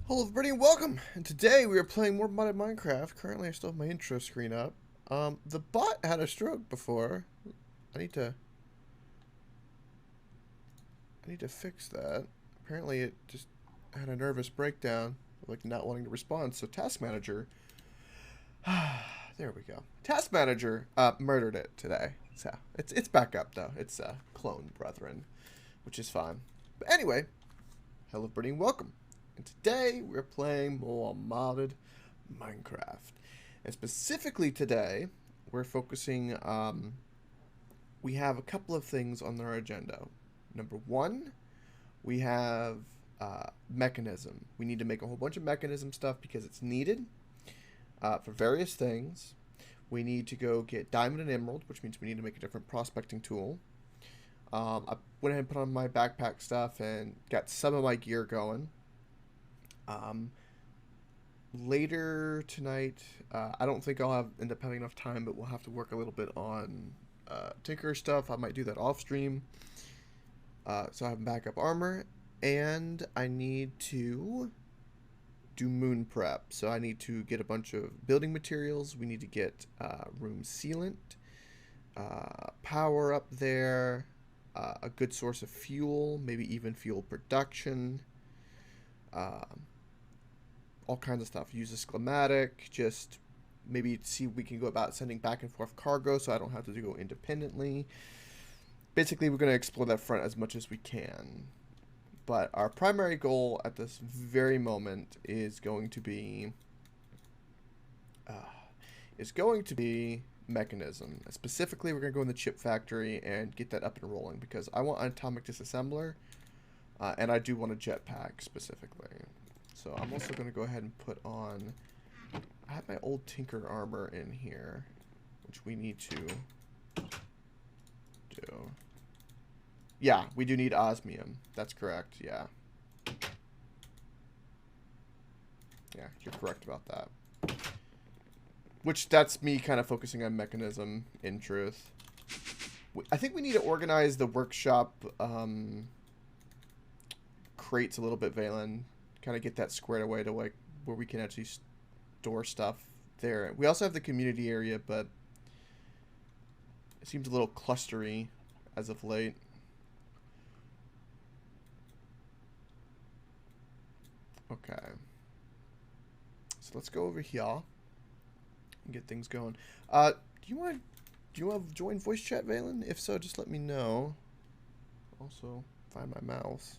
Hello everybody and welcome! And today we are playing more modded Minecraft. Currently I still have my intro screen up. The bot had a stroke before. I need to fix that. Apparently it just had a nervous breakdown, like not wanting to respond. So Task Manager, there we go. Task Manager murdered it today. So it's back up though. It's clone brethren, which is fine. But anyway, hello everybody and welcome. And today we're playing more modded Minecraft. And specifically today, we're focusing. We have a couple of things on our agenda. Number one, we have mechanism. We need to make a whole bunch of mechanism stuff because it's needed for various things. We need to go get diamond and emerald, which means we need to make a different prospecting tool. I went ahead and put on my backpack stuff and got some of my gear going. Later tonight, I don't think I'll end up having enough time, but we'll have to work a little bit on tinker stuff. I might do that off stream. So I have backup armor, and I need to do moon prep. So I need to get a bunch of building materials. We need to get room sealant, power up there, a good source of fuel, maybe even fuel production, all kinds of stuff. Use a schematic, just maybe see if we can go about sending back and forth cargo so I don't have to go independently. Basically, we're going to explore that front as much as we can. But our primary goal at this very moment is going to be mechanism. Specifically, we're going to go in the chip factory and get that up and rolling because I want an atomic disassembler, and I do want a jetpack specifically. So I'm also going to go ahead and put on. I have my old tinker armor in here, which we need to do. Yeah, we do need osmium. That's correct. Yeah. Yeah, you're correct about that. Which, that's me kind of focusing on mechanism, in truth. I think we need to organize the workshop crates a little bit, Valen. Kind of get that squared away to like where we can actually store stuff there. We also have the community area, but it seems a little clustery as of late. Okay. So let's go over here and get things going. Do you want to join voice chat, Valen? If so, just let me know. Also, find my mouse.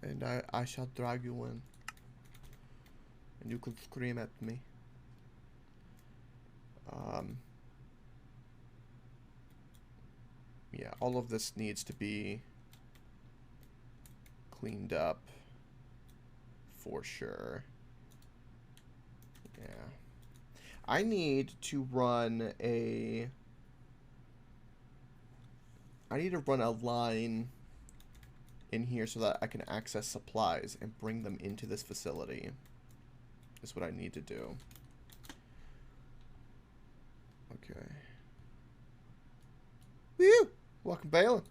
And I shall drag you in. And you can scream at me. Yeah, all of this needs to be cleaned up for sure. Yeah. I need to run a line in here so that I can access supplies and bring them into this facility. Is what I need to do. Okay. Woo! Welcome, Balin.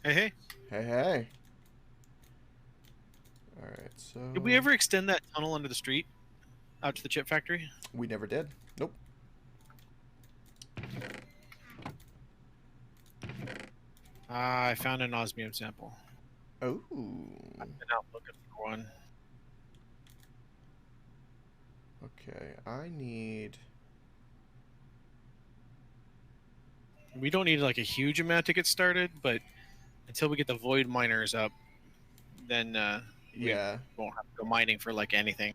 Hey, hey. Hey, hey. Alright, so... Did we ever extend that tunnel under the street out to the chip factory? We never did. Nope. I found an osmium sample. Oh. I've been out looking for one. Okay, I need... We don't need like a huge amount to get started, but until we get the void miners up, then we won't have to go mining for like anything.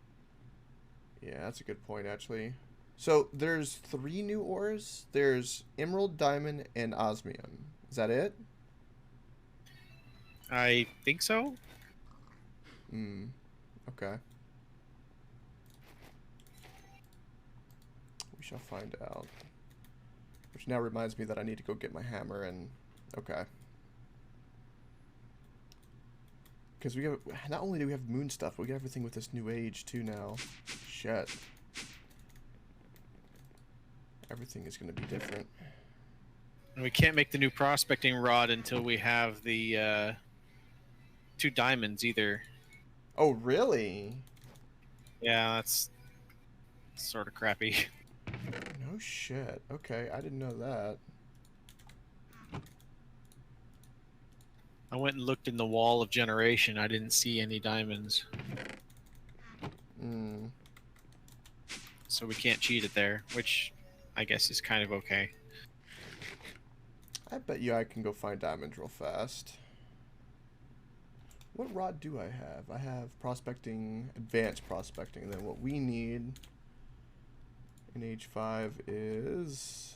Yeah, that's a good point, actually. So, there's 3 new ores. There's emerald, diamond, and osmium. Is that it? I think so. Okay. We shall find out. Which now reminds me that I need to go get my hammer and... Okay. Because we have... Not only do we have moon stuff, but we get everything with this new age, too, now. Shit. Everything is going to be different. And we can't make the new prospecting rod until we have the 2 diamonds either. Oh, really? Yeah, that's sort of crappy. No shit. Okay, I didn't know that. I went and looked in the wall of generation. I didn't see any diamonds. So we can't cheat it there, which I guess is kind of okay. I bet you I can go find diamonds real fast. What rod do I have? I have prospecting, advanced prospecting. And then what we need in age 5 is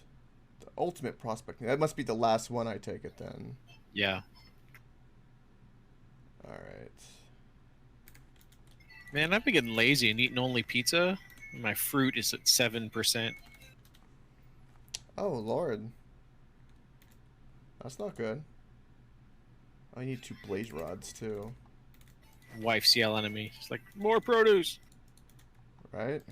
the ultimate prospecting. That must be the last one, I take it then. Yeah. Alright. Man, I've been getting lazy and eating only pizza. My fruit is at 7%. Oh, Lord. That's not good. I need 2 blaze rods, too. Wife's yelling at me. It's like, more produce! Right?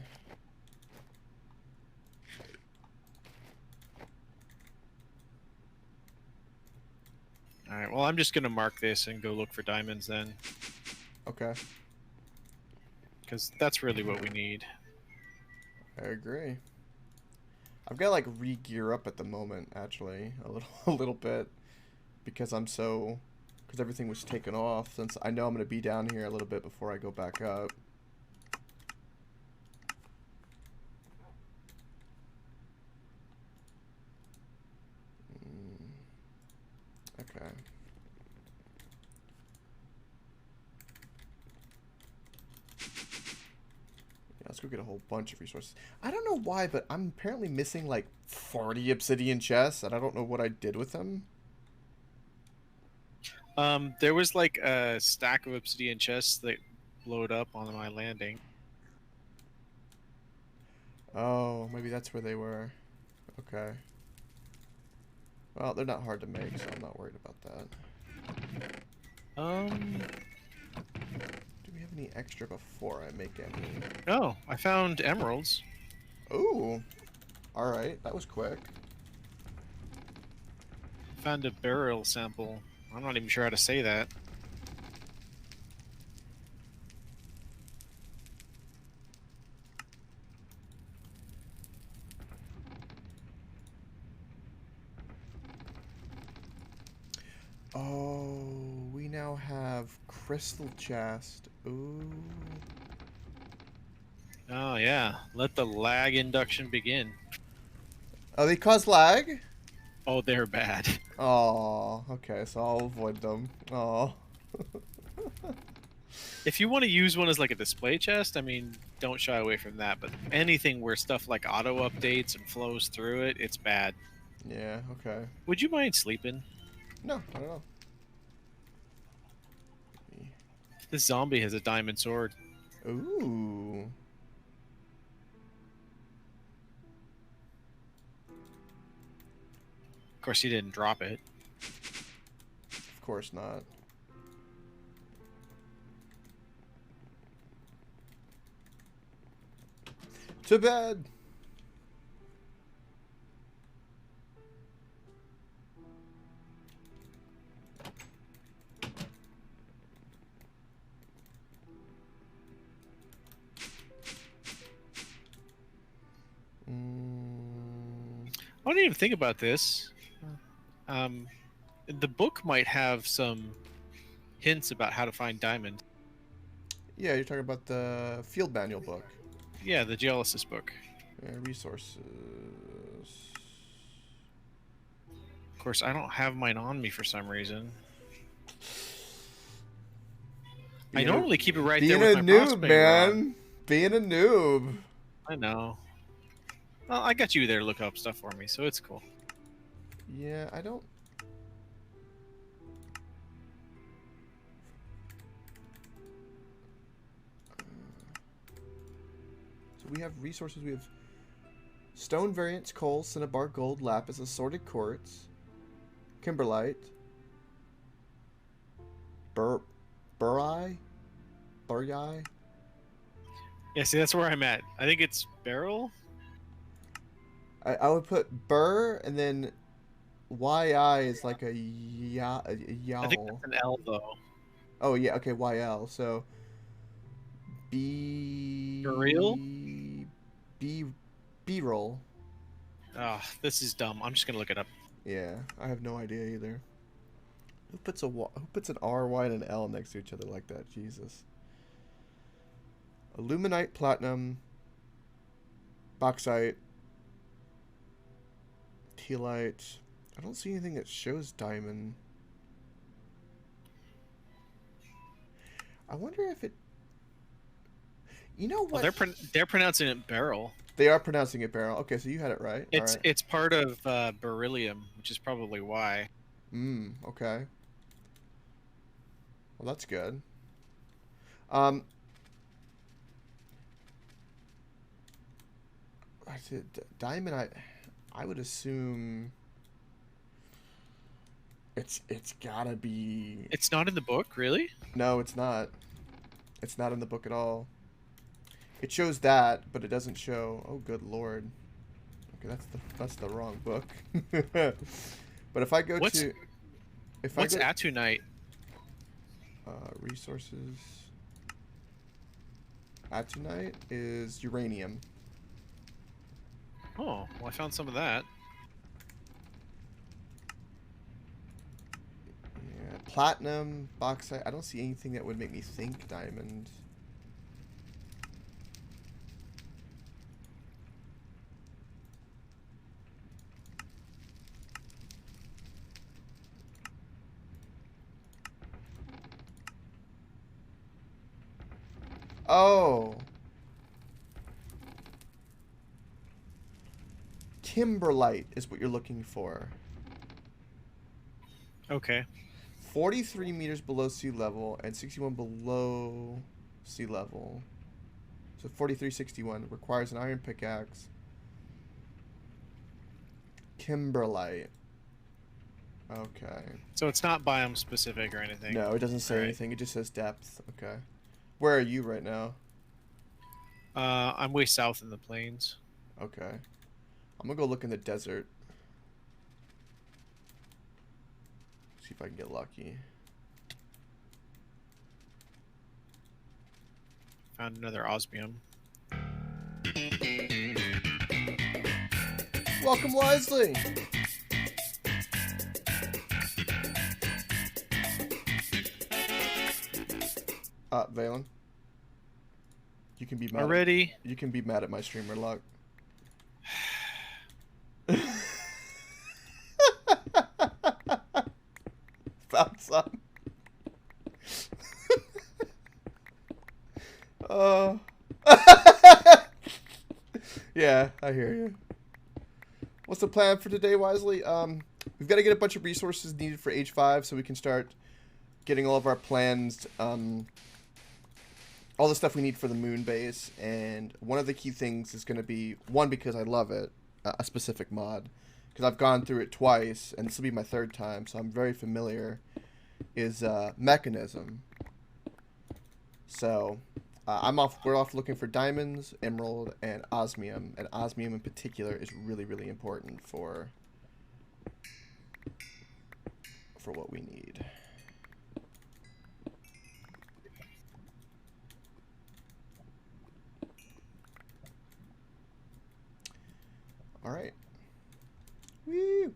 Alright, well, I'm just going to mark this and go look for diamonds then. Okay. Because that's really what we need. I agree. I've got to, like, re-gear up at the moment, actually. A little bit. Because because everything was taken off, since I know I'm going to be down here a little bit before I go back up. Okay. Yeah, let's go get a whole bunch of resources. I don't know why, but I'm apparently missing like 40 obsidian chests, and I don't know what I did with them. There was like a stack of obsidian chests that blowed up on my landing. Oh, maybe that's where they were. Okay. Well, they're not hard to make, so I'm not worried about that. Do we have any extra before I make any? Oh, I found emeralds. Ooh. Alright, that was quick. Found a burial sample. I'm not even sure how to say that. Oh, we now have crystal chest. Ooh. Oh, yeah. Let the lag induction begin. Oh, they cause lag? Oh, they're bad. Oh, okay, so I'll avoid them. Oh. If you want to use one as like a display chest, I mean, don't shy away from that. But anything where stuff like auto updates and flows through it, it's bad. Yeah, okay. Would you mind sleeping? No, I don't know. This zombie has a diamond sword. Ooh. Of course, he didn't drop it. Of course not. To bed. I didn't even think about this. The book might have some hints about how to find diamonds. Yeah, you're talking about the field manual book. Yeah, the geolysis book. Yeah, resources. Of course, I don't have mine on me for some reason. I normally keep it right there with my prospecting man. rod. Being a noob. I know. Well, I got you there to look up stuff for me, so it's cool. Yeah, I don't... So we have resources. We have stone variants, coal, cinnabar, gold, lapis, assorted quartz, kimberlite, burrai. Yeah, see, that's where I'm at. I think it's beryl. I would put burr, and then yi is like a I think yowl. that's an L though. Oh yeah, okay, yl. So Beryl? B-roll. Ah, this is dumb. I'm just gonna look it up. Yeah, I have no idea either. Who puts an R, Y, and an L next to each other like that? Jesus. Aluminite, platinum, bauxite, tealite. I don't see anything that shows diamond. I wonder if it. You know Well, what? they're pronouncing it beryl. They are pronouncing it beryl. Okay, so you had it right. All right. It's part of beryllium, which is probably why. Okay. Well, that's good. Um, I said diamond. I would assume it's gotta be. It's not in the book, really? No, it's not. It's not in the book at all. It shows that, but it doesn't show. Oh, good lord. Okay, that's the wrong book. But if I go What's atunite? Resources. Atunite is uranium. Oh, well, I found some of that. Yeah, platinum, bauxite. I don't see anything that would make me think diamond. Oh. Kimberlite is what you're looking for. Okay. 43 meters below sea level and 61 below sea level. So 4361 requires an iron pickaxe. Kimberlite. Okay. So it's not biome specific or anything. No, it doesn't say anything. It just says depth. Okay. Where are you right now? I'm way south in the plains. Okay. I'm gonna go look in the desert. See if I can get lucky. Found another osmium. Welcome, Wisely! Valen. You can be mad already. You can be mad at my streamer luck. Found some. Yeah, I hear you. What's the plan for today, Wisely? We've got to get a bunch of resources needed for Age 5 so we can start getting all of our plans, all the stuff we need for the moon base. And one of the key things is going to be, one, because I love it, a specific mod. Because I've gone through it twice, and this will be my third time, so I'm very familiar, is Mechanism. So we're off looking for diamonds, emerald, and osmium. And osmium in particular is really, really important for what we need. All right. Woo!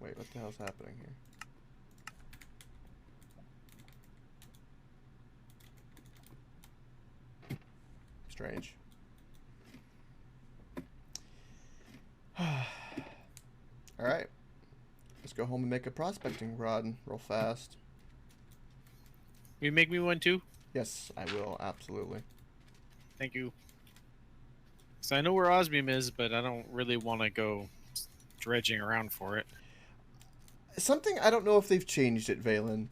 Wait, what the hell's happening here? Strange. Alright. Let's go home and make a prospecting rod real fast. You make me one too? Yes, I will, absolutely. Thank you. So I know where osmium is, but I don't really want to go dredging around for it. Something, I don't know if they've changed it, Valen,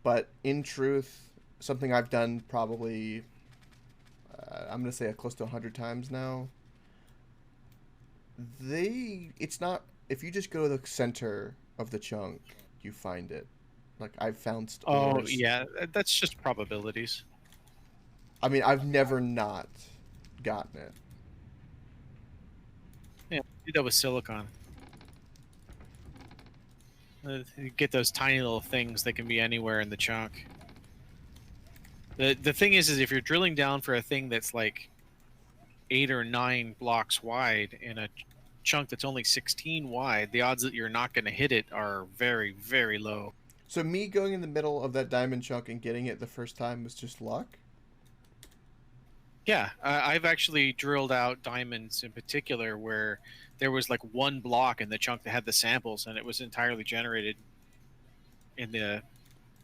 but in truth, something I've done probably, I'm going to say close to 100 times now. It's not, if you just go to the center of the chunk, you find it. Like, I've found ores. Oh, yeah, that's just probabilities. I mean, I've never not gotten it. Yeah, do that with silicon. You get those tiny little things that can be anywhere in the chunk. The thing is if you're drilling down for a thing that's like 8 or 9 blocks wide in a chunk that's only 16 wide, the odds that you're not going to hit it are very, very low. So me going in the middle of that diamond chunk and getting it the first time was just luck? Yeah, I've actually drilled out diamonds in particular where there was like one block in the chunk that had the samples, and it was entirely generated in the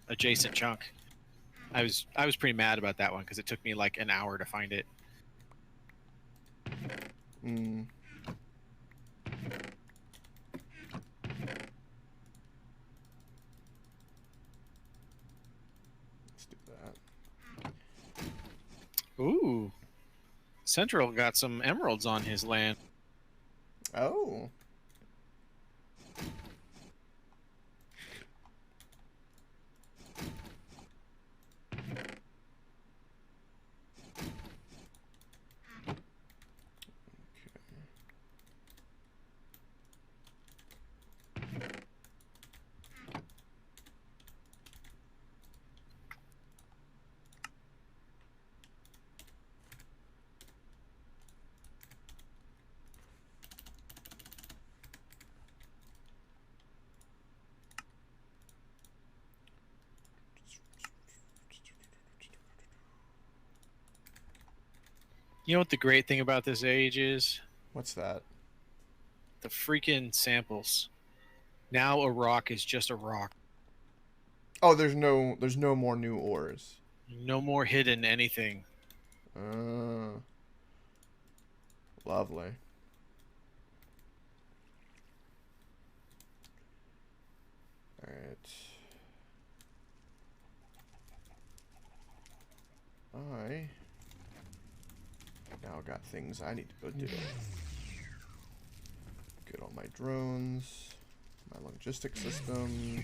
adjacent chunk. I was pretty mad about that one because it took me like an hour to find it. Hmm. Let's do that. Ooh, Central got some emeralds on his land. Oh. You know what the great thing about this age is? What's that? The freaking samples. Now a rock is just a rock. Oh, there's no more new ores. No more hidden anything. Uh, Lovely. All right. I now got things I need to go do. Get all my drones, my logistic system.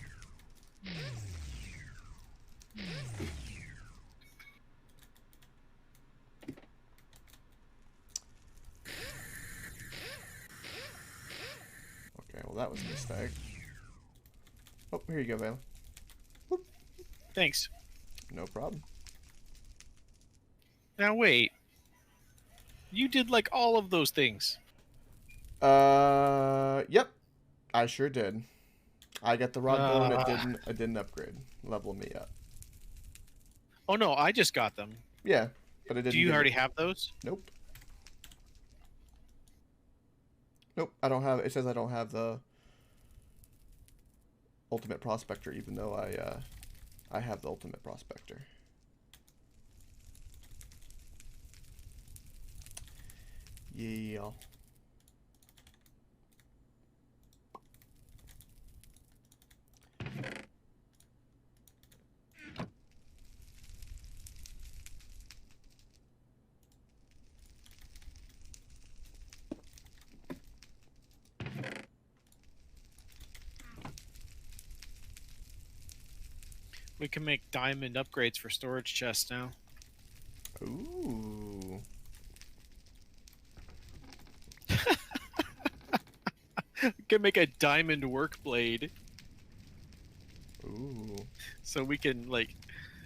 Okay, well that was a mistake. Oh, here you go, Vale. Whoop. Thanks. No problem. Now wait. You did like all of those things. Yep. I sure did. I got the rod bone. It Uh, didn't upgrade, level me up. oh no, I just got them. Yeah, but it Do didn't you give already me. have those? Nope. Nope. I don't have. It says I don't have the ultimate prospector, even though I have the ultimate prospector. Yeah. We can make diamond upgrades for storage chests now. Ooh. We can make a diamond work blade Ooh. so we can like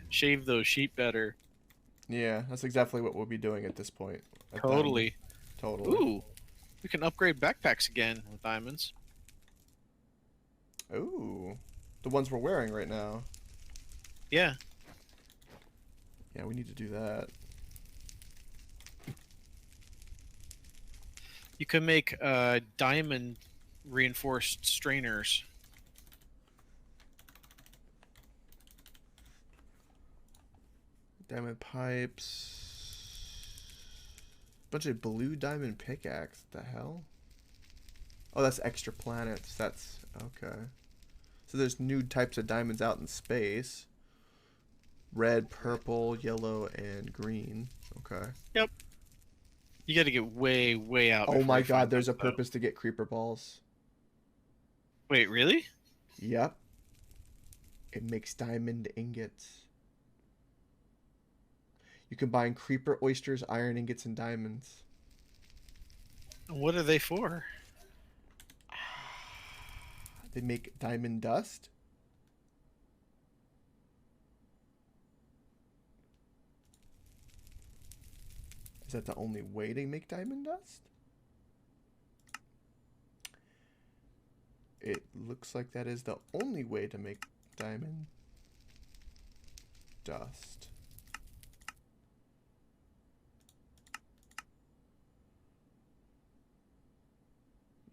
shave those sheep better. Yeah, that's exactly what we'll be doing at this point. At diamond. Totally. Totally. Ooh, we can upgrade backpacks again with diamonds. Ooh. The ones we're wearing right now. Yeah. Yeah, we need to do that. You can make diamond reinforced strainers. Diamond pipes. Bunch of blue diamond pickaxe. The hell? Oh, that's extra planets. That's okay. So there's new types of diamonds out in space. Red, purple, yellow, and green. Okay. Yep. You got to get way, way out. Oh before my you god, find there's those, a though. purpose to get creeper balls. Wait, really? Yep. It makes diamond ingots. You combine creeper, oysters, iron ingots, and diamonds. What are they for? They make diamond dust. Is that the only way to make diamond dust? It looks like that is the only way to make diamond dust.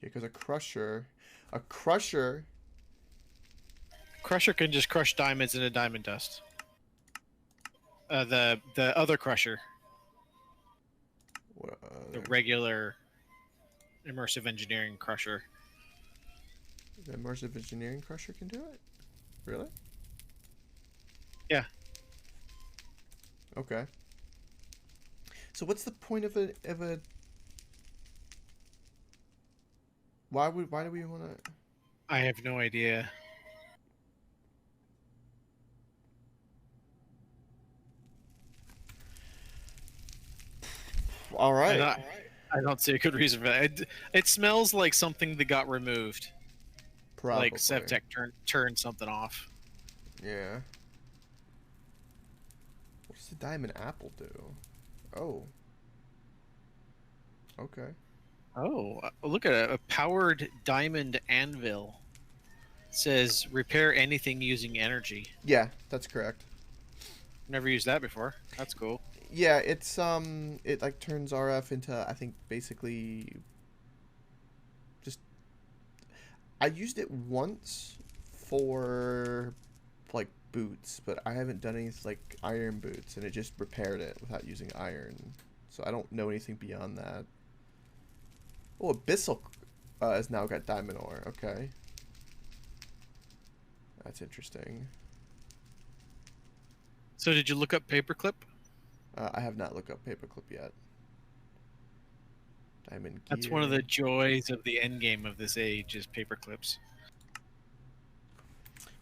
Yeah, because a crusher. Crusher can just crush diamonds into diamond dust. The other crusher, What the other? regular immersive engineering crusher. The immersive engineering crusher can do it. Really? Yeah. Okay. So what's the point of a? Why do we want to? I have no idea. All I right. don't, I don't see a good reason for that. It smells like something that got removed. Like Probably. SevTech turned something off. Yeah. What does the diamond apple do? Oh. Okay. Oh, look at it. A powered diamond anvil. It says repair anything using energy. Yeah, that's correct. Never used that before. That's cool. Yeah, it like turns RF into, I think, basically just. I used it once for like boots, but I haven't done any like iron boots, and it just repaired it without using iron. So I don't know anything beyond that. Oh, Abyssal has now got diamond ore. Okay, that's interesting. So did you look up paperclip? I have not looked up paperclip yet. Diamond That's one of the gear. joys of the end game of this age is paperclips.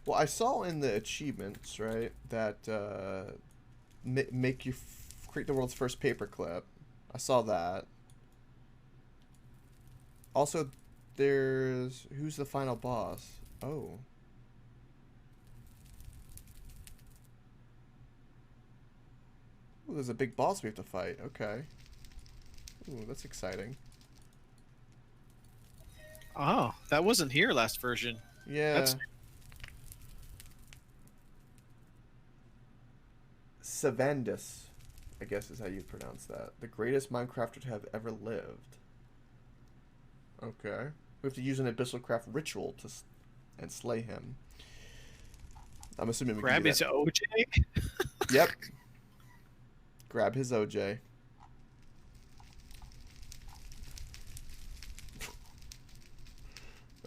Well, I saw in the achievements, right, that make you create the world's first paperclip. I saw that. Also, there's who's the final boss? Oh, ooh, there's a big boss we have to fight. Okay. Ooh, that's exciting. Oh, that wasn't here last version. Yeah. That's Savandus, I guess is how you pronounce that. The greatest Minecrafter to have ever lived. Okay. We have to use an Abyssal Craft ritual and slay him. I'm assuming we can grab do his that. OJ. Yep. Grab his OJ.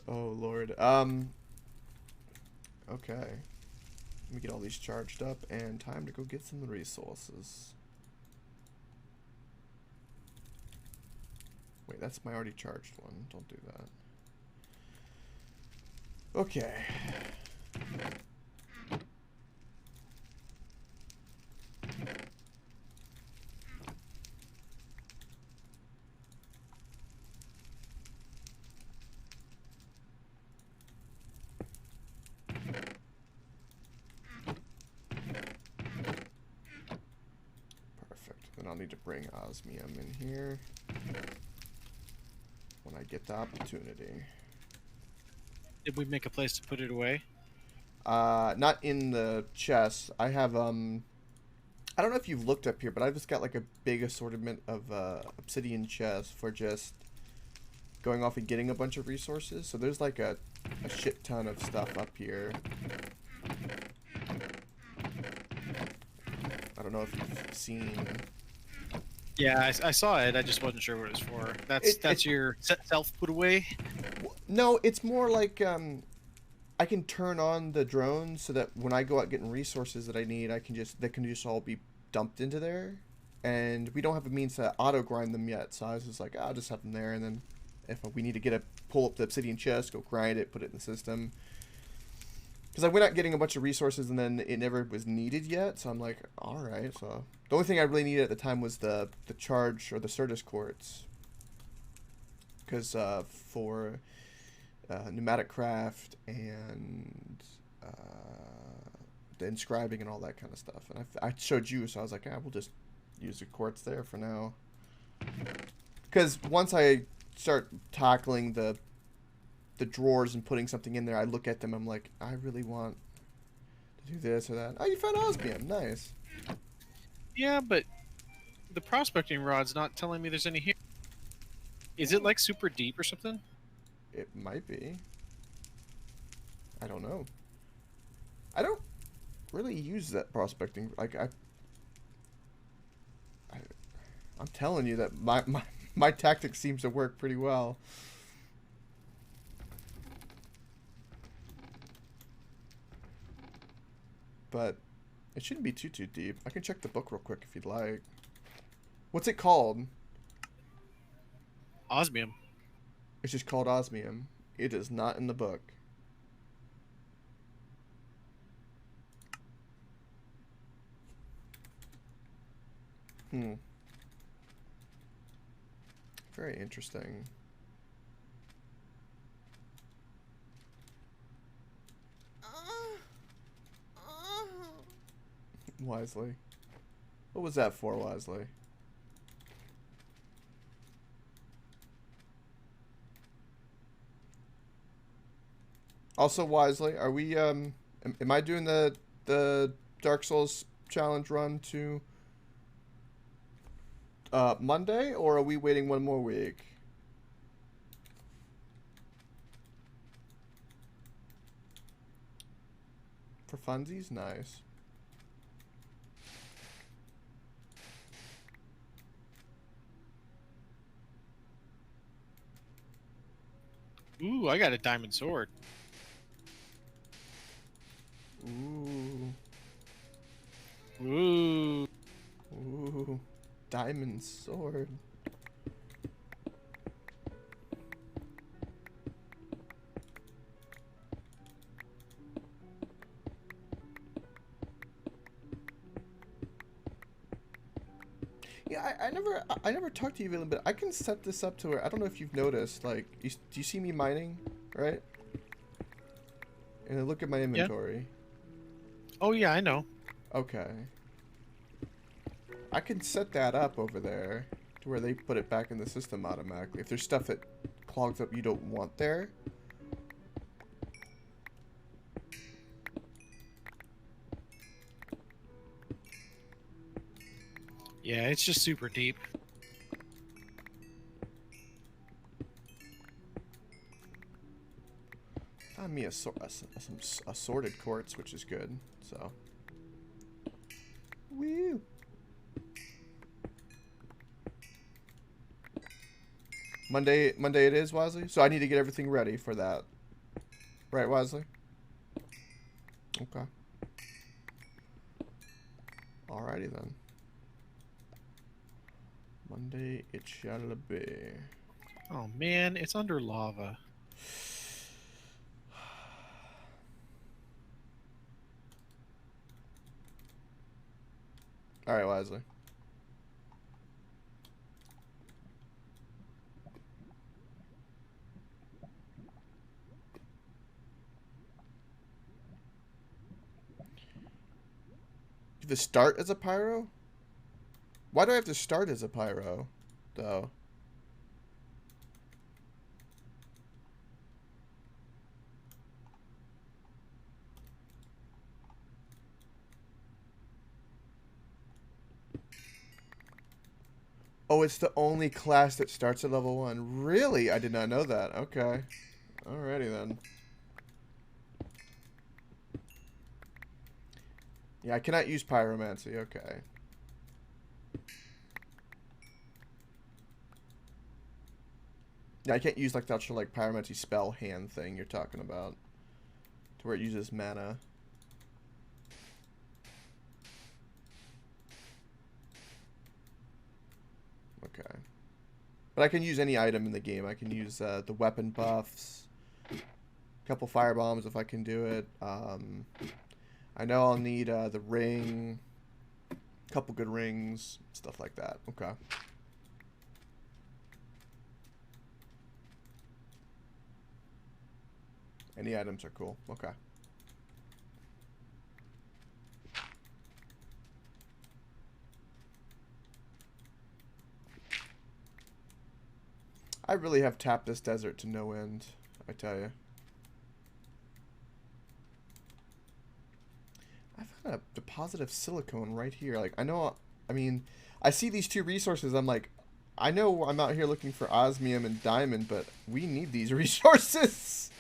Oh Lord. Okay. Let me get all these charged up and time to go get some resources. Wait, that's my already charged one. Don't do that. Okay. Perfect. Then I'll need to bring osmium in here when I get the opportunity. Did we make a place to put it away? Not in the chest. I have I don't know if you've looked up here, but I've just got like a big assortment of obsidian chests for just going off and getting a bunch of resources. So there's like a shit ton of stuff up here. I don't know if you've seen. Yeah, I saw it. I just wasn't sure what it was for. That's your self put away. No, it's more like I can turn on the drones so that when I go out getting resources that I need, they can just all be dumped into there, and we don't have a means to auto grind them yet. So I was just like, I'll just have them there, and then if we need to pull up the obsidian chest, go grind it, put it in the system. Because I went out getting a bunch of resources and then it never was needed yet, so I'm like, all right. So the only thing I really needed at the time was the charge or the Certus quartz, because for pneumatic craft and the inscribing and all that kind of stuff. And I showed you, so I was like, we'll just use the quartz there for now. Because once I start tackling the drawers and putting something in there, I look at them, I'm like, I really want to do this or that. Oh, you found osmium. Nice. Yeah, but the prospecting rod's not telling me there's any here. Is it like super deep or something? It might be. I don't know. I don't really use that prospecting. Like I'm telling you that my tactic seems to work pretty well. But it shouldn't be too deep. I can check the book real quick if you'd like. What's it called? Osmium. It's just called osmium. It is not in the book. Hmm. Very interesting. Wisely. What was that for, Wisely? Also, Wisely, are we am I doing the Dark Souls challenge run to Monday, or are we waiting one more week? For funsies? Nice. Ooh, I got a diamond sword. Ooh. Ooh. Ooh. Diamond sword. Yeah, I never talked to you a little bit. I can set this up to where I don't know if you've noticed. Like, do you see me mining, right? And I look at my Yeah. inventory. Oh yeah, I know. Okay. I can set that up over there to where they put it back in the system automatically. If there's stuff that clogs up you don't want there. Yeah, it's just super deep. Found me some assorted quartz, which is good. So. Woo! Monday it is, Wisely? So I need to get everything ready for that. Right, Wisely? Okay. Alrighty then. Monday it shall be. Oh man, it's under lava. Alright, Wisely. Do the start as a pyro? Why do I have to start as a pyro, though? Oh, it's the only class that starts at level 1. Really? I did not know that. Okay. Alrighty then. Yeah, I cannot use pyromancy. Okay. Yeah, I can't use like the actual like pyromancy spell hand thing you're talking about. To where it uses mana. Okay. But I can use any item in the game. I can use the weapon buffs. A couple firebombs if I can do it. I know I'll need the ring. A couple good rings. Stuff like that. Okay. Any items are cool. Okay. I really have tapped this desert to no end, I tell you. I found a deposit of silicone right here. Like, I know, I mean, I see these two resources. I'm like, I know I'm out here looking for osmium and diamond, but we need these resources.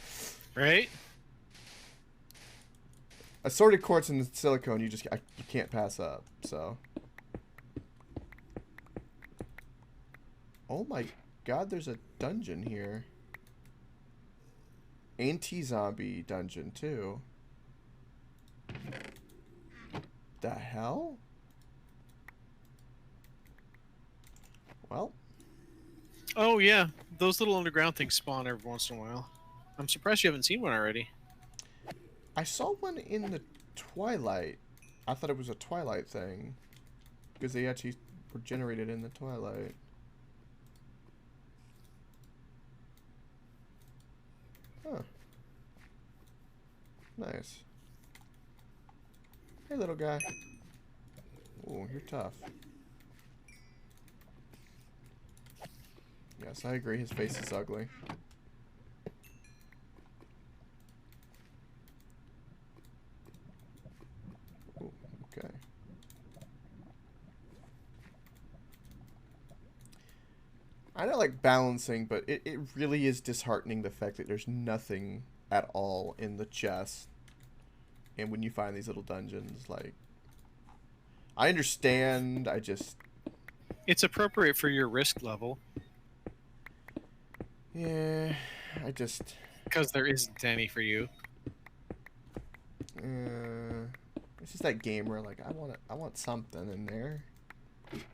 Right? Assorted quartz and silicone, you can't pass up. So. Oh my god, there's a dungeon here. Anti-zombie dungeon too. The hell? Well. Oh yeah, those little underground things spawn every once in a while. I'm surprised you haven't seen one already. I saw one in the Twilight. I thought it was a Twilight thing. Because they actually were generated in the Twilight. Huh. Nice. Hey, little guy. Ooh, you're tough. Yes, I agree. His face is ugly. Ooh, okay. I don't like balancing, but it really is disheartening the fact that there's nothing at all in the chest. And when you find these little dungeons, like... I understand, I just... It's appropriate for your risk level. Yeah, I just... Because there isn't any for you. It's just that game where, like, I want something in there.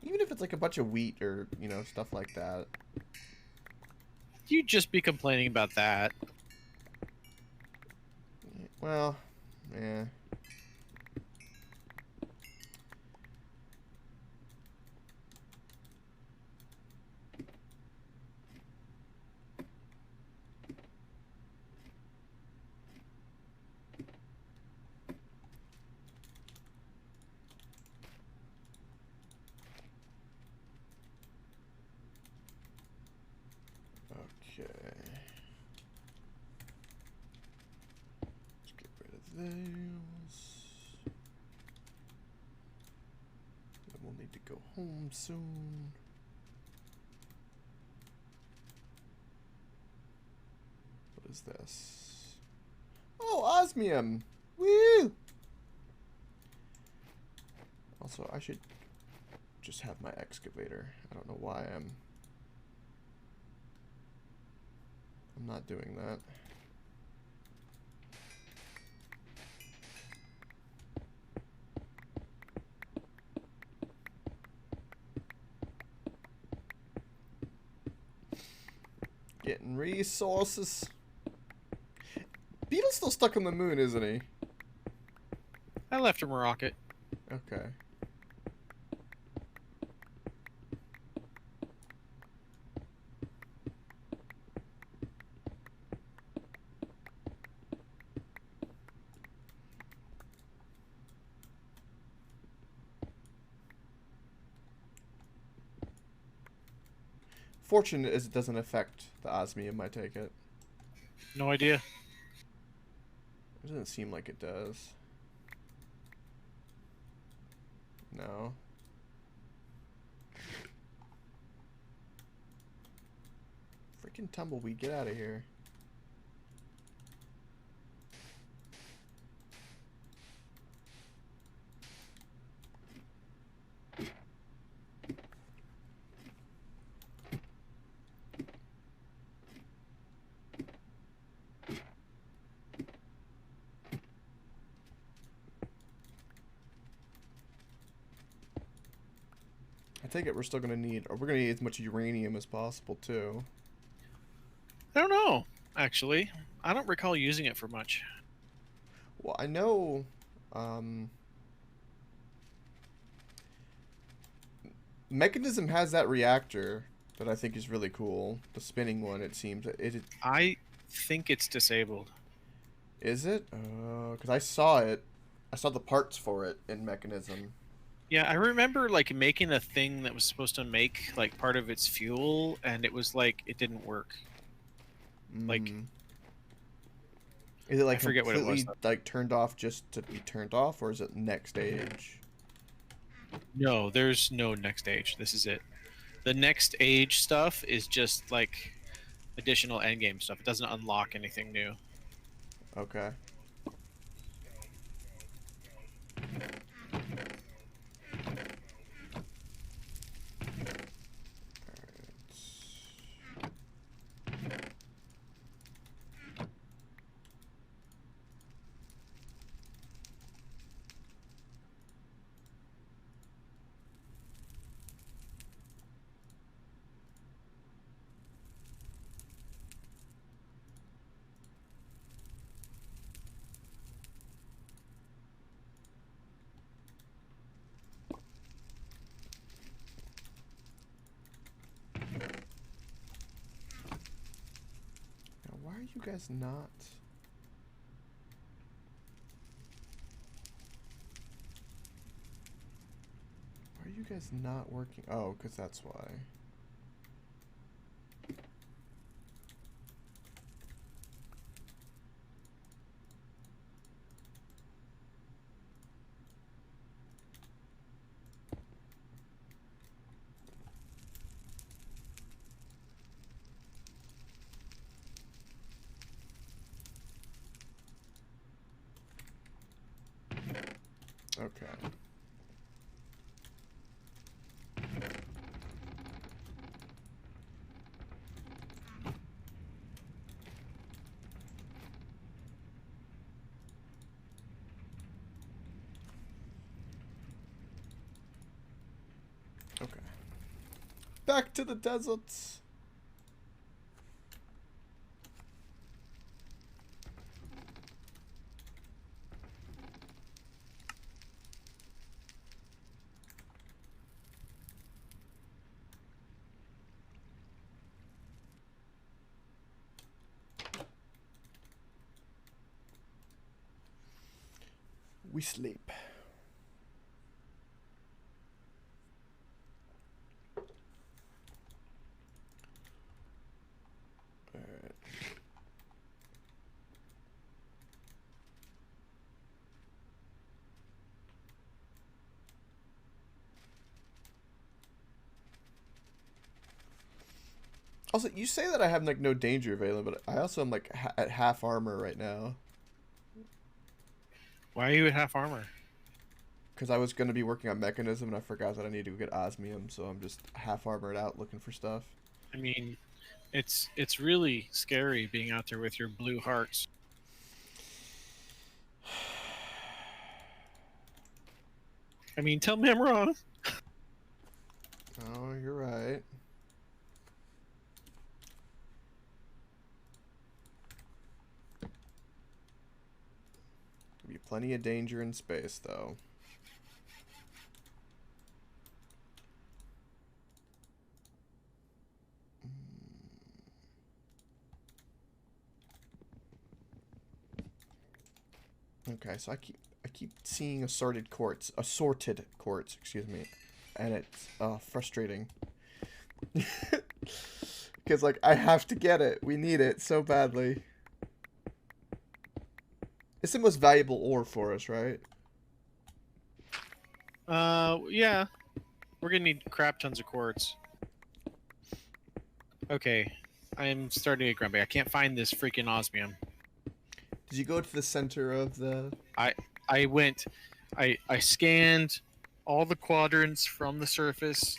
Even if it's, like, a bunch of wheat or, you know, stuff like that. You'd just be complaining about that. Well, yeah. Okay. Let's get rid of those. Then we'll need to go home soon. What is this? Oh, osmium! Woo! Also, I should just have my excavator. I don't know why I'm not doing that. Getting resources. Beetle's still stuck on the moon, isn't he? I left him a rocket. Okay. Fortunate as it doesn't affect the osmium, I take it. No idea. It doesn't seem like it does. No. Freaking tumbleweed, get out of here. I take it we're still gonna need, or we're gonna need as much uranium as possible too. I don't know, actually. I don't recall using it for much. Well, I know, Mechanism has that reactor that I think is really cool. The spinning one, it seems. I think it's disabled. Is it? Because I saw it. I saw the parts for it in Mechanism. Yeah, I remember like making a thing that was supposed to make like part of its fuel, and it was like it didn't work. Like, is it like I forget what it was, like turned off just to be turned off, or is it next stage? No, there's no next stage. This is it. The next age stuff is just like additional endgame stuff. It doesn't unlock anything new. Okay. Why are you guys not? Why are you guys not working? Oh, because that's why. Okay. Okay. Back to the deserts. We sleep. Alright. Also, you say that I have like no danger available, but I also am like at half armor right now. Why are you at half armor? Because I was going to be working on mechanism and I forgot that I need to get osmium, so I'm just half armored out looking for stuff. I mean, it's really scary being out there with your blue hearts. I mean, tell me I'm wrong. Oh, you're right. There'll be plenty of danger in space, though. Okay, so I keep seeing assorted quartz, excuse me, and it's frustrating. Because like I have to get it, we need it so badly. It's the most valuable ore for us, right? Yeah, we're gonna need crap tons of quartz. Okay, I'm starting to get grumpy. I can't find this freaking osmium. Did you go to the center of the? I went, I scanned all the quadrants from the surface.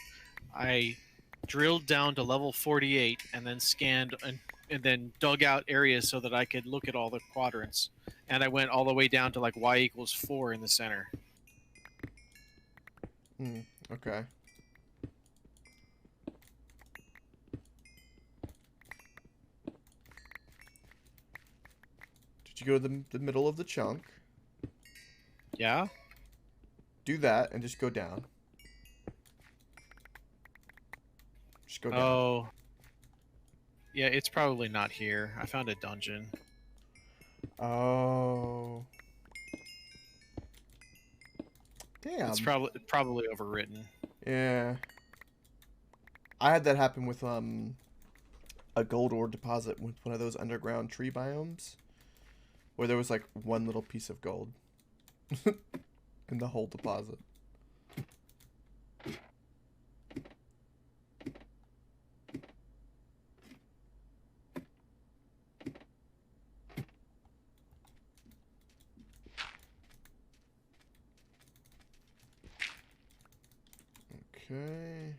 I drilled down to level 48 and then scanned and then dug out areas so that I could look at all the quadrants. And I went all the way down to like y=4 in the center. Okay. Did you go to the middle of the chunk? Yeah? Do that and just go down. Just go down. Oh. Yeah, it's probably not here. I found a dungeon. Oh. Damn. It's probably overwritten. Yeah. I had that happen with a gold ore deposit with one of those underground tree biomes where there was like one little piece of gold in the whole deposit. Okay.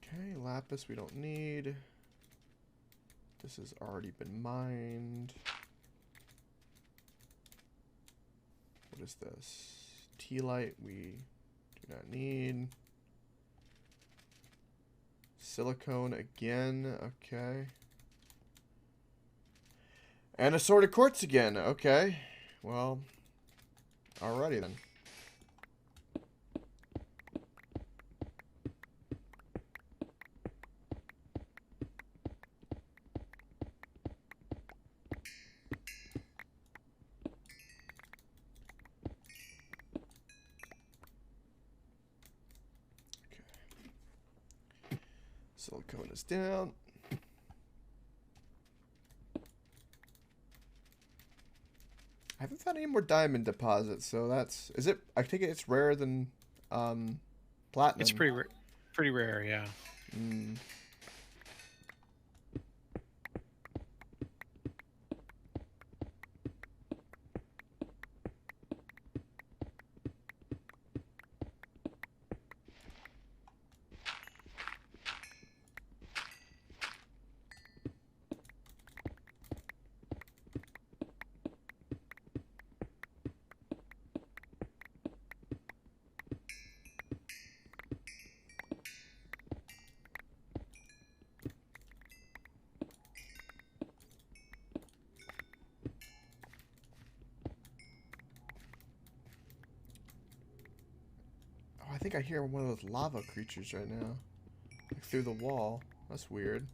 Okay, lapis we don't need. This has already been mined. What is this? Tea light we do not need. Silicone again, okay. And assorted quartz again, okay. Well, alrighty then. Silicone is down. I haven't found any more diamond deposits, so that's... Is it... I take it it's rarer than platinum. It's pretty rare, yeah. Mm. Oh, I think I hear one of those lava creatures right now. Like through the wall. That's weird.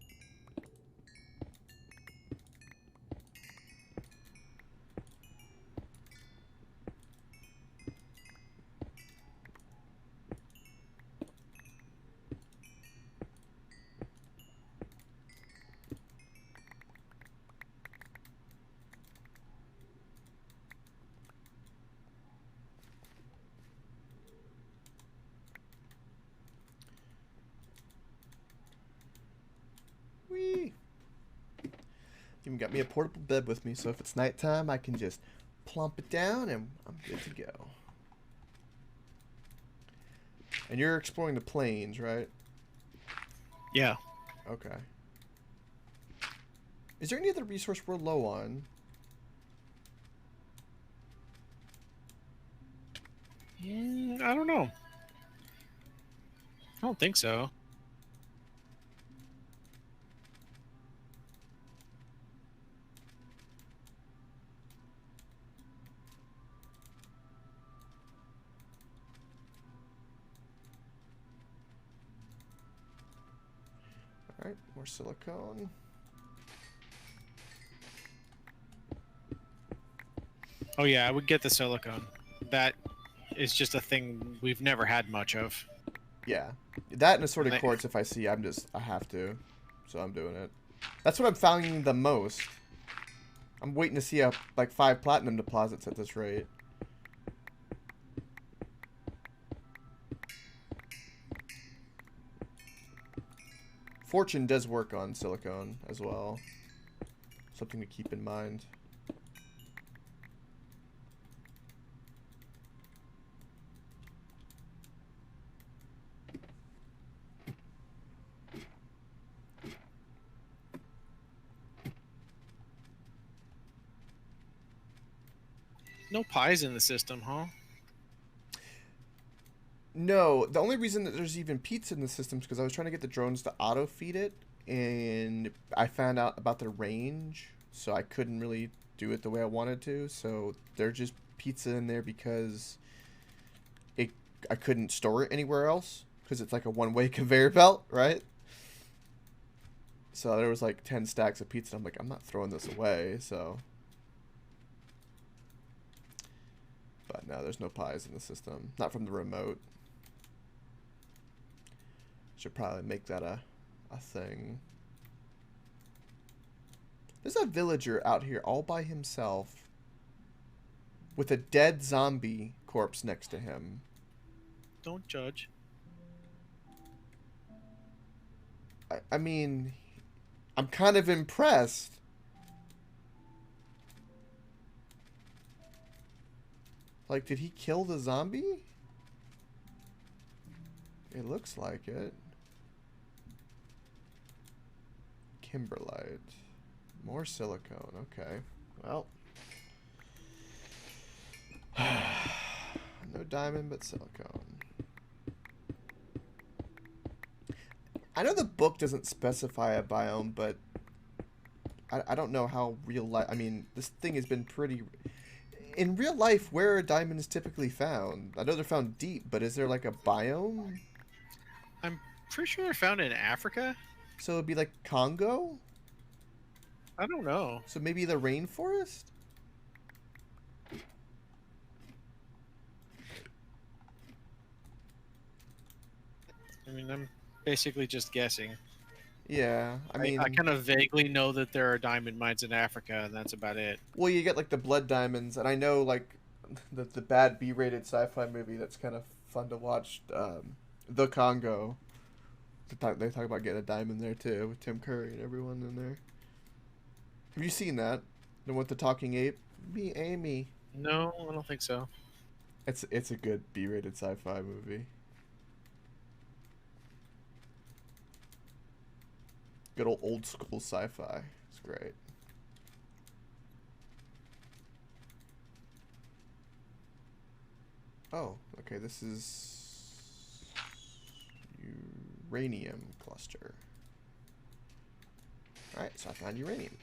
Whee! Even got me a portable bed with me, so if it's nighttime, I can just plump it down and I'm good to go. And you're exploring the plains, right? Yeah. Okay. Is there any other resource we're low on? I don't know. I don't think so. Alright, more silicone. Oh yeah, I would get the silicone. That is just a thing we've never had much of. Yeah. That and assorted Like- quartz, if I see, I have to. So I'm doing it. That's what I'm finding the most. I'm waiting to see like 5 platinum deposits at this rate. Fortune does work on silicone as well. Something to keep in mind. No pies in the system, huh? No, the only reason that there's even pizza in the system is because I was trying to get the drones to auto feed it, and I found out about the range, so I couldn't really do it the way I wanted to. So there's just pizza in there because I couldn't store it anywhere else because it's like a one-way conveyor belt, right? So there was like 10 stacks of pizza. I'm like, I'm not throwing this away, so. But no, there's no pies in the system. Not from the remote. Should probably make that a thing. There's a villager out here all by himself with a dead zombie corpse next to him. Don't judge. I mean, I'm kind of impressed. Like, did he kill the zombie? It looks like it. Kimberlite. More silicone. Okay. Well. No diamond, but silicone. I know the book doesn't specify a biome, but I don't know how real life... I mean, this thing has been pretty... In real life, where are diamonds typically found? I know they're found deep, but is there like a biome? I'm pretty sure they're found in Africa. So it'd be like Congo? I don't know. So maybe the rainforest? I mean, I'm basically just guessing. Yeah, I mean... I kind of vaguely know that there are diamond mines in Africa, and that's about it. Well, you get like the blood diamonds, and I know like the bad B-rated sci-fi movie that's kind of fun to watch, The Congo. They talk about getting a diamond there too, with Tim Curry and everyone in there. Have you seen that? The one with the talking ape? Me, Amy. No, I don't think so. It's a good B-rated sci-fi movie. Good old school sci-fi. It's great. Oh, okay. This is uranium cluster. All right, so I found uranium.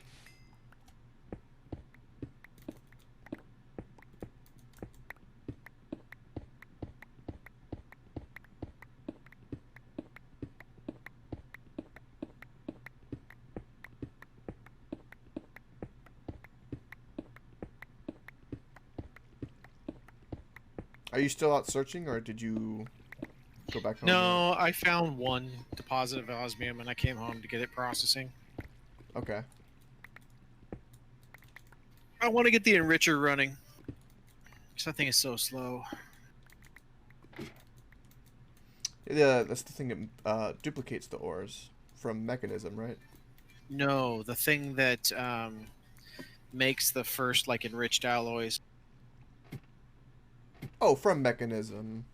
Are you still out searching, or did you go back home? No, I found one deposit of osmium, and I came home to get it processing. Okay. I want to get the enricher running, because that thing is so slow. Yeah, that's the thing that duplicates the ores from Mechanism, right? No, the thing that makes the first like enriched alloys. Oh, from Mechanism.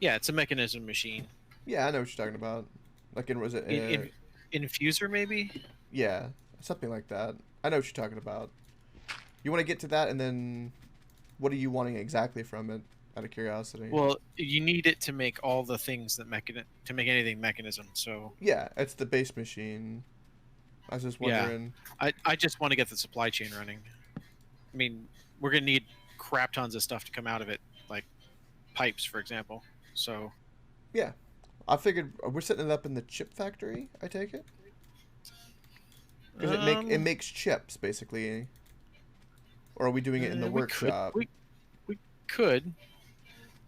Yeah, it's a mechanism machine. Yeah, I know what you're talking about. Like, was it? Infuser, maybe? Yeah, something like that. I know what you're talking about. You want to get to that, and then what are you wanting exactly from it? Out of curiosity. Well, you need it to make all the things that to make anything mechanism. So yeah, it's the base machine. I was just wondering. Yeah, I just want to get the supply chain running. I mean, we're gonna need crap tons of stuff to come out of it, like pipes, for example. So yeah, I figured we're setting it up in the chip factory. I take it because it makes chips basically. Or are we doing it in the workshop? We could.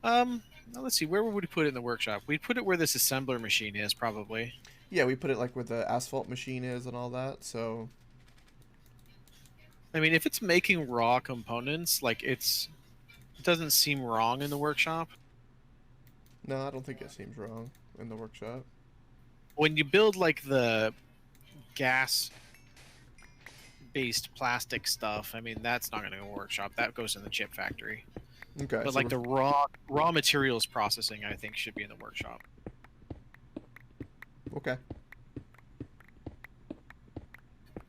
Now let's see. Where would we put it in the workshop? We'd put it where this assembler machine is, probably. Yeah, we put it like where the asphalt machine is and all that. So, I mean, if it's making raw components, like it doesn't seem wrong in the workshop. No, I don't think it seems wrong in the workshop. When you build like the gas based plastic stuff, I mean, that's not going to go workshop. That goes in the chip factory. Okay. But so like the raw materials processing, I think should be in the workshop. Okay.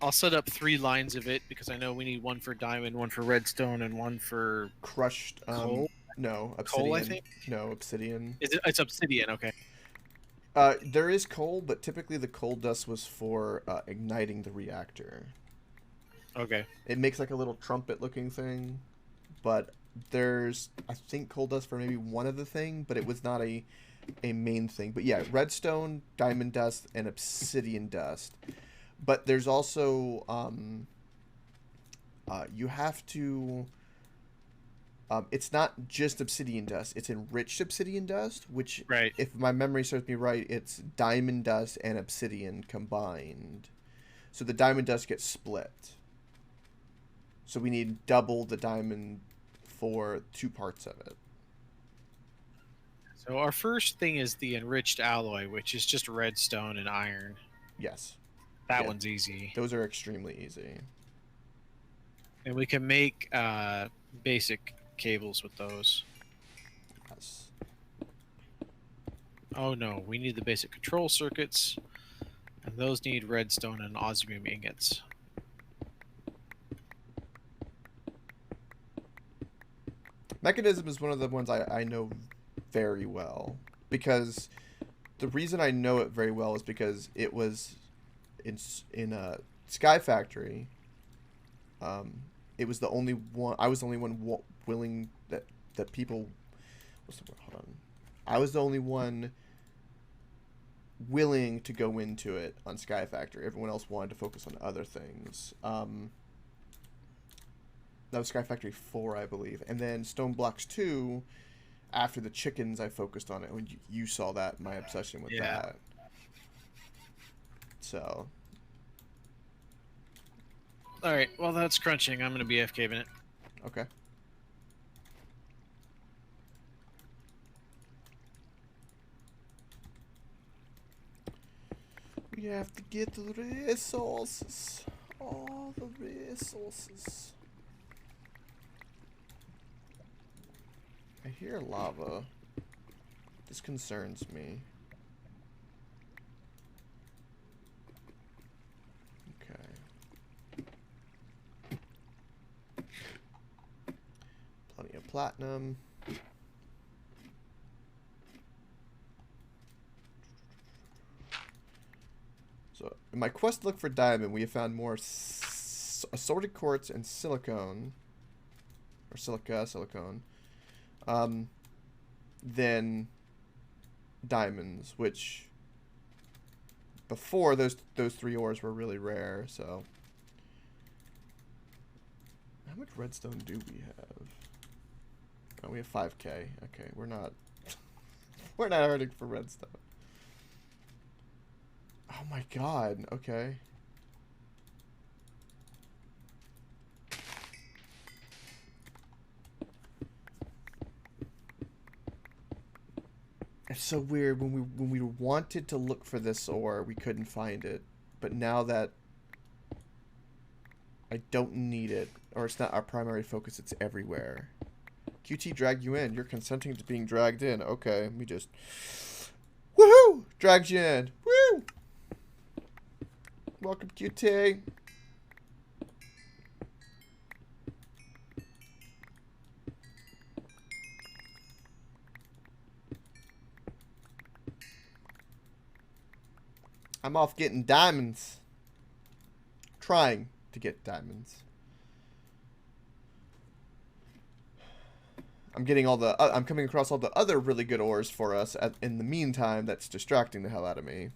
I'll set up 3 lines of it because I know we need one for diamond, one for redstone, and one for crushed coal. No, obsidian. Coal, I think. No, obsidian. It's obsidian. Okay. There is coal, but typically the coal dust was for igniting the reactor. Okay. It makes like a little trumpet-looking thing, but there's I think coal dust for maybe one of the thing, but it was not a main thing. But yeah, redstone, diamond dust, and obsidian dust. But there's also you have to. It's not just obsidian dust; it's enriched obsidian dust, which, right, if my memory serves me right, it's diamond dust and obsidian combined. So the diamond dust gets split. So we need double the diamond for 2 parts of it. So our first thing is the enriched alloy, which is just redstone and iron. Yes. That one's easy. Those are extremely easy. And we can make basic cables with those. Yes. Oh no, we need the basic control circuits, and those need redstone and osmium ingots. Mechanism is one of the ones I know very well, because the reason I know it very well is because it was in Sky Factory. It was the only one. I was the only one willing that people. What's the word? Hold on. I was the only one willing to go into it on Sky Factory. Everyone else wanted to focus on other things. That was Sky Factory 4, I believe. And then Stone Blocks 2, after the chickens, I focused on it. When you saw that, my obsession with that. So. Alright, well that's crunching. I'm going to be FKing it. Okay. We have to get the resources. All the resources. I hear lava. This concerns me. Okay. Plenty of platinum. So, in my quest to look for diamond, we have found more assorted quartz and silicone. Or silicone. Than diamonds, which before those three ores were really rare. So how much redstone do we have? Oh, we have 5k. Okay, we're not we're not hurting for redstone. Oh my god. Okay. It's so weird. When we wanted to look for this ore, we couldn't find it. But now that I don't need it, or it's not our primary focus, it's everywhere. QT dragged you in. You're consenting to being dragged in. Okay, let me just... Woohoo! Dragged you in. Woo! Welcome, QT. I'm off getting diamonds. Trying to get diamonds. I'm getting all the... I'm coming across all the other really good ores for us in the meantime. That's distracting the hell out of me.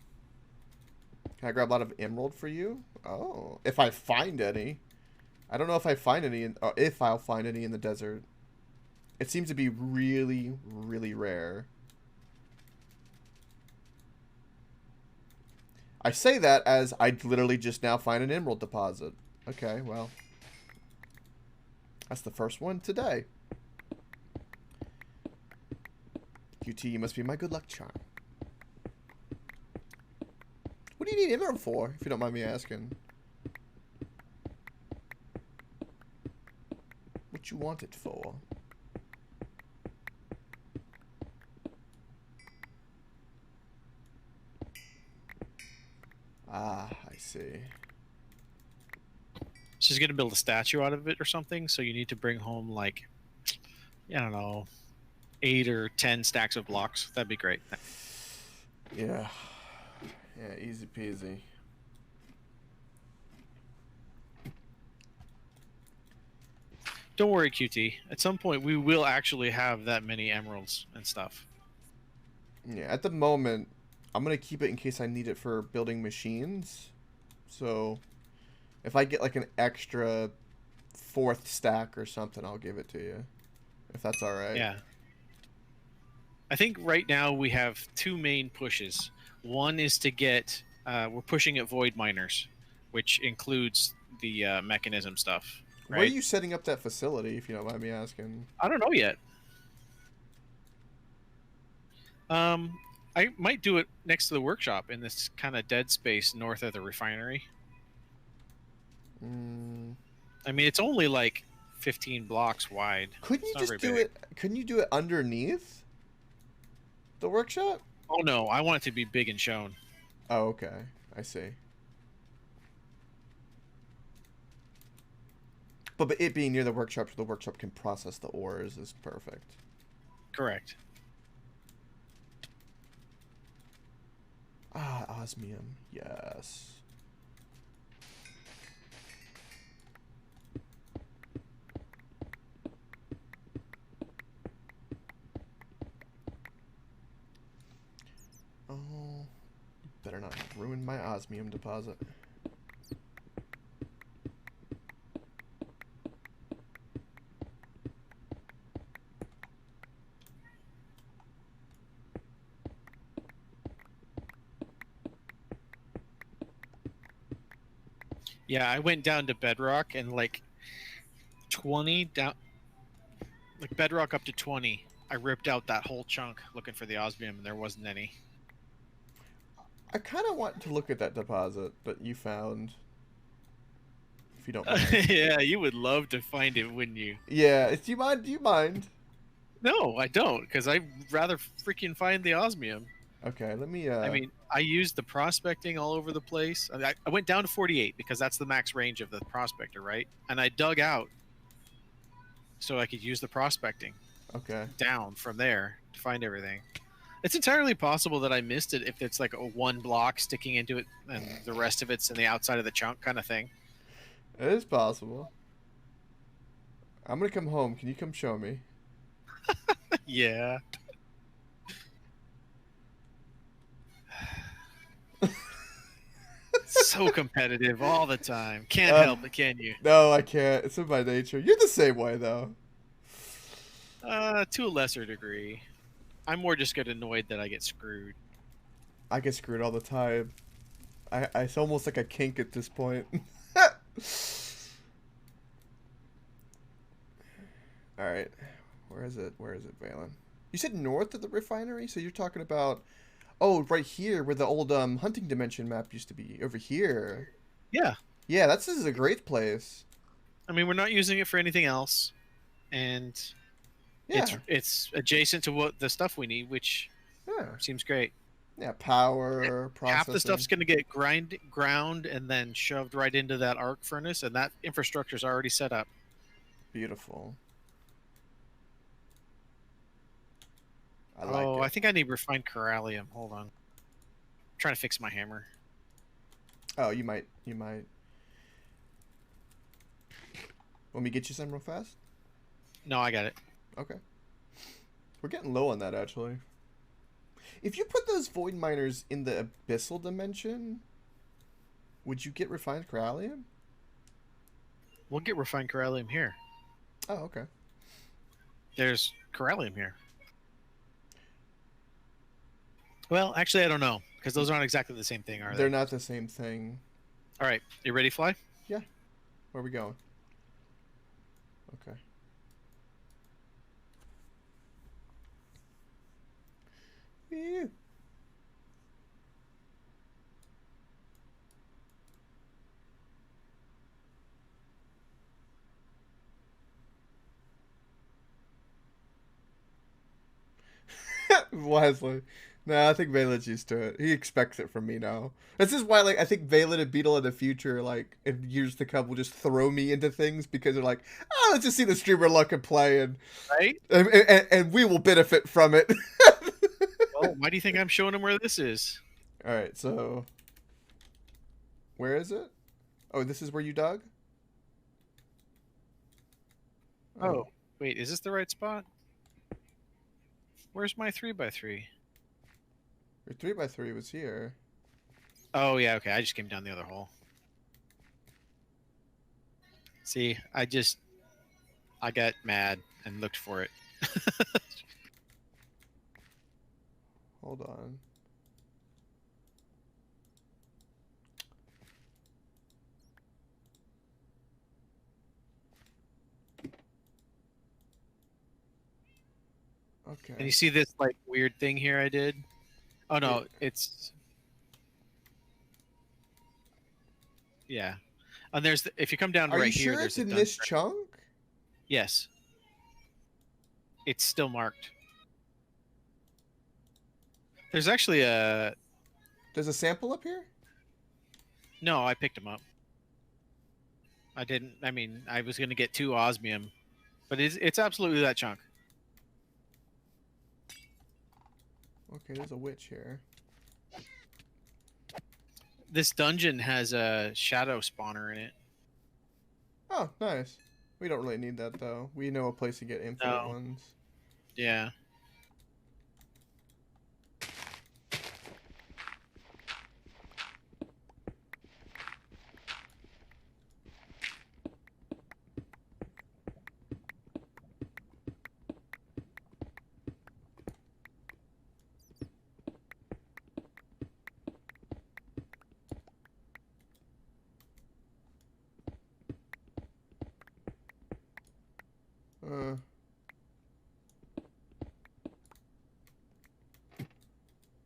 Can I grab a lot of emerald for you? Oh, if I find any. I don't know if I find any, if I'll find any in the desert. It seems to be really, really rare. I say that as I literally just now find an emerald deposit. Okay, well. That's the first one today. QT, you must be my good luck charm. What do you need emerald for, if you don't mind me asking? What you want it for? Ah, I see. She's going to build a statue out of it or something, so you need to bring home, like, I don't know, 8 or 10 stacks of blocks. That'd be great. Yeah. Yeah, easy peasy. Don't worry, QT. At some point, we will actually have that many emeralds and stuff. Yeah, at the moment, I'm going to keep it in case I need it for building machines. So, if I get like an extra 4th stack or something, I'll give it to you. If that's alright. Yeah. I think right now we have 2 main pushes. One is to get... we're pushing at void miners, which includes the mechanism stuff. Right? Where are you setting up that facility, if you don't mind me asking? I don't know yet. I might do it next to the workshop in this kind of dead space north of the refinery. I mean, it's only like 15 blocks wide. Couldn't It's you not just very do big. it? Couldn't you do it underneath the workshop? Oh no, I want it to be big and shown. Oh, okay. I see. But it being near the workshop, so the workshop can process the ores is perfect. Correct. Ah, osmium. Yes. Oh, you better not ruin my osmium deposit. Yeah, I went down to bedrock and like 20 down, like bedrock up to 20. I ripped out that whole chunk looking for the osmium, and there wasn't any. I kind of want to look at that deposit that you found, if you don't mind. Yeah, you would love to find it, wouldn't you? Yeah, do you mind? Do you mind? No, I don't, because I'd rather freaking find the osmium. Okay, let me. I mean, I used the prospecting all over the place. I went down to 48 because that's the max range of the prospector, right? And I dug out so I could use the prospecting Okay. down from there to find everything. It's entirely possible that I missed it if it's like a one block sticking into it and the rest of it's in the outside of the chunk kind of thing. It is possible. I'm gonna come home. Can you come show me? Yeah. So competitive all the time. Can't help it, can you? No, I can't. It's in my nature. You're the same way, though. To a lesser degree. I'm more just get annoyed that I get screwed. I get screwed all the time. It's almost like a kink at this point. All right, where is it? Where is it, Valen? You said north of the refinery, so you're talking about, oh, right here where the old hunting dimension map used to be. Over here. Yeah. Yeah, this is a great place. I mean, we're not using it for anything else, and Yeah, it's adjacent to what the stuff we need, which yeah, seems great. yeah. Power processing. Half the stuff's going to get ground and then shoved right into that arc furnace, and that infrastructure's already set up. Beautiful. I like it. I think I need refined corallium. Hold on. I'm trying to fix my hammer. Oh, you might. You might. Want me to get you some real fast? No, I got it. Okay. We're getting low on that, actually. If you put those void miners in the abyssal dimension, would you get refined corallium? We'll get refined corallium here. Oh, okay. There's corallium here. Well, actually, I don't know, because those aren't exactly the same thing, are they? They're not the same thing. All right. You ready, Fly? Yeah. Where are we going? Okay. Ew. Wisely. No, I think Valen's used to it. He expects it from me now. This is why, like, I think Valen and Beetle in the future, like, in years to come, will just throw me into things because they're like, oh, let's just see the streamer look and play, and Right? and we will benefit from it. Well, why do you think I'm showing them where this is? All right, so where is it? Oh, this is where you dug? Oh, wait. Is this the right spot? Where's my 3x3? Your 3x3 was here. Oh, yeah. Okay. I just came down the other hole. See, I got mad and looked for it. Hold on. Okay. And you see this like weird thing here I did? Oh no, Yeah. it's yeah. And there's if you come down Are right you here, sure there's it's a in this Dunkirk. chunk? Yes. It's still marked. There's actually a... There's a sample up here? No, I picked them up. I didn't... I mean, I was going to get 2 osmium. But it's absolutely that chunk. Okay, there's a witch here. This dungeon has a shadow spawner in it. Oh, nice. We don't really need that, though. We know a place to get infinite No. ones. Yeah.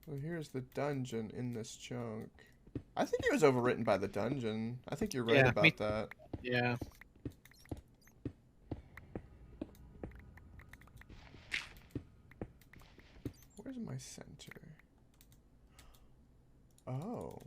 So here's the dungeon in this chunk. I think it was overwritten by the dungeon. I think you're right about that. Yeah. Where's my center? Oh.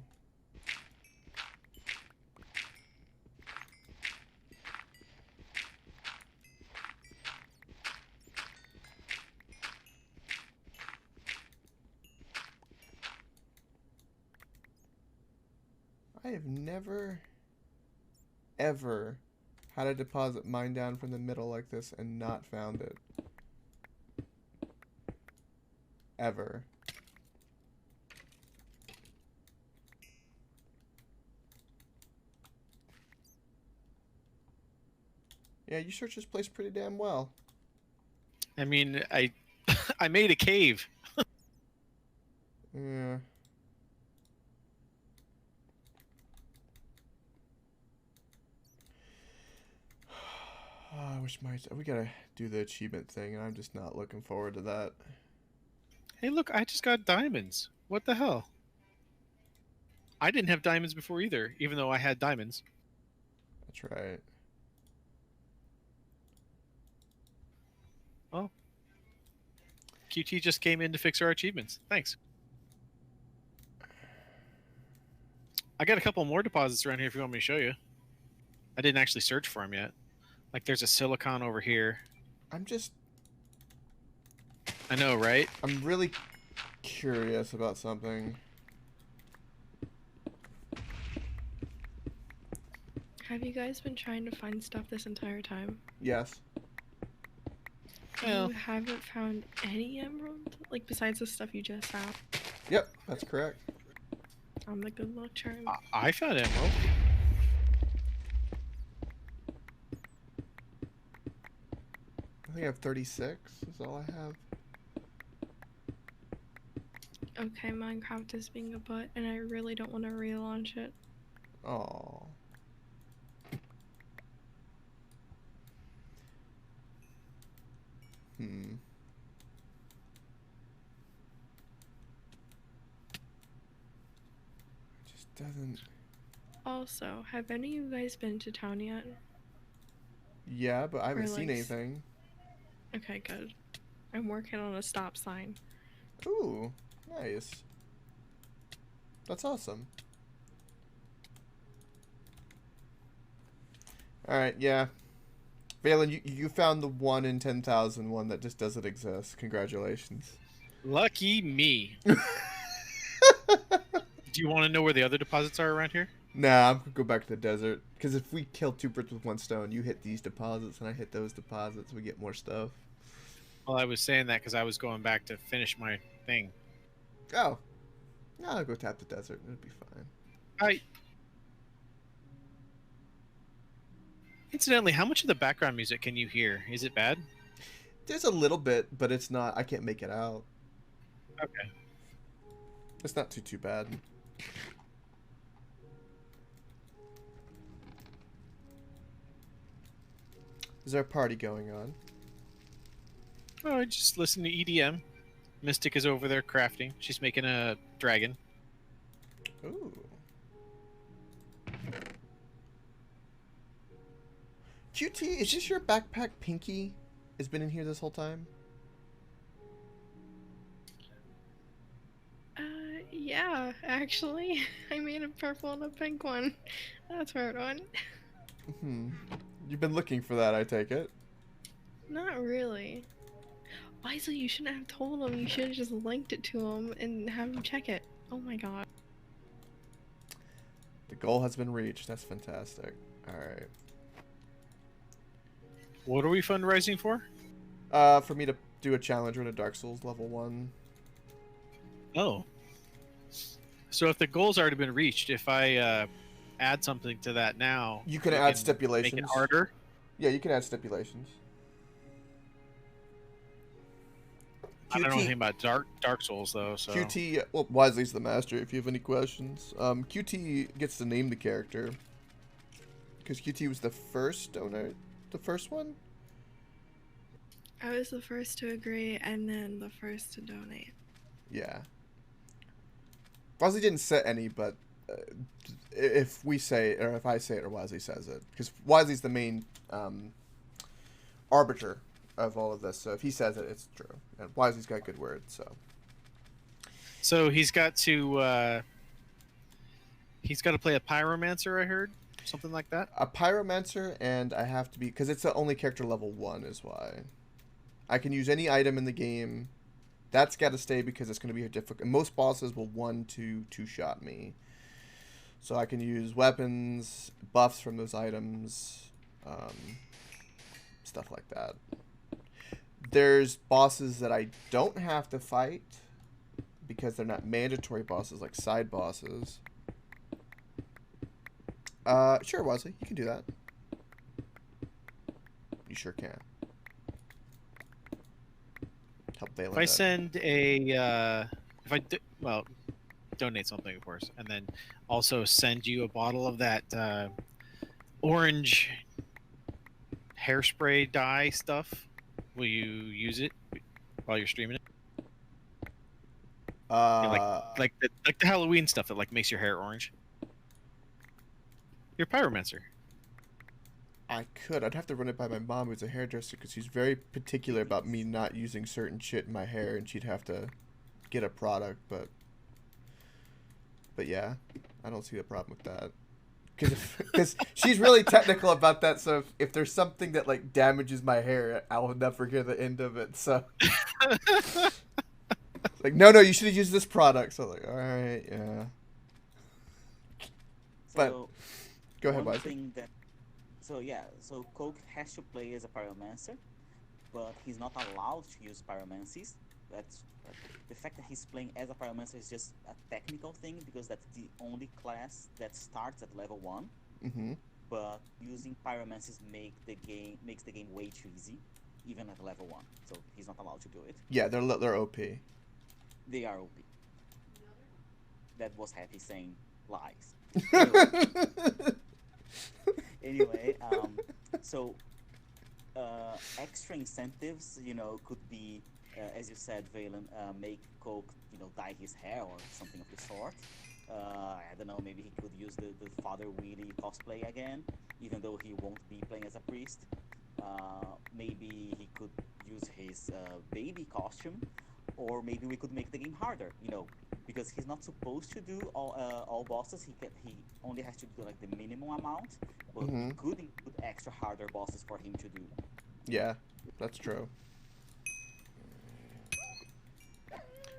I have never, ever had a deposit mined down from the middle like this and not found it. Ever. Yeah, you searched this place pretty damn well. I mean, I made a cave. Yeah. Oh, I wish we gotta do the achievement thing, and I'm just not looking forward to that. Hey, look, I just got diamonds. What the hell? I didn't have diamonds before either, even though I had diamonds. That's right. Well, QT just came in to fix our achievements. Thanks. I got a couple more deposits around here if you want me to show you. I didn't actually search for them yet. Like, there's a silicon over here. I'm just... I know, right? I'm really curious about something. Have you guys been trying to find stuff this entire time? Yes. Well, You haven't found any emerald? Like, besides the stuff you just found? Yep, that's correct. On the good luck charm? I found emerald. I think I have 36 is all I have. Okay, Minecraft is being a butt, and I really don't want to relaunch it. Oh. It just doesn't... Also, have any of you guys been to town yet? Yeah, but I haven't seen like anything. Okay, good. I'm working on a stop sign. Ooh, nice. That's awesome. Alright, yeah. Valen, you found the 1 in 10,000 one that just doesn't exist. Congratulations. Lucky me. Do you want to know where the other deposits are around here? Nah, I'm gonna go back to the desert. Because if we kill 2 birds with 1 stone, you hit these deposits and I hit those deposits, we get more stuff. Well, I was saying that because I was going back to finish my thing. Oh. No, I'll go tap the desert. It'll be fine. Alright. Incidentally, how much of the background music can you hear? Is it bad? There's a little bit, but it's not... I can't make it out. Okay. It's not too bad. Is there a party going on? Oh, I just listen to EDM. Mystic is over there crafting. She's making a dragon. Ooh. QT, is this your backpack Pinky has been in here this whole time? Yeah, actually. I made a purple and a pink one. That's where it went. Hmm. You've been looking for that, I take it. Not really. Wisely, you shouldn't have told him. You should have just linked it to him and have him check it. Oh my god. The goal has been reached. That's fantastic. Alright. What are we fundraising for? For me to do a challenge run of Dark Souls level 1. Oh. So if the goal's already been reached, if I add something to that now, You can we add stipulations. Make it harder. Yeah, you can add stipulations. I don't know anything about Dark Souls though. So QT, well, Wisely's the master. If you have any questions, QT gets to name the character because QT was the first donor, the first one. I was the first to agree and then the first to donate. Yeah. Wisely didn't set any, but if we say, or if I say it, or Wisely says it, because Wisely's the main arbiter of all of this. So if he says it, it's true. And Wisely's got good words, so. So he's got to play a pyromancer. I heard something like that. A pyromancer, and I have to be, because it's the only character level 1 is why. I can use any item in the game. That's got to stay because it's going to be difficult. Most bosses will 1-2 shot me. So I can use weapons, buffs from those items, stuff like that. There's bosses that I don't have to fight because they're not mandatory bosses like side bosses. Sure, Wesley, you can do that. You sure can. Help Valen. If I send a, donate something, of course, and then also send you a bottle of that orange hairspray dye stuff, will you use it while you're streaming it? Like the Halloween stuff that like makes your hair orange. You're a pyromancer. I could. I'd have to run it by my mom, who's a hairdresser, because she's very particular about me not using certain shit in my hair, and she'd have to get a product. But yeah, I don't see the problem with that. Because she's really technical about that. So if there's something that like damages my hair, I will never hear the end of it. So like, no, you should have used this product. So like, all right, yeah. But So, go ahead, one Wesley. thing that, so Coke has to play as a pyromancer, but he's not allowed to use pyromancies. That's the fact that he's playing as a pyromancer is just a technical thing because that's the only class that starts at level 1. Mm-hmm. But using pyromancies makes the game way too easy, even at level 1. So he's not allowed to do it. Yeah, they're OP. They are OP. That was Happy saying lies. Anyway, so extra incentives, could be, as you said, Valen, make Coke, dye his hair or something of the sort. I don't know, maybe he could use the Father Willy cosplay again, even though he won't be playing as a priest. Maybe he could use his baby costume, or maybe we could make the game harder, because he's not supposed to do all bosses. He only has to do like the minimum amount, but Mm-hmm. we could include extra harder bosses for him to do. Yeah, that's true.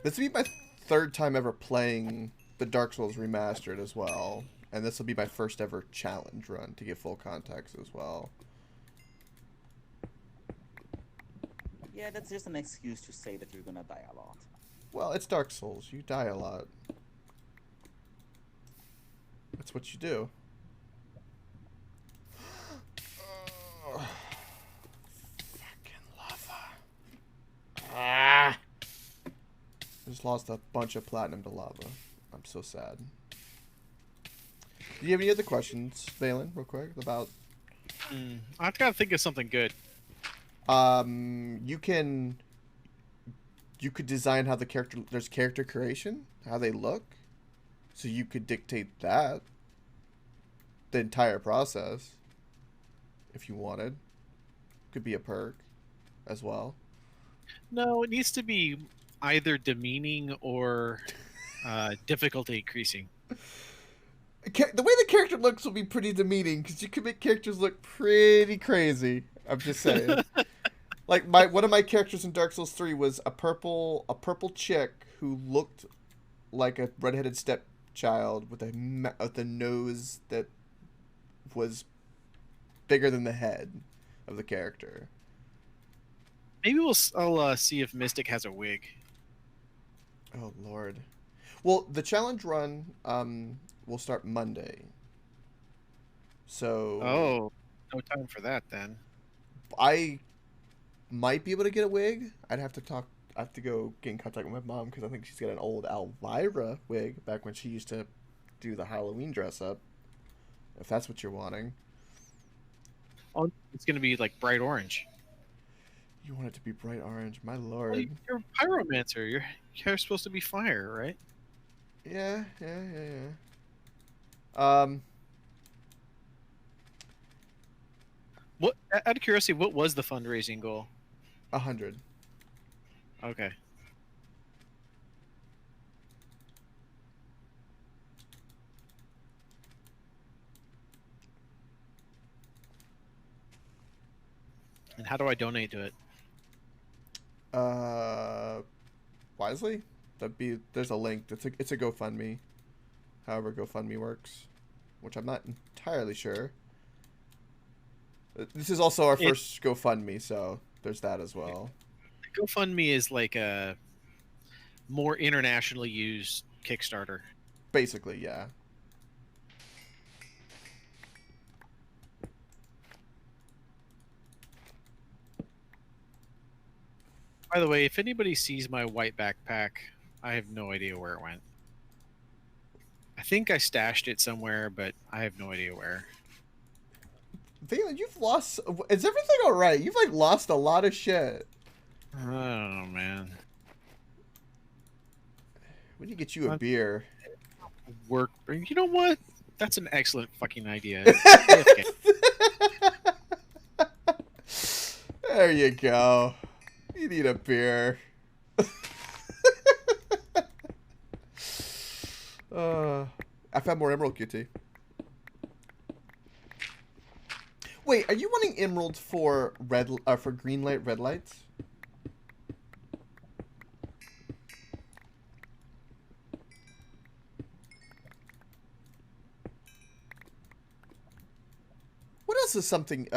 This will be my third time ever playing the Dark Souls Remastered as well. And this will be my first ever challenge run to get full context as well. Yeah, that's just an excuse to say that you're gonna die a lot. Well, it's Dark Souls. You die a lot. That's what you do. Fucking lava. Ah! I just lost a bunch of platinum to lava. I'm so sad. Do you have any other questions, Valen, real quick, about... I've got to think of something good. You could design how there's character creation, how they look. So you could dictate that. The entire process. if you wanted. Could be a perk as well. No, it needs to be either demeaning or difficulty increasing. The way the character looks will be pretty demeaning because you can make characters look pretty crazy. I'm just saying. Like one of my characters in Dark Souls 3 was a purple chick who looked like a redheaded stepchild with a nose that was bigger than the head of the character. Maybe I'll see if Mystic has a wig. Oh Lord. Well, the challenge run will start Monday. So Oh, no time for that then. I might be able to get a wig. I have to go get in contact with my mom because I think she's got an old Elvira wig back when she used to do the Halloween dress up. If that's what you're wanting. Oh, it's gonna be like bright orange. You want it to be bright orange, my Well, lord. you're a pyromancer. Your hair's supposed to be fire, right? Yeah. What? Out of curiosity, what was the fundraising goal? 100. Okay. And how do I donate to it? Wisely? There's a link. It's a GoFundMe. However GoFundMe works, which I'm not entirely sure. This is also our first GoFundMe, so there's that as well. GoFundMe is like a more internationally used Kickstarter. Basically, yeah. By the way, if anybody sees my white backpack, I have no idea where it went. I think I stashed it somewhere, but I have no idea where. Valen, you've lost... Is everything alright? You've, like, lost a lot of shit. I don't know, man. We need to get you a beer. Work. You know what? That's an excellent fucking idea. There you go. You need a beer. I found more emerald, QT. Wait, are you wanting emeralds for for green light, red lights? What else is something?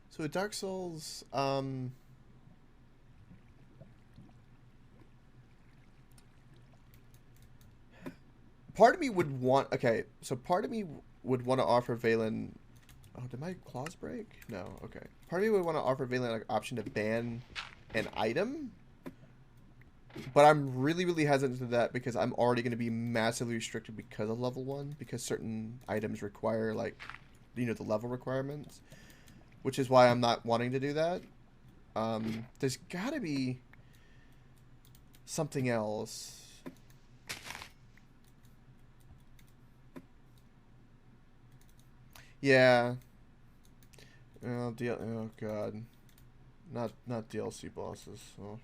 So Dark Souls, part of me would want. Okay, so part of me would want to offer Valen. Oh, did my claws break? No. Okay. Part of me would want to offer Valen like option to ban an item, but I'm really, really hesitant to that because I'm already going to be massively restricted because of level 1. Because certain items require like, you know, the level requirements, which is why I'm not wanting to do that. There's got to be something else. Yeah. Oh god. Not DLC bosses. Oh.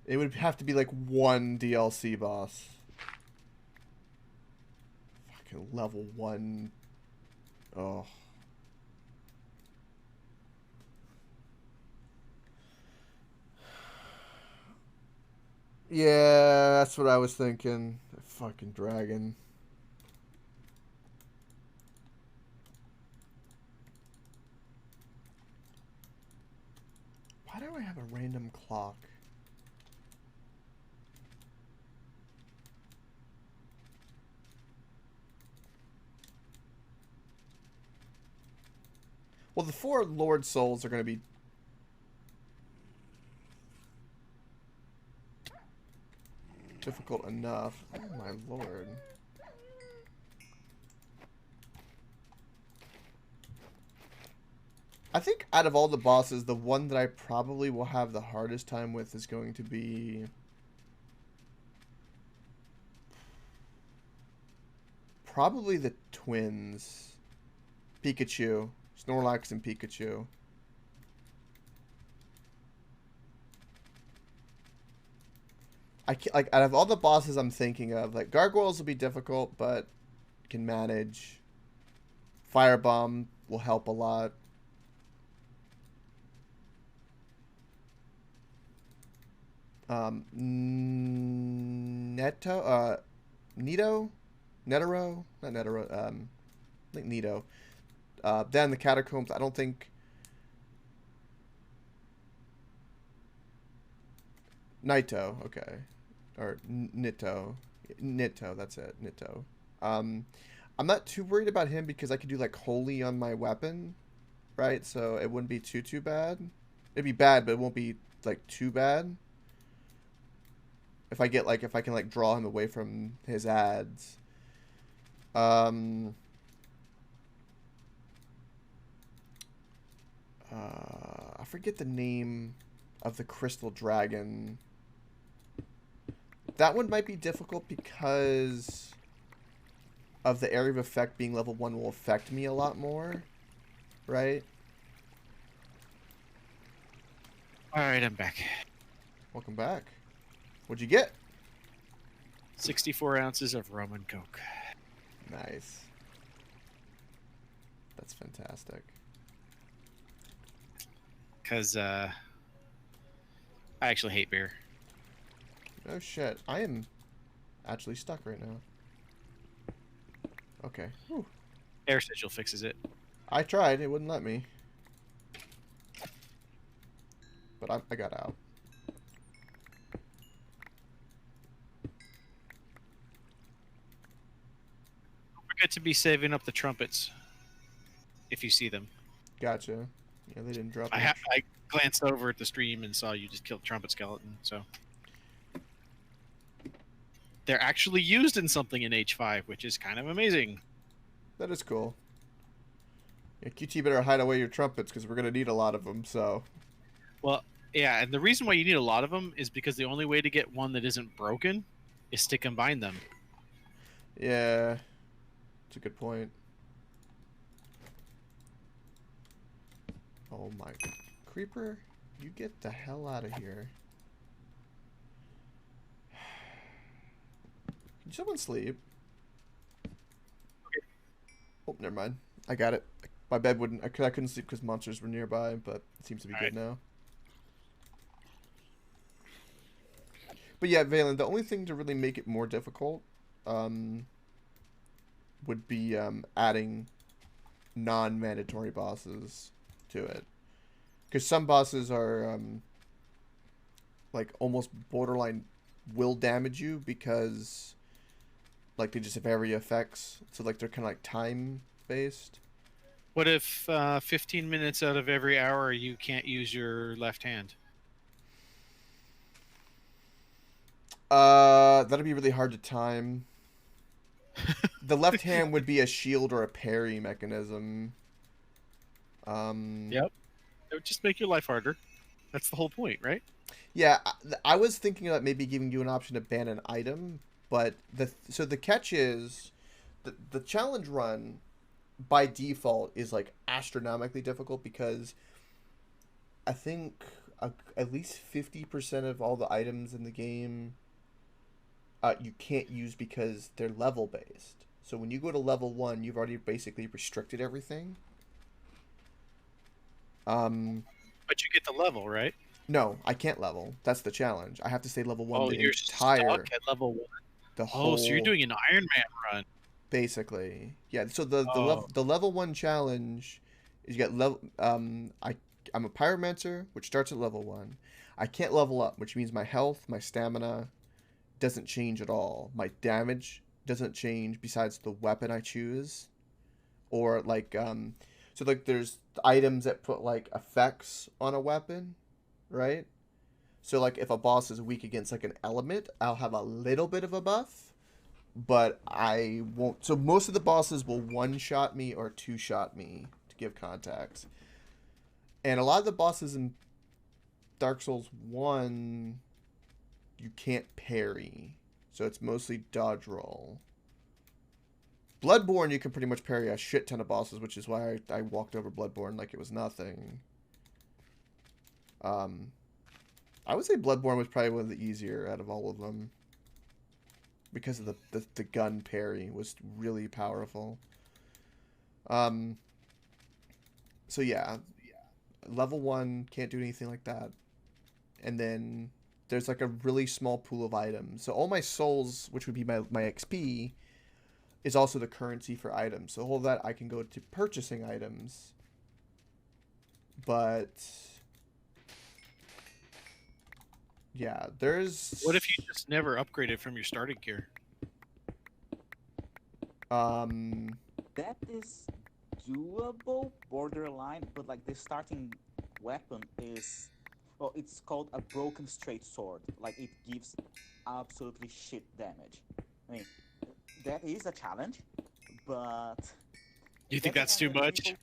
It would have to be like one DLC boss. Fucking level 1. Oh. Yeah, that's what I was thinking. Fucking dragon. Why do I have a random clock? Well, the 4 Lord Souls are going to be... difficult enough. Oh my lord. I think out of all the bosses, the one that I probably will have the hardest time with is going to be... probably the twins. Pikachu. Snorlax and Pikachu. I can't, like, out of all the bosses I'm thinking of, like, Gargoyles will be difficult, but can manage. Firebomb will help a lot. Nito? Netero? Not Netero. I think Nito. Then the Catacombs, I don't think... Nito, okay. Or Nito. Nito, that's it. Nito. I'm not too worried about him because I could do, like, Holy on my weapon, right? So it wouldn't be too bad. It'd be bad, but it won't be, like, too bad. If I get, like, if I can, like, draw him away from his ads. I forget the name of the Crystal Dragon. That one might be difficult because of the area of effect being level 1 will affect me a lot more, right? Alright, I'm back. Welcome back. What'd you get? 64 ounces of rum and coke. Nice. That's fantastic. Because, I actually hate beer. Oh shit. I am actually stuck right now. Okay. Whew. Air Sigil fixes it. I tried. It wouldn't let me. But I got out. Don't forget to be saving up the trumpets. If you see them. Gotcha. Yeah, they didn't drop I much. glanced over at the stream and saw you just killed Trumpet Skeleton, so... They're actually used in something in H5, which is kind of amazing. That is cool. Yeah, QT better hide away your trumpets because we're going to need a lot of them, so... Well, yeah, and the reason why you need a lot of them is because the only way to get one that isn't broken is to combine them. Yeah. That's a good point. Oh my... Creeper, you get the hell out of here. Can someone sleep? Oh, never mind. I got it. My bed wouldn't... I couldn't sleep because monsters were nearby, but it seems to be good now. But yeah, Valen, the only thing to really make it more difficult would be adding non-mandatory bosses to it. Because some bosses are like almost borderline will damage you because like they just have area effects. So like they're kind of like time based. What if 15 minutes out of every hour you can't use your left hand? That'd be really hard to time. The left hand would be a shield or a parry mechanism. Yep. It would just make your life harder. That's the whole point, right? Yeah, I was thinking about maybe giving you an option to ban an item, but the catch is the challenge run by default is like astronomically difficult because I think at least 50% of all the items in the game you can't use because they're level based. So when you go to level 1, you've already basically restricted everything. But you get the level, right? No, I can't level. That's the challenge. I have to stay level 1 Oh, the you're entire stuck at level 1. the whole. Oh, so you're doing an Iron Man run. Basically, yeah. So the Oh. level 1 challenge is you get level. I'm a pyromancer, which starts at level 1. I can't level up, which means my health, my stamina doesn't change at all. My damage doesn't change besides the weapon I choose, or like so like there's items that put like effects on a weapon, right? So like if a boss is weak against like an element, I'll have a little bit of a buff, but I won't. So most of the bosses will one-shot me or two-shot me to give context. And a lot of the bosses in Dark Souls 1 you can't parry. So it's mostly dodge roll. Bloodborne, you can pretty much parry a shit ton of bosses, which is why I walked over Bloodborne like it was nothing. I would say Bloodborne was probably one of the easier out of all of them. Because of the gun parry was really powerful. So yeah. Level 1, can't do anything like that. And then there's like a really small pool of items. So all my souls, which would be my XP, is also the currency for items. So all that I can go to purchasing items. But yeah, there's... What if you just never upgraded from your starting gear? That is doable, borderline, but like the starting weapon is, well, it's called a broken straight sword. Like it gives absolutely shit damage. I mean, that is a challenge, but You think that's too much?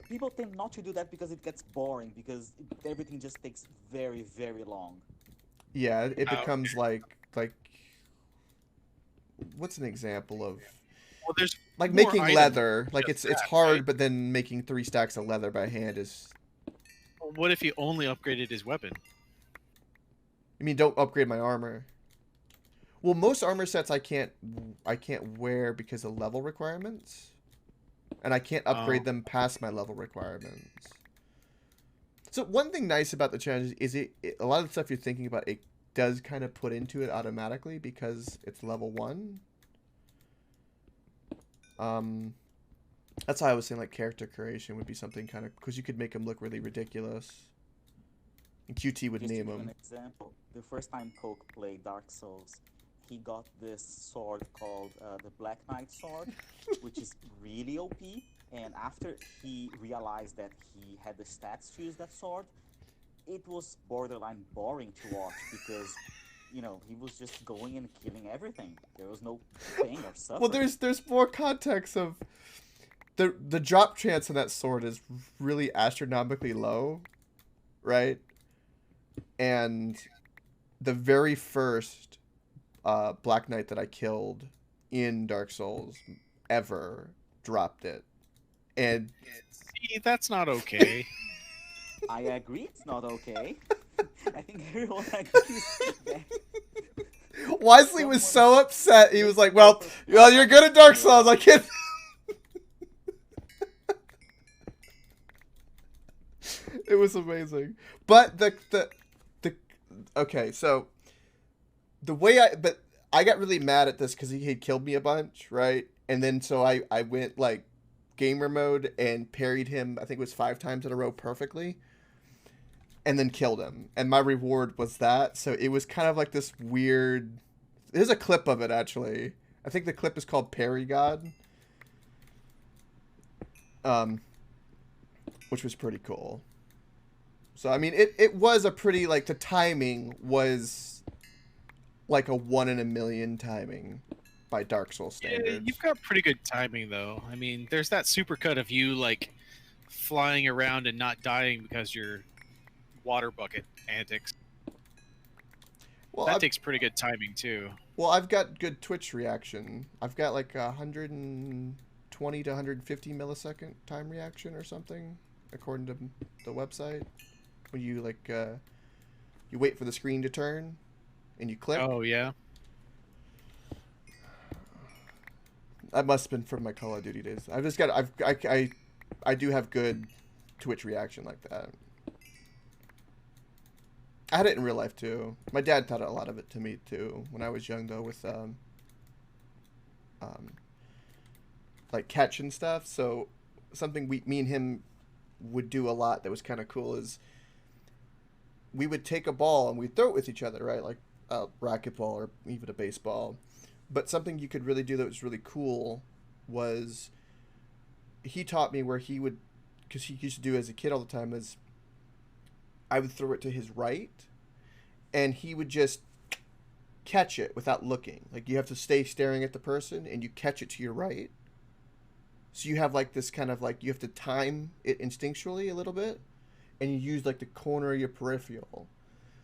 People tend not to do that because it gets boring, because everything just takes very, very long. Yeah, it becomes like what's an example of Well, there's like more making items leather. than Like just it's that, hard, right? but then making 3 stacks of leather by hand is... What if he only upgraded his weapon? I mean, don't upgrade my armor. Well, most armor sets I can't wear because of level requirements, and I can't upgrade them past my level requirements. So one thing nice about the challenge is a lot of the stuff you're thinking about, it does kind of put into it automatically because it's level 1. That's why I was saying like character creation would be something kind of, because you could make them look really ridiculous. And QT would Just to name give them. an example, the first time Coke played Dark Souls, he got this sword called the Black Knight sword, which is really OP. And after he realized that he had the stats to use that sword, it was borderline boring to watch because, you know, he was just going and killing everything. There was no pain or suffering. Well, there's more context of the drop chance on that sword is really astronomically low, right? And the very first Black Knight that I killed in Dark Souls ever dropped it. And See, that's not okay. I agree, it's not okay. I think everyone agrees with that. Wisely was so upset. He was like, well, you're good at Dark Souls. I can't... It was amazing. But the okay, so the way I got really mad at this because he had killed me a bunch, right? And then so I went like gamer mode and parried him, I think it was 5 times in a row perfectly, and then killed him. And my reward was that. So it was kind of like this weird... There's a clip of it, actually. I think the clip is called Parry God. Which was pretty cool. So, I mean, it was a pretty, like, the timing was like a 1 in a million timing by Dark Souls standards. Yeah, you've got pretty good timing, though. I mean, there's that supercut of you, like, flying around and not dying because your water bucket antics. Well, That takes pretty good timing, too. Well, I've got good Twitch reaction. I've got like 120 to 150 millisecond time reaction or something, according to the website. When you like, you wait for the screen to turn, and you click. Oh, yeah? That must have been from my Call of Duty days. I've just got, I do have good Twitch reaction like that. I had it in real life too. My dad taught a lot of it to me too when I was young, though, with like catch and stuff. So something me and him would do a lot that was kind of cool is we would take a ball and we'd throw it with each other, right? Like a racquetball or even a baseball. But something you could really do that was really cool was he taught me where he would, because he used to do it as a kid all the time, is I would throw it to his right, and he would just catch it without looking. Like, you have to stay staring at the person, and you catch it to your right. So you have, like, this kind of, like, you have to time it instinctually a little bit, and you use, like, the corner of your peripheral.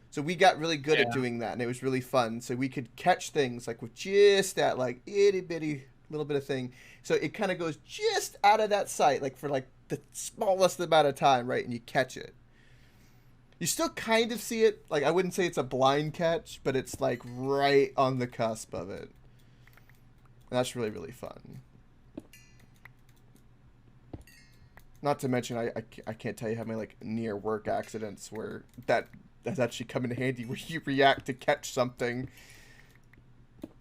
So we got really good at doing that, and it was really fun. So we could catch things, like, with just that, like, itty-bitty little bit of thing. So it kind of goes just out of that sight, like for like the smallest amount of time, right? And you catch it. You still kind of see it. Like I wouldn't say it's a blind catch, but it's like right on the cusp of it. And that's really, really fun. Not to mention, I can't tell you how many like near work accidents where that's actually come in handy where you react to catch something.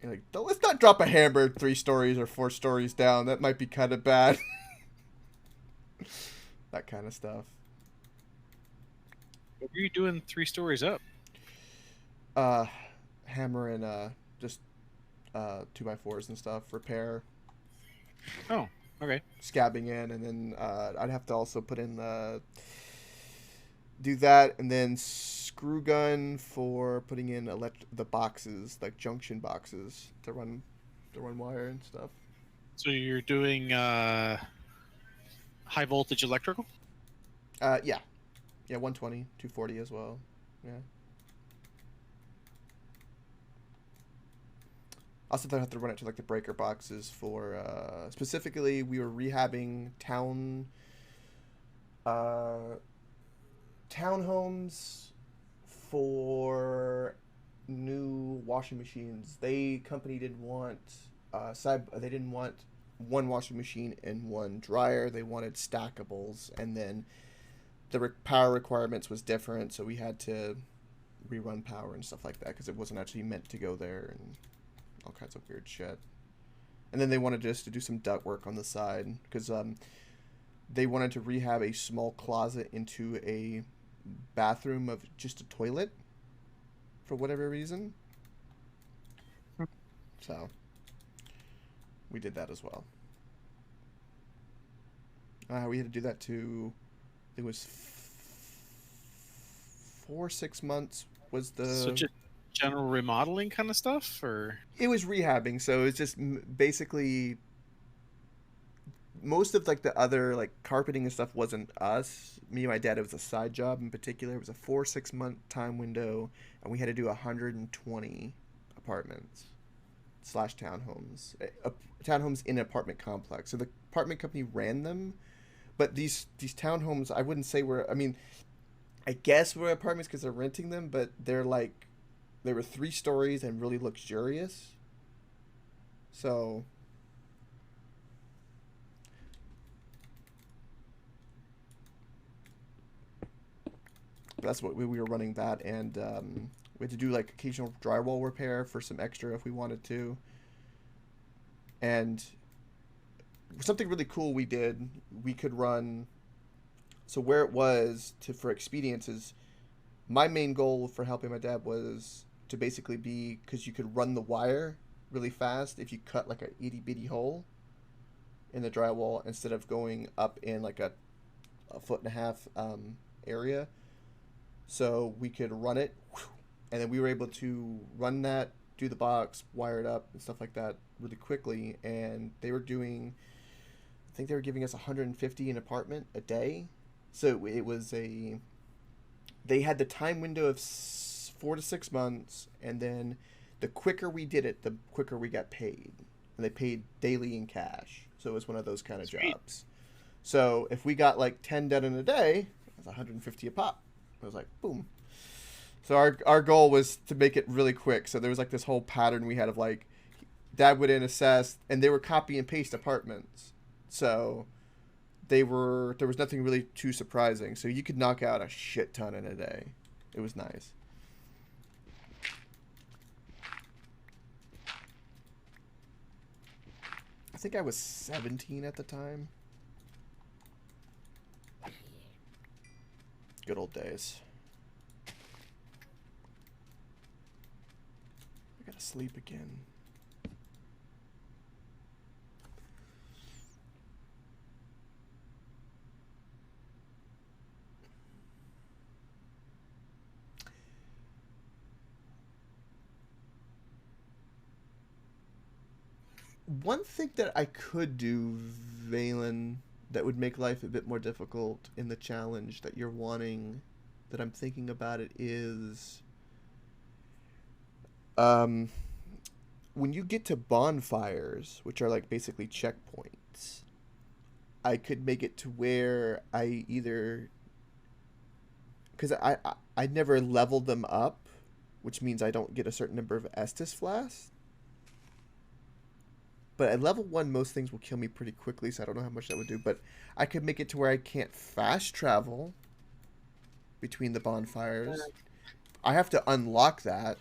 You're like, let's not drop a hammer 3 stories or 4 stories down. That might be kind of bad. That kind of stuff. What were you doing 3 stories up? Hammer and just 2x4s and stuff. Repair. Oh, okay. Scabbing in, and then I'd have to also put in do that, and then screw gun for putting in the boxes, like junction boxes to run wire and stuff. So you're doing high voltage electrical? Yeah, 120, 240 as well. Yeah. Also, I have to run it to like the breaker boxes for specifically. We were rehabbing townhomes for new washing machines. Company didn't want they didn't want one washing machine and one dryer. They wanted stackables, and then the power requirements was different, so we had to rerun power and stuff like that because it wasn't actually meant to go there and all kinds of weird shit. And then they wanted us to do some duct work on the side because they wanted to rehab a small closet into a bathroom of just a toilet for whatever reason. So we did that as well. We had to do that too. It was 4-6 months was the... So just general remodeling kind of stuff, or? It was rehabbing, so it's just basically most of like the other like carpeting and stuff wasn't us. Me and my dad, it was a side job in particular. It was a 4-6 month time window, and we had to do 120 apartments / townhomes. Townhomes in an apartment complex. So the apartment company ran them, but these townhomes, I wouldn't say were. I mean, I guess were apartments because they're renting them, but they were 3 stories and really luxurious. So that's what we were running that, and we had to do like occasional drywall repair for some extra if we wanted to. And something really cool we did, we could run. So where it was for expedience is, my main goal for helping my dad was to basically be, because you could run the wire really fast if you cut like a itty bitty hole in the drywall instead of going up in like a 1.5 foot area. So we could run it, and then we were able to run that, do the box, wire it up, and stuff like that really quickly. And they were doing, I think they were giving us 150 an apartment a day. So it was they had the time window of 4 to 6 months, and then the quicker we did it, the quicker we got paid. And they paid daily in cash. So it was one of those kind of jobs. So if we got like 10 done in a day, it was 150 a pop. It was like, boom. So our goal was to make it really quick. So there was like this whole pattern we had of like, Dad would in assess, and they were copy and paste apartments. So there was nothing really too surprising. So you could knock out a shit ton in a day. It was nice. I think I was 17 at the time. Good old days. I gotta sleep again. One thing that I could do, Valen, that would make life a bit more difficult in the challenge that you're wanting, that I'm thinking about it, is when you get to bonfires, which are like basically checkpoints, I could make it to where I either, because I never leveled them up, which means I don't get a certain number of Estus flasks. But at level 1, most things will kill me pretty quickly, so I don't know how much that would do. But I could make it to where I can't fast travel between the bonfires. I have to unlock that.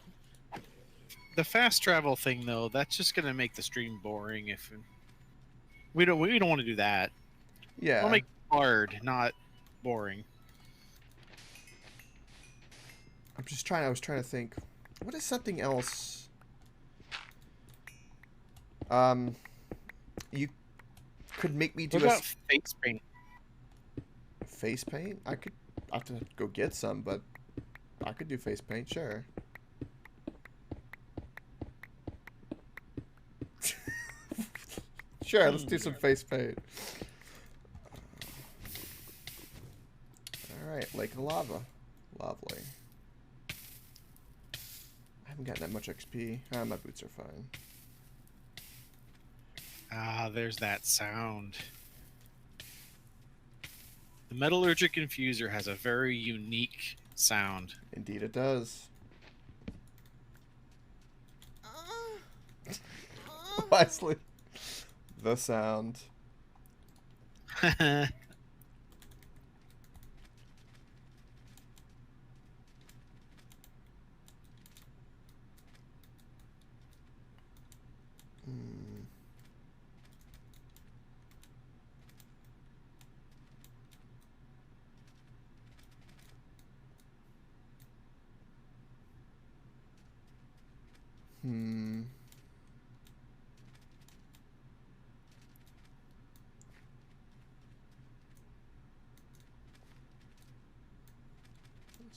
The fast travel thing, though, that's just gonna make the stream boring. If we don't want to do that. Yeah. We'll make it hard, not boring. I was trying to think. What is something else? You could make me do What about face paint? face paint? I have to go get some, but I could do face paint, sure. Sure, let's do some face paint. Alright, Lake of Lava. Lovely. I haven't gotten that much XP. Ah, my boots are fine. Ah, there's that sound. The metallurgic infuser has a very unique sound. Indeed it does. Wisely. The sound.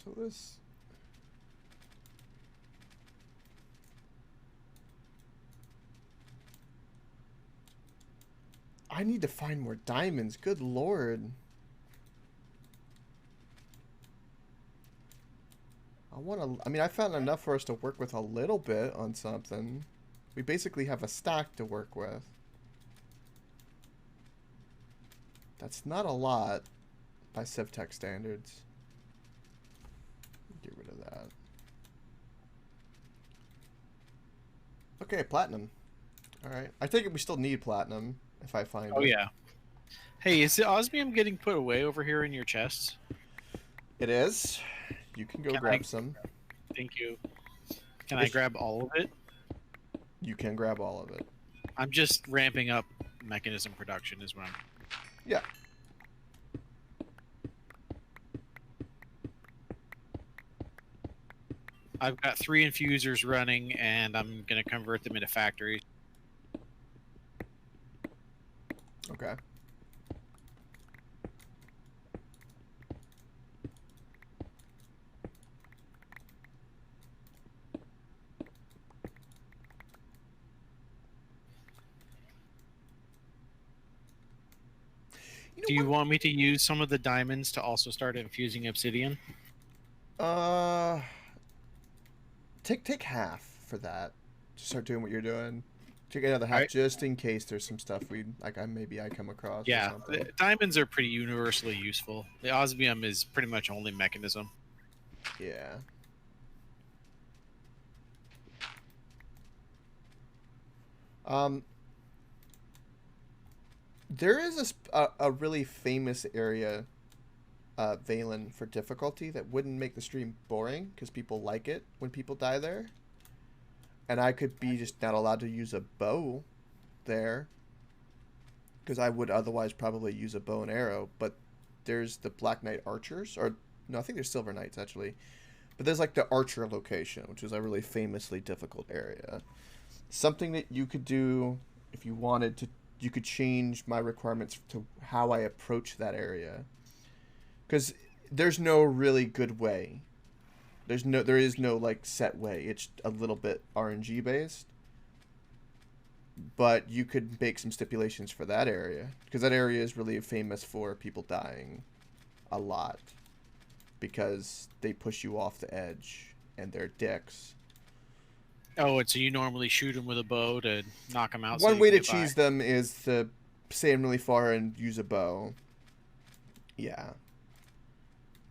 So this... I need to find more diamonds. Good lord. I mean, I found enough for us to work with a little bit on something. We basically have a stack to work with. That's not a lot by SevTech standards. Get rid of that. Okay, platinum. Alright. I take it we still need platinum if I find it. Oh, yeah. Hey, is the osmium getting put away over here in your chests? It is. You can go grab some. Thank you. Can I grab all of it? You can grab all of it. I'm just ramping up mechanism production is what I'm... Yeah. I've got 3 infusers running, and I'm going to convert them into factories. Okay. Do you want me to use some of the diamonds to also start infusing obsidian? Take half for that. Just start doing what you're doing. Take another half Right. just in case there's some stuff maybe I come across. Or Yeah, something. diamonds are pretty universally useful. The osmium is pretty much only mechanism. Yeah. There is a really famous area, Valen, for difficulty that wouldn't make the stream boring because people like it when people die there. And I could be just not allowed to use a bow there because I would otherwise probably use a bow and arrow. But there's the Black Knight Archers, or no, I think there's Silver Knights actually. But there's like the Archer location, which is a really famously difficult area. Something that you could do if you wanted to, you could change my requirements to how I approach that area. Because there's no really good way. There is no like set way. It's a little bit RNG based. But you could make some stipulations for that area. Because that area is really famous for people dying a lot. Because they push you off the edge and they're dicks. Oh, and so you normally shoot them with a bow to knock them out. So One you way can to get by. cheese them is to stand really far and use a bow. Yeah.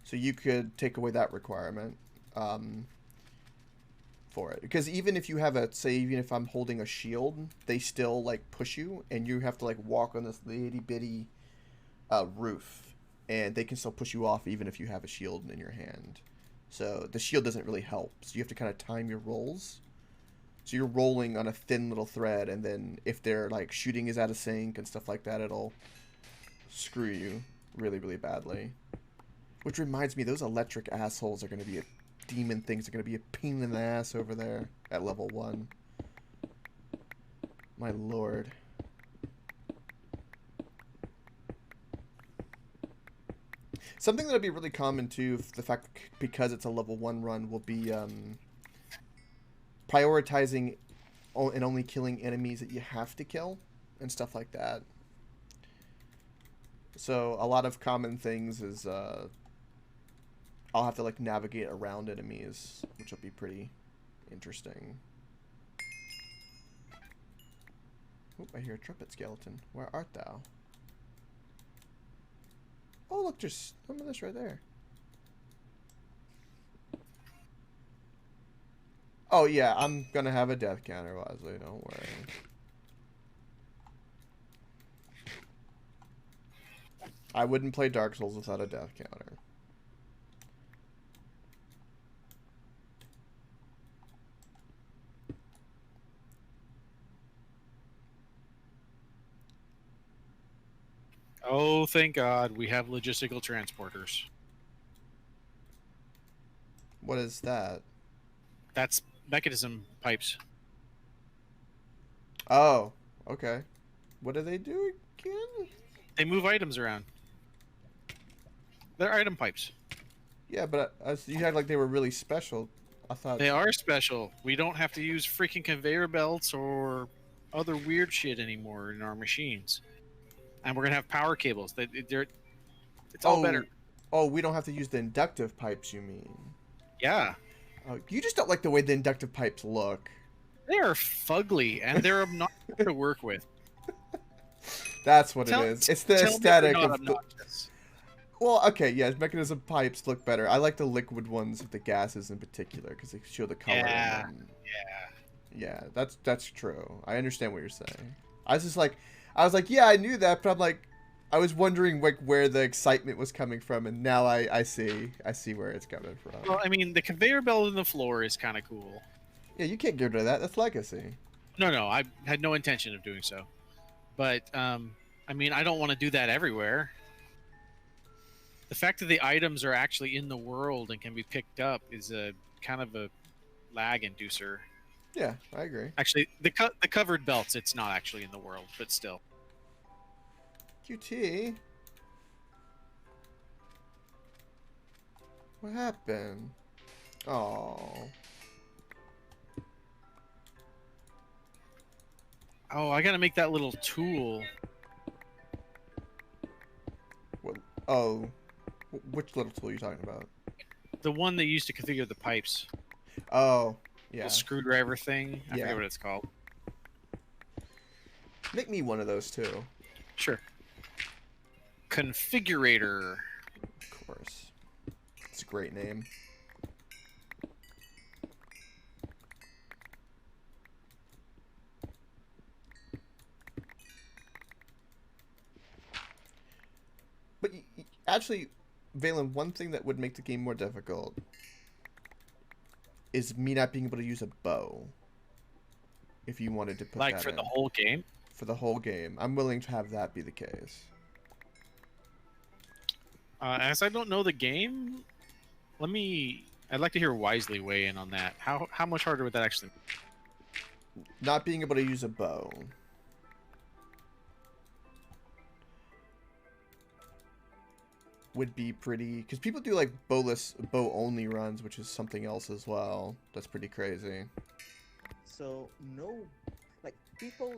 So you could take away that requirement for it. Because even if you have a, say, even if I'm holding a shield, they still, like, push you, and you have to, like, walk on this itty-bitty roof, and they can still push you off even if you have a shield in your hand. So the shield doesn't really help. So you have to kind of time your rolls. So you're rolling on a thin little thread, and then if their like shooting is out of sync and stuff like that, it'll screw you really, really badly. Which reminds me, those electric assholes are going to be demon things are going to be a pain in the ass over there at level 1. My lord. Something that'll be really common too, the fact because it's a level 1 run, will be prioritizing and only killing enemies that you have to kill and stuff like that. So a lot of common things is I'll have to like navigate around enemies, which will be pretty interesting. Oop, I hear a trumpet skeleton. Where art thou? Oh, look, there's some of this right there. Oh, yeah, I'm gonna have a death counter, Wesley, don't worry. I wouldn't play Dark Souls without a death counter. Oh, thank God, we have logistical transporters. What is that? That's mechanism pipes. Oh, okay. What do they do again? They move items around. They're item pipes. Yeah, but you had like they were really special. I thought They are special. We don't have to use freaking conveyor belts or other weird shit anymore in our machines. And we're gonna have power cables. It's all better. Oh, we don't have to use the inductive pipes, you mean? Yeah. Oh, you just don't like the way the inductive pipes look. They are fugly and they're obnoxious to work with. That's what it is. It's the aesthetic of the... obnoxious. Well, okay, yeah, mechanism pipes look better. I like the liquid ones with the gases in particular because they show the color. Yeah. In them. Yeah, that's true. I understand what you're saying. I was like, yeah, I knew that, but I'm like, I was wondering like where the excitement was coming from, and now I see where it's coming from. Well, I mean, the conveyor belt in the floor is kind of cool. Yeah, you can't get rid of that. That's legacy. No, I had no intention of doing so. But, I mean, I don't want to do that everywhere. The fact that the items are actually in the world and can be picked up is a kind of a lag inducer. Yeah, I agree. Actually, the covered belts, it's not actually in the world, but still. QT? What happened? Oh. Oh, I gotta make that little tool. What? Oh. Which little tool are you talking about? The one they used to configure the pipes. Oh, yeah. The screwdriver thing. I Yeah. forget what it's called. Make me one of those too. Sure. Configurator. Of course. It's a great name. But actually, Valen, one thing that would make the game more difficult is me not being able to use a bow. If you wanted to put Like that for in. the whole game? For the whole game. I'm willing to have that be the case. As I don't know the game, I'd like to hear Wisely weigh in on that. How much harder would that actually be? Not being able to use a bow. Would be pretty... Because people do, like, bow-only runs, which is something else as well. That's pretty crazy. So, no, like, people,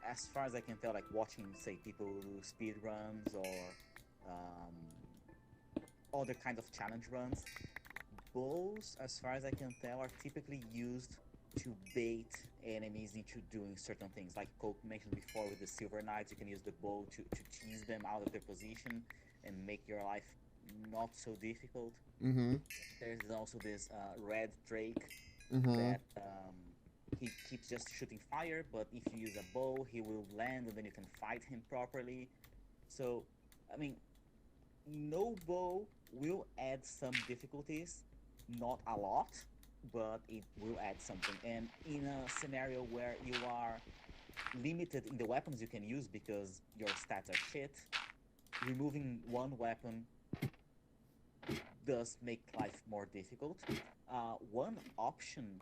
as far as I can tell, like, watching, say, people do speed runs or other kind of challenge runs, bows, as far as I can tell, are typically used to bait enemies into doing certain things. Like Coke mentioned before with the Silver Knights, you can use the bow to tease them out of their position and make your life not so difficult. Mm-hmm. There's also this Red Drake Mm-hmm. that he keeps just shooting fire, but if you use a bow, he will land and then you can fight him properly. So, I mean, no bow will add some difficulties, not a lot, but it will add something. And in a scenario where you are limited in the weapons you can use because your stats are shit, removing one weapon does make life more difficult. One option,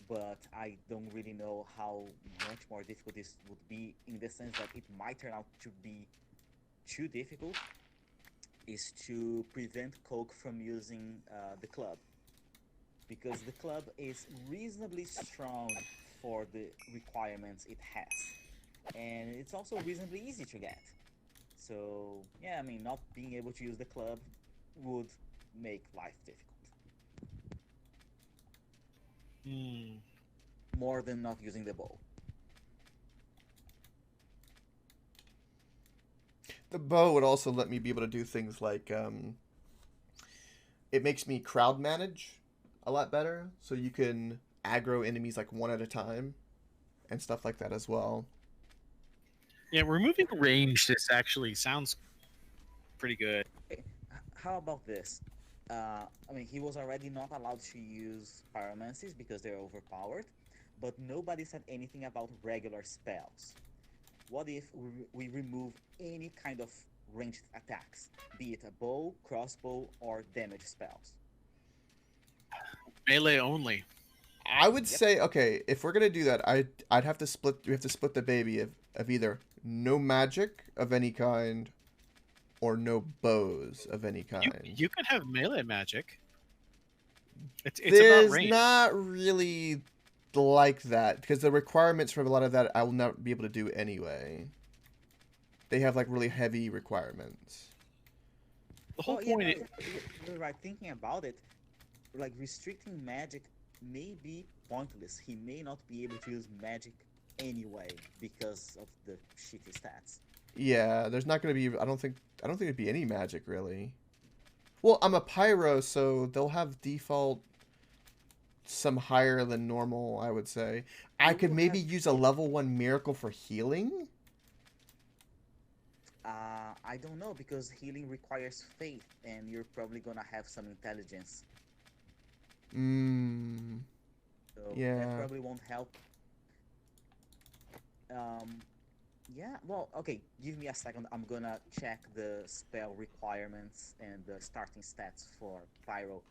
but I don't really know how much more difficult this would be in the sense that it might turn out to be too difficult, is to prevent Coke from using the club. Because the club is reasonably strong for the requirements it has. And it's also reasonably easy to get. So, yeah, I mean, not being able to use the club would make life difficult. Hmm. More than not using the bow. The bow would also let me be able to do things like it makes me crowd manage a lot better, so you can aggro enemies like one at a time and stuff like that as well. Yeah, removing range this actually sounds pretty good. Okay, how about this? I mean, he was already not allowed to use pyromancies because they're overpowered, but nobody said anything about regular spells. What if we remove any kind of ranged attacks, be it a bow, crossbow, or damage spells? Melee only. I would Yep. say, okay, if we're gonna do that, I'd have to split. We have to split the baby of either no magic of any kind or no bows of any You, kind. you could have melee magic. It's about There's range. not really like that because the requirements for a lot of that I will not be able to do anyway. They have like really heavy requirements. The whole Well, yeah, point. you're right. Thinking about it, like restricting magic may be pointless. He may not be able to use magic anyway because of the shitty stats. Yeah, there's not gonna be. I don't think it'd be any magic really. Well, I'm a pyro, so they'll have default some higher than normal, I would say. I You could will maybe have- use a level 1 miracle for healing. I don't know because healing requires faith, and you're probably gonna have some intelligence, Mmm. so Yeah. that probably won't help. Yeah. Well, okay. Give me a second. I'm gonna check the spell requirements and the starting stats for Pyro,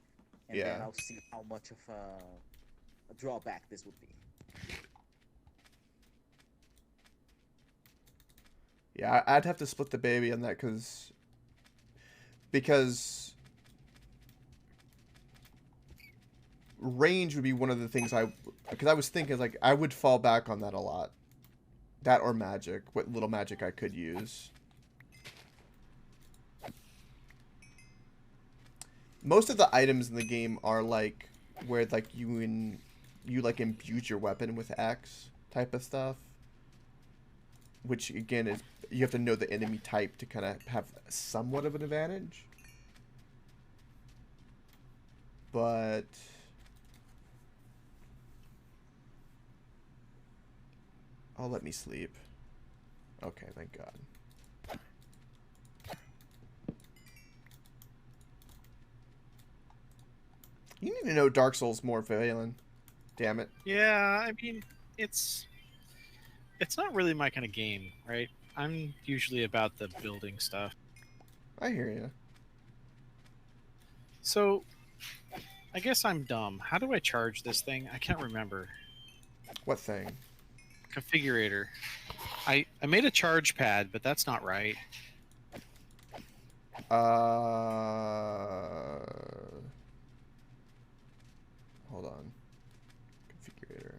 and then Yeah. I'll see how much of a drawback this would be. Yeah, I'd have to split the baby on that because range would be one of the things because I was thinking like I would fall back on that a lot. That or magic, what little magic I could use. Most of the items in the game are like where like you like imbue your weapon with X type of stuff. Which again is you have to know the enemy type to kind of have somewhat of an advantage. But oh, let me sleep. Okay, thank God. You need to know Dark Souls more, Valen. Damn it. Yeah, I mean, it's not really my kind of game, right? I'm usually about the building stuff. I hear you. So, I guess I'm dumb. How do I charge this thing? I can't remember. What thing? Configurator. I made a charge pad, but that's not right. Hold on. Configurator.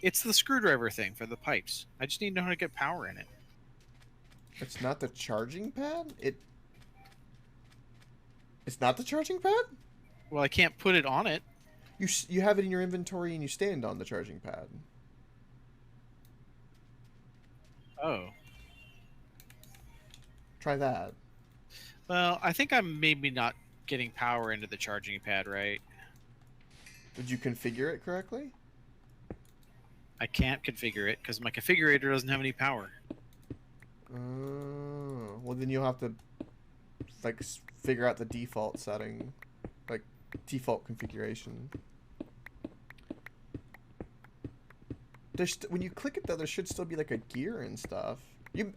It's the screwdriver thing for the pipes. I just need to know how to get power in it. It's not the charging pad? It's not the charging pad? Well, I can't put it on it. You have it in your inventory and you stand on the charging pad. Oh. Try that. Well, I think I'm maybe not getting power into the charging pad right. Did you configure it correctly? I can't configure it because my configurator doesn't have any power. Oh, well then you'll have to like figure out the default setting, like default configuration. When you click it though, there should still be like a gear and stuff. You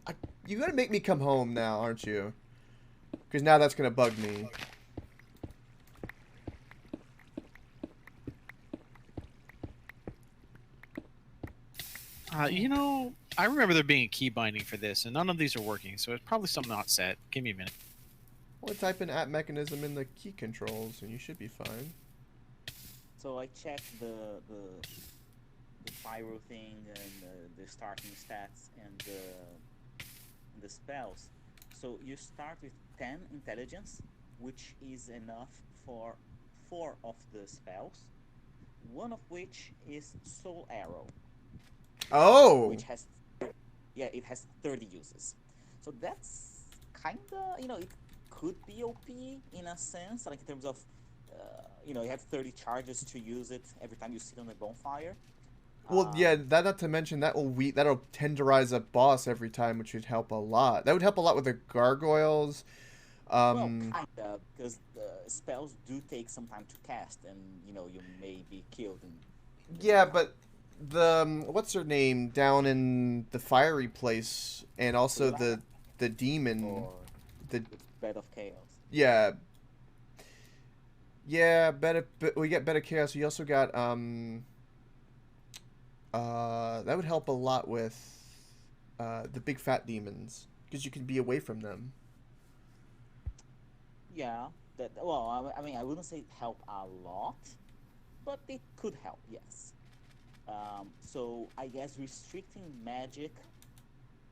gotta make me come home now, aren't you? Because now that's gonna bug me. You know, I remember there being a key binding for this, and none of these are working, so it's probably something not set. Give me a minute. Well, type in app mechanism in the key controls, and you should be fine. So I checked the pyro thing and the starting stats and the spells. So you start with 10 intelligence, which is enough for 4 of the spells, one of which is Soul Arrow. Oh! Which has, yeah, it has 30 uses. So that's kinda, it could be OP in a sense, like in terms of, you have 30 charges to use it every time you sit on a bonfire. Well, yeah, that not to mention that'll tenderize a boss every time, which would help a lot. That would help a lot with the gargoyles. Well, kinda, because the spells do take some time to cast, and you may be killed. Yeah, but the what's her name down in the fiery place, and also the demon, or the Bed of Chaos. Yeah, but we get better chaos. We also got that would help a lot with the big fat demons because you can be away from them. Yeah, well, I mean, I wouldn't say help a lot, but it could help, yes. So I guess restricting magic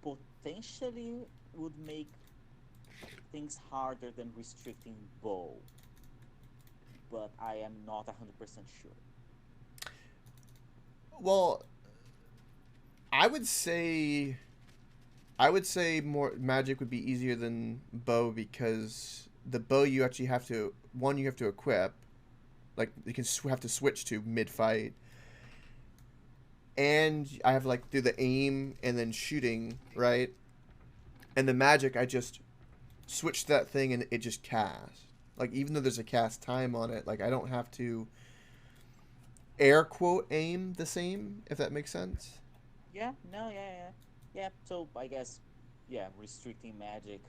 potentially would make things harder than restricting bow, but I am not 100% sure. Well, I would say more magic would be easier than bow because the bow you actually have to equip, like you can have to switch to mid fight, and I have to like do the aim and then shooting, right? And the magic I just switch that thing and it just casts. Like even though there's a cast time on it, like I don't have to air quote aim the same, if that makes sense. Yeah, no, yeah. So I guess, yeah, restricting magic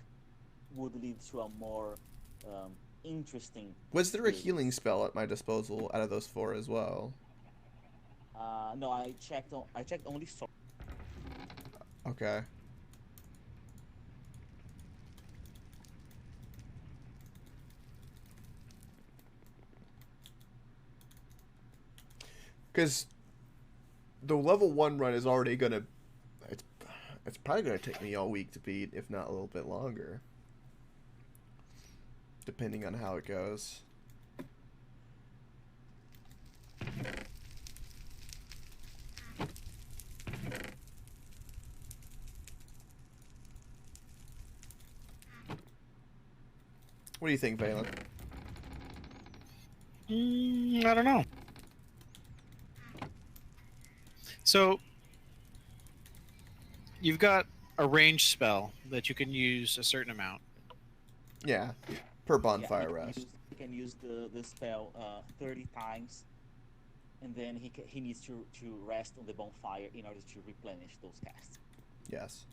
would lead to a more interesting. Was there a healing spell at my disposal out of those 4 as well? No, I checked only soul. Okay. Because the level 1 run is already gonna. It's probably gonna take me all week to beat, if not a little bit longer, depending on how it goes. What do you think, Valen? I don't know. So, you've got a range spell that you can use a certain amount. Yeah, per bonfire he rest. He can use the spell 30 times, and then he needs to rest on the bonfire in order to replenish those casts. Yes.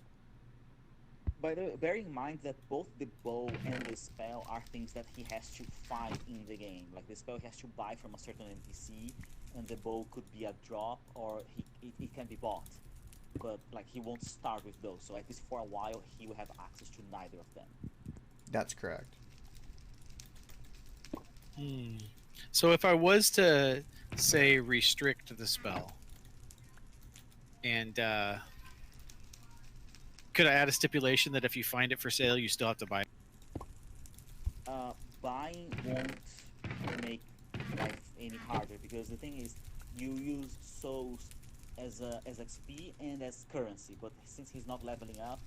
By the way, bear in mind that both the bow and the spell are things that he has to find in the game. Like the spell he has to buy from a certain NPC, and the bow could be a drop, or it can be bought. But like he won't start with those, so at least for a while he will have access to neither of them. That's correct. So if I was to say restrict the spell, and could I add a stipulation that if you find it for sale, you still have to buy it? Buying won't make life any harder because because the thing is, you use souls as XP and as currency, but since he's not leveling up,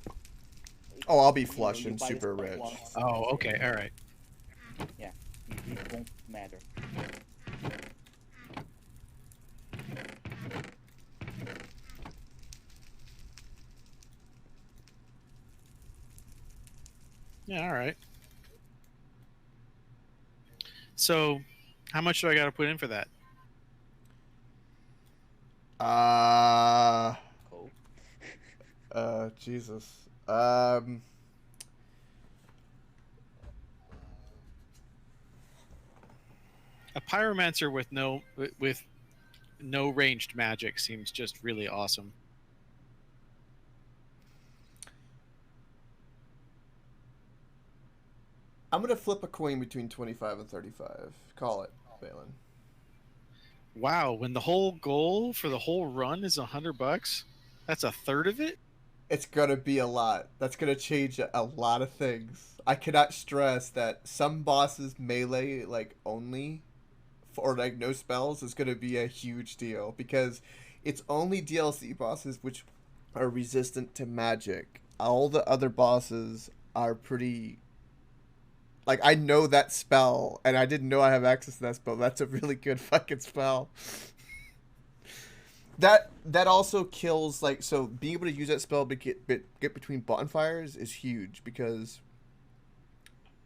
Oh, I'll be you know, flush you and buy the super stuff rich. once. Oh, That's okay, it. all right. Yeah, it won't matter. Yeah, all right. So, how much do I got to put in for that? Uh, Cool. Jesus. A pyromancer with no ranged magic seems just really awesome. I'm gonna flip a coin between 25 and 35. Call it, Balin. Wow, when the whole goal for the whole run is $100, that's a third of it. It's gonna be a lot. That's gonna change a lot of things. I cannot stress that some bosses melee like only, or like no spells, is gonna be a huge deal because it's only DLC bosses which are resistant to magic. All the other bosses are pretty. Like, I know that spell, and I didn't know I have access to that spell. That's a really good fucking spell. That also kills, like, so being able to use that spell to get between bonfires is huge because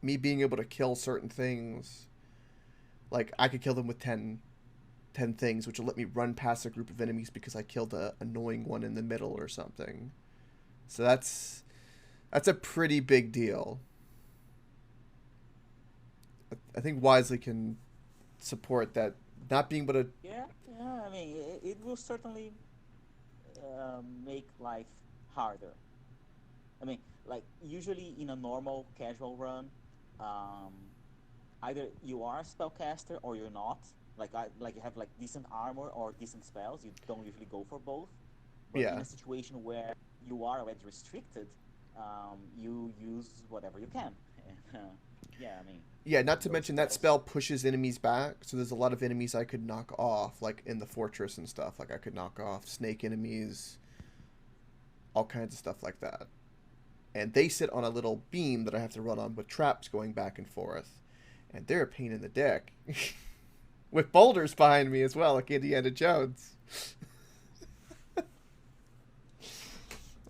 me being able to kill certain things, like I could kill them with 10 things, which will let me run past a group of enemies because I killed a annoying one in the middle or something. So that's a pretty big deal. I think Wisely can support that. Not being able to. Yeah, yeah. I mean, it will certainly make life harder. I mean, like usually in a normal casual run, um, either you are a spellcaster or you're not. Like you have like decent armor or decent spells. You don't usually go for both. But in Yeah. a situation where you are already restricted, you use whatever you can. And, yeah, I mean, Yeah, not to those mention that spells. spell pushes enemies back, so there's a lot of enemies I could knock off, like in the fortress and stuff. Like I could knock off snake enemies, all kinds of stuff like that. And they sit on a little beam that I have to run on with traps going back and forth. And they're a pain in the dick. With boulders behind me as well, like Indiana Jones.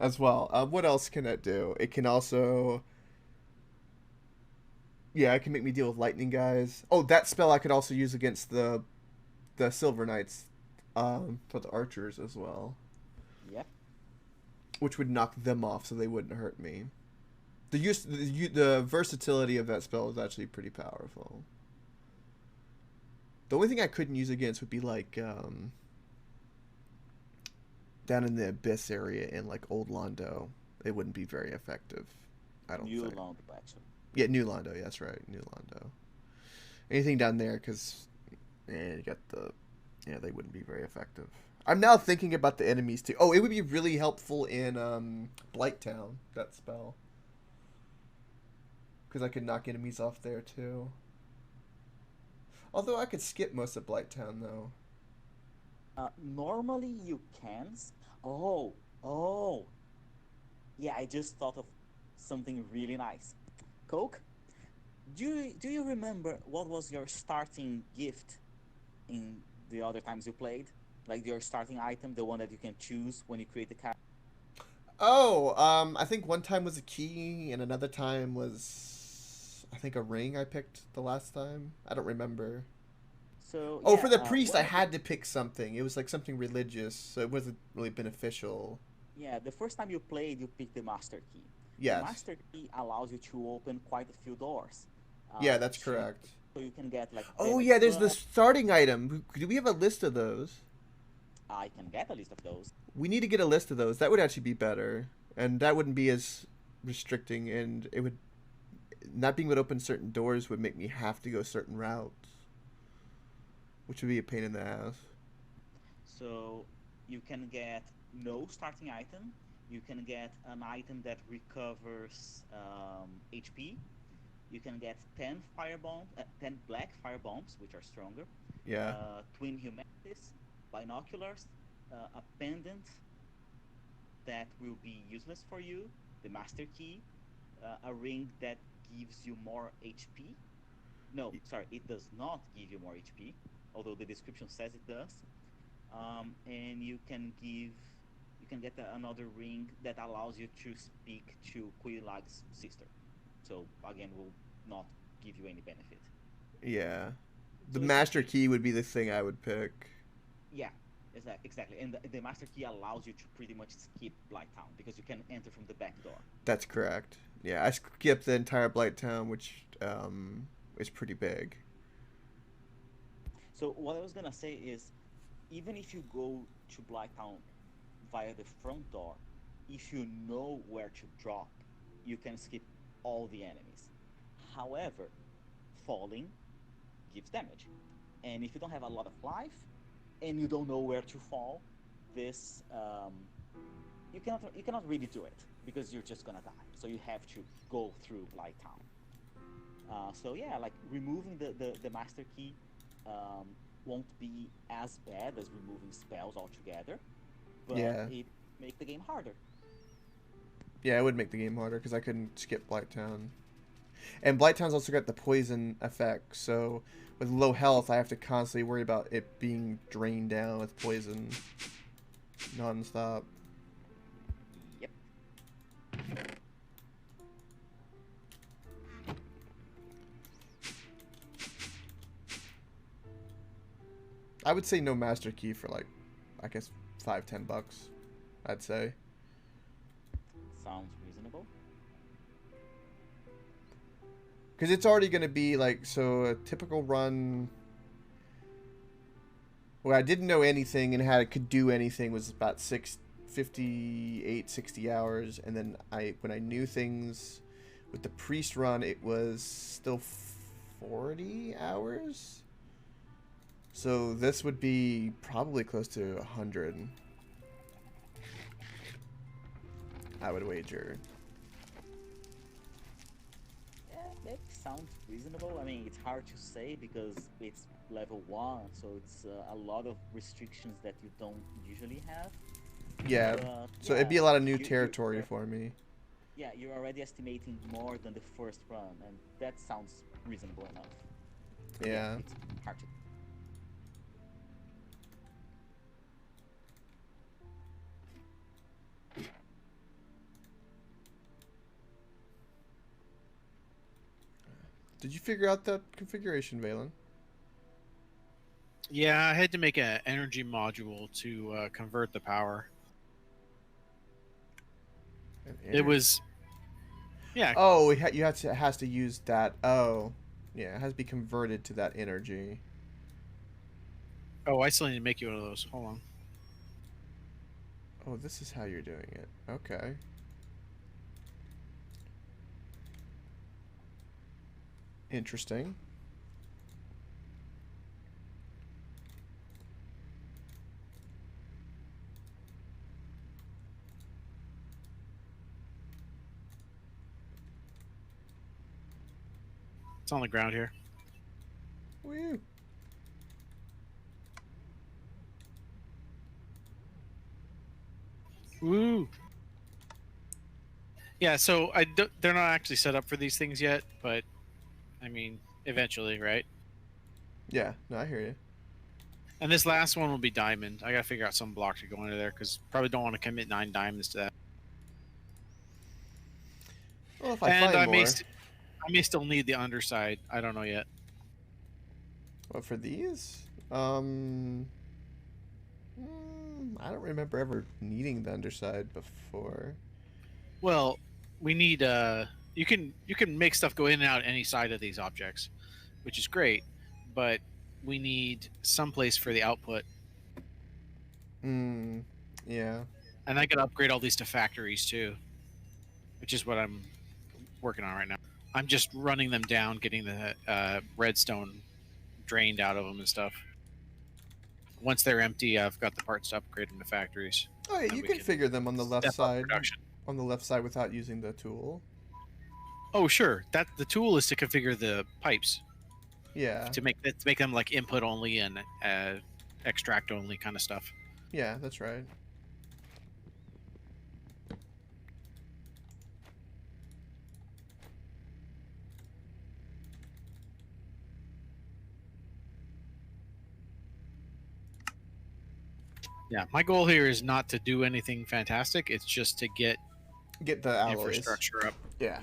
As well. What else can it do? It can also. Yeah, it can make me deal with lightning guys. Oh, that spell I could also use against the Silver Knights, for the archers as well, Yep. which would knock them off so they wouldn't hurt me. The versatility of that spell is actually pretty powerful. The only thing I couldn't use against would be like down in the abyss area in like Old Londo. It wouldn't be very effective, I don't New think. Londo, actually. Yeah, New Londo. Yeah, that's right, New Londo. Anything down there, because you got the. Yeah, they wouldn't be very effective. I'm now thinking about the enemies too. Oh, it would be really helpful in Blighttown, that spell. Because I could knock enemies off there too. Although I could skip most of Blighttown though. Normally you can. Oh, oh. Yeah, I just thought of something really nice. Coke, do you remember what was your starting gift in the other times you played? Like your starting item, the one that you can choose when you create the character. Oh, I think one time was a key, and another time was, I think, a ring I picked the last time. I don't remember. So Oh, yeah, for the priest, I one of the had to pick something. It was like something religious, so it wasn't really beneficial. yeah the first time you played, you picked the master key. The Yes. master key allows you to open quite a few doors. Yeah, that's So you, correct. so you can get like Oh, damage yeah, there's the buff. starting item. Do we have a list of those? I can get a list of those. We need to get a list of those. That would actually be better. And that wouldn't be as restricting, and it would. Not being able to open certain doors would make me have to go certain routes, which would be a pain in the ass. So you can get no starting item. You can get an item that recovers HP. You can get 10 fire bomb, 10 black fire bombs, which are stronger. Yeah. Twin humanities, binoculars, a pendant that will be useless for you, the master key, a ring that gives you more HP. No, sorry, it does not give you more HP, although the description says it does. And you can get another ring that allows you to speak to Quilag's sister. So again, will not give you any benefit. Yeah. The So master essentially, key would be the thing I would pick. yeah, exactly. And the master key allows you to pretty much skip Blighttown because you can enter from the back door. That's correct. Yeah, I skipped the entire Blight Town, which is pretty big. So what I was gonna say is, even if you go to Blighttown via the front door, if you know where to drop, you can skip all the enemies. However, falling gives damage. And if you don't have a lot of life and you don't know where to fall, this you cannot really do it because you're just gonna die. So you have to go through Blighttown. So yeah, like removing the master key won't be as bad as removing spells altogether, but Yeah. it make the game harder. Yeah, it would make the game harder because I couldn't skip Blight Town. And Blight Town's also got the poison effect, so with low health, I have to constantly worry about it being drained down with poison nonstop. Yep. I would say no master key for like, I guess $5-10. I'd say. Sounds reasonable. Because it's already going to be like, so a typical run where I didn't know anything and had it could do anything was about 60 hours. And then when I knew things with the priest run, it was still 40 hours. So this would be probably close to 100. I would wager. Yeah, that sounds reasonable. I mean, it's hard to say because it's level 1, so it's a lot of restrictions that you don't usually have. Yeah. But, So yeah, it'd be a lot of new you- territory you're- for me. Yeah, you're already estimating more than the first run, and that sounds reasonable enough. But Yeah. it's hard to. Did you figure out that configuration, Valen? Yeah, I had to make an energy module to convert the power. It was, yeah. Oh, it has to use that. Oh, yeah, it has to be converted to that energy. Oh, I still need to make you one of those. Hold on. Oh, this is how you're doing it. Okay. Interesting. It's on the ground here. Woo. Woo. Yeah, so they're not actually set up for these things yet, but I mean, eventually, right? Yeah, no, I hear you. And this last one will be diamond. I gotta figure out some block to go into there because probably don't want to commit 9 diamonds to that. Well, if I And find I more. I may still need the underside. I don't know yet. What, for these? I don't remember ever needing the underside before. Well, we need you can make stuff go in and out any side of these objects, which is great, but we need some place for the output. Yeah. And I gotta upgrade all these to factories too, which is what I'm working on right now. I'm just running them down, getting the redstone drained out of them and stuff. Once they're empty, I've got the parts to upgrade them to factories. Oh, yeah, And you we can can figure them on the left Step up side. production. On the left side without using the tool. Oh, sure. That the tool is to configure the pipes. Yeah. to make them like input only and extract only kind of stuff. Yeah, that's right. Yeah, my goal here is not to do anything fantastic. It's just to get Get the alloys. infrastructure up. Yeah.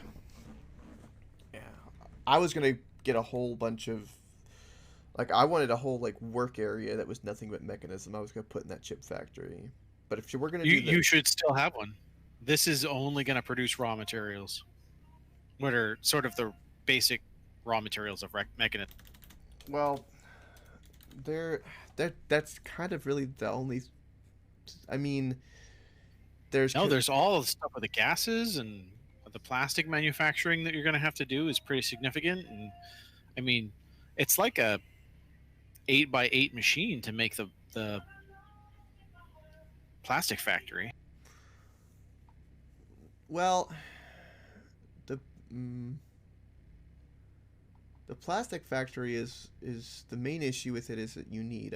Yeah. I was gonna get a whole bunch of, like, I wanted a whole like work area that was nothing but mechanism. I was gonna put in that chip factory. But if you were gonna do You should still have one. This is only going to produce raw materials, what are sort of the basic raw materials of mechanism. well, that's kind of really the only. I mean, there's No, there's all the stuff with the gases and the plastic manufacturing that you're going to have to do is pretty significant. And I mean, it's like a 8x8 machine to make the plastic factory. well, the mm, the plastic factory is the main issue with it is that you need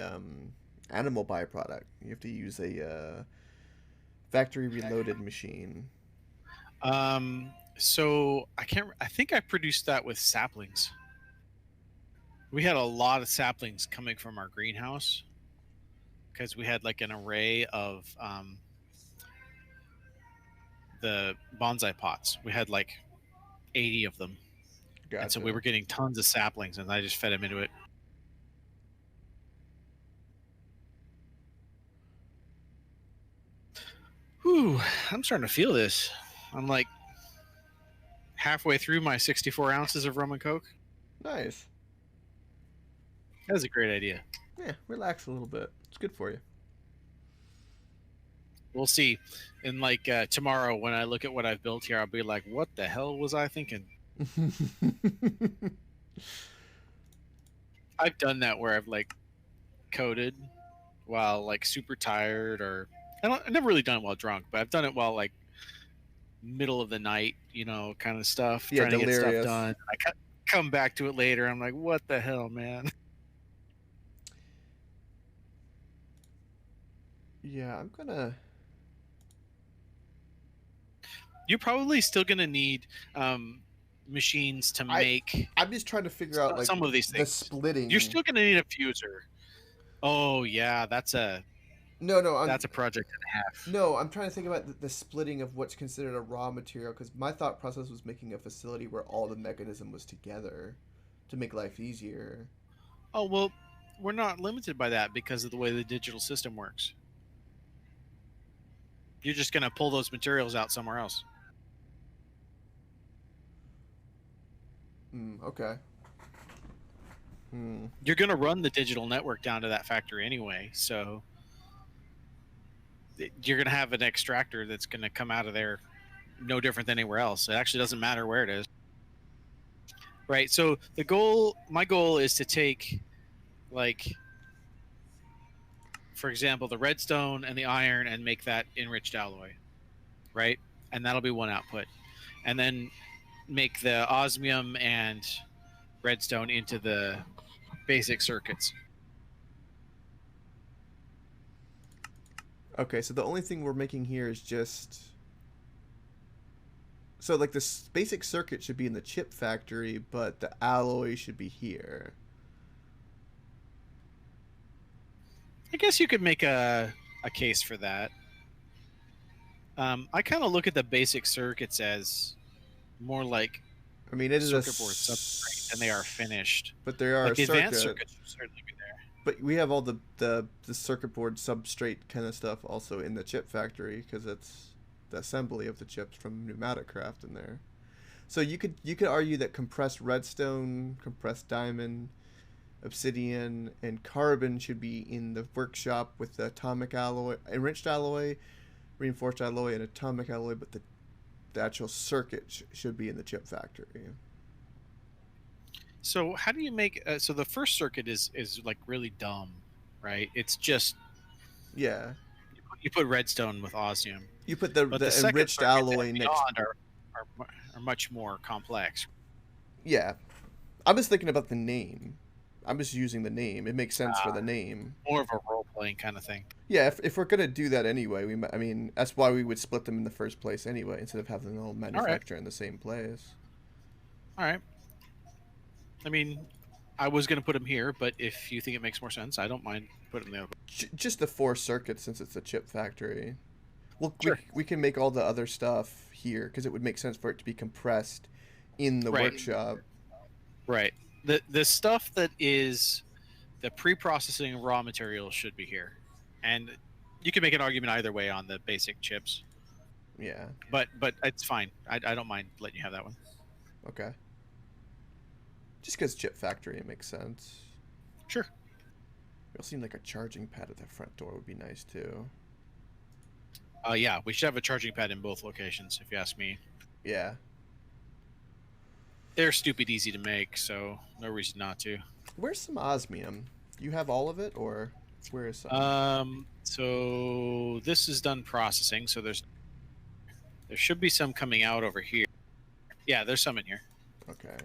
animal byproduct. You have to use a factory reloaded machine. So I can't. I think I produced that with saplings. We had a lot of saplings coming from our greenhouse because we had like an array of the bonsai pots. We had like 80 of them, Gotcha. and so we were getting tons of saplings, and I just fed them into it. Whew, I'm starting to feel this. I'm like halfway through my 64 ounces of rum and coke. Nice. That was a great idea. Yeah, relax a little bit. It's good for you. We'll see. And like tomorrow, when I look at what I've built here, I'll be like, "What the hell was I thinking?" I've done that where I've like coded while like super tired, or I've never really done it while drunk, but I've done it while like middle of the night, kind of stuff, Yeah, trying to get stuff delirious. done. Come back to it later. I'm like, "What the hell, man?" Yeah, I'm gonna. You're probably still gonna need machines to make I'm just trying to figure out like some of these the things. splitting. You're still gonna need a fuser. Oh yeah, that's a No, project and a half. no. I'm trying to think about the splitting of what's considered a raw material because my thought process was making a facility where all the mechanism was together to make life easier. Oh well, we're not limited by that because of the way the digital system works. You're just gonna pull those materials out somewhere else. Okay. You're gonna run the digital network down to that factory anyway, so you're gonna have an extractor that's gonna come out of there no different than anywhere else. It actually doesn't matter where it is. Right. So my goal is to take, like, for example, the redstone and the iron and make that enriched alloy, right? And that'll be one output. And then make the osmium and redstone into the basic circuits. Okay, so the only thing we're making here is just. So, like, this basic circuit should be in the chip factory, but the alloy should be here. I guess you could make a case for that. I kind of look at the basic circuits as more like I mean, it is circuit board substrate, and they are finished. But they are Like a the circuit. advanced circuits should certainly be there. But we have all the circuit board substrate kind of stuff also in the chip factory because it's the assembly of the chips from Pneumatic Craft in there. So you could argue that compressed redstone, compressed diamond, obsidian, and carbon should be in the workshop with the atomic alloy, enriched alloy, reinforced alloy, and atomic alloy, but the actual circuit should be in the chip factory. So how do you make? So the first circuit is like really dumb, right? It's just Yeah. you put redstone with osmium. You put the second enriched circuit alloy and next. beyond are much more complex. Yeah. I was thinking about the name. I'm just using the name. It makes sense for the name. More of a role playing kind of thing. Yeah, if we're gonna do that anyway, I mean, that's why we would split them in the first place anyway, instead of having them all manufacture in the same place. All right. I mean, I was going to put them here, but if you think it makes more sense, I don't mind putting them there. Just the 4 circuits, since it's a chip factory. Well, Sure. we can make all the other stuff here because it would make sense for it to be compressed in the Right. workshop. Right. The stuff that is the pre-processing raw materials should be here, and you can make an argument either way on the basic chips. Yeah. But it's fine. I don't mind letting you have that one. Okay. Just because chip factory, it makes sense. Sure. It also seemed like a charging pad at the front door would be nice too. Yeah, we should have a charging pad in both locations, if you ask me. Yeah. They're stupid easy to make, so no reason not to. Where's some osmium? Do you have all of it, or where is some? So this is done processing, so there should be some coming out over here. Yeah, there's some in here. Okay.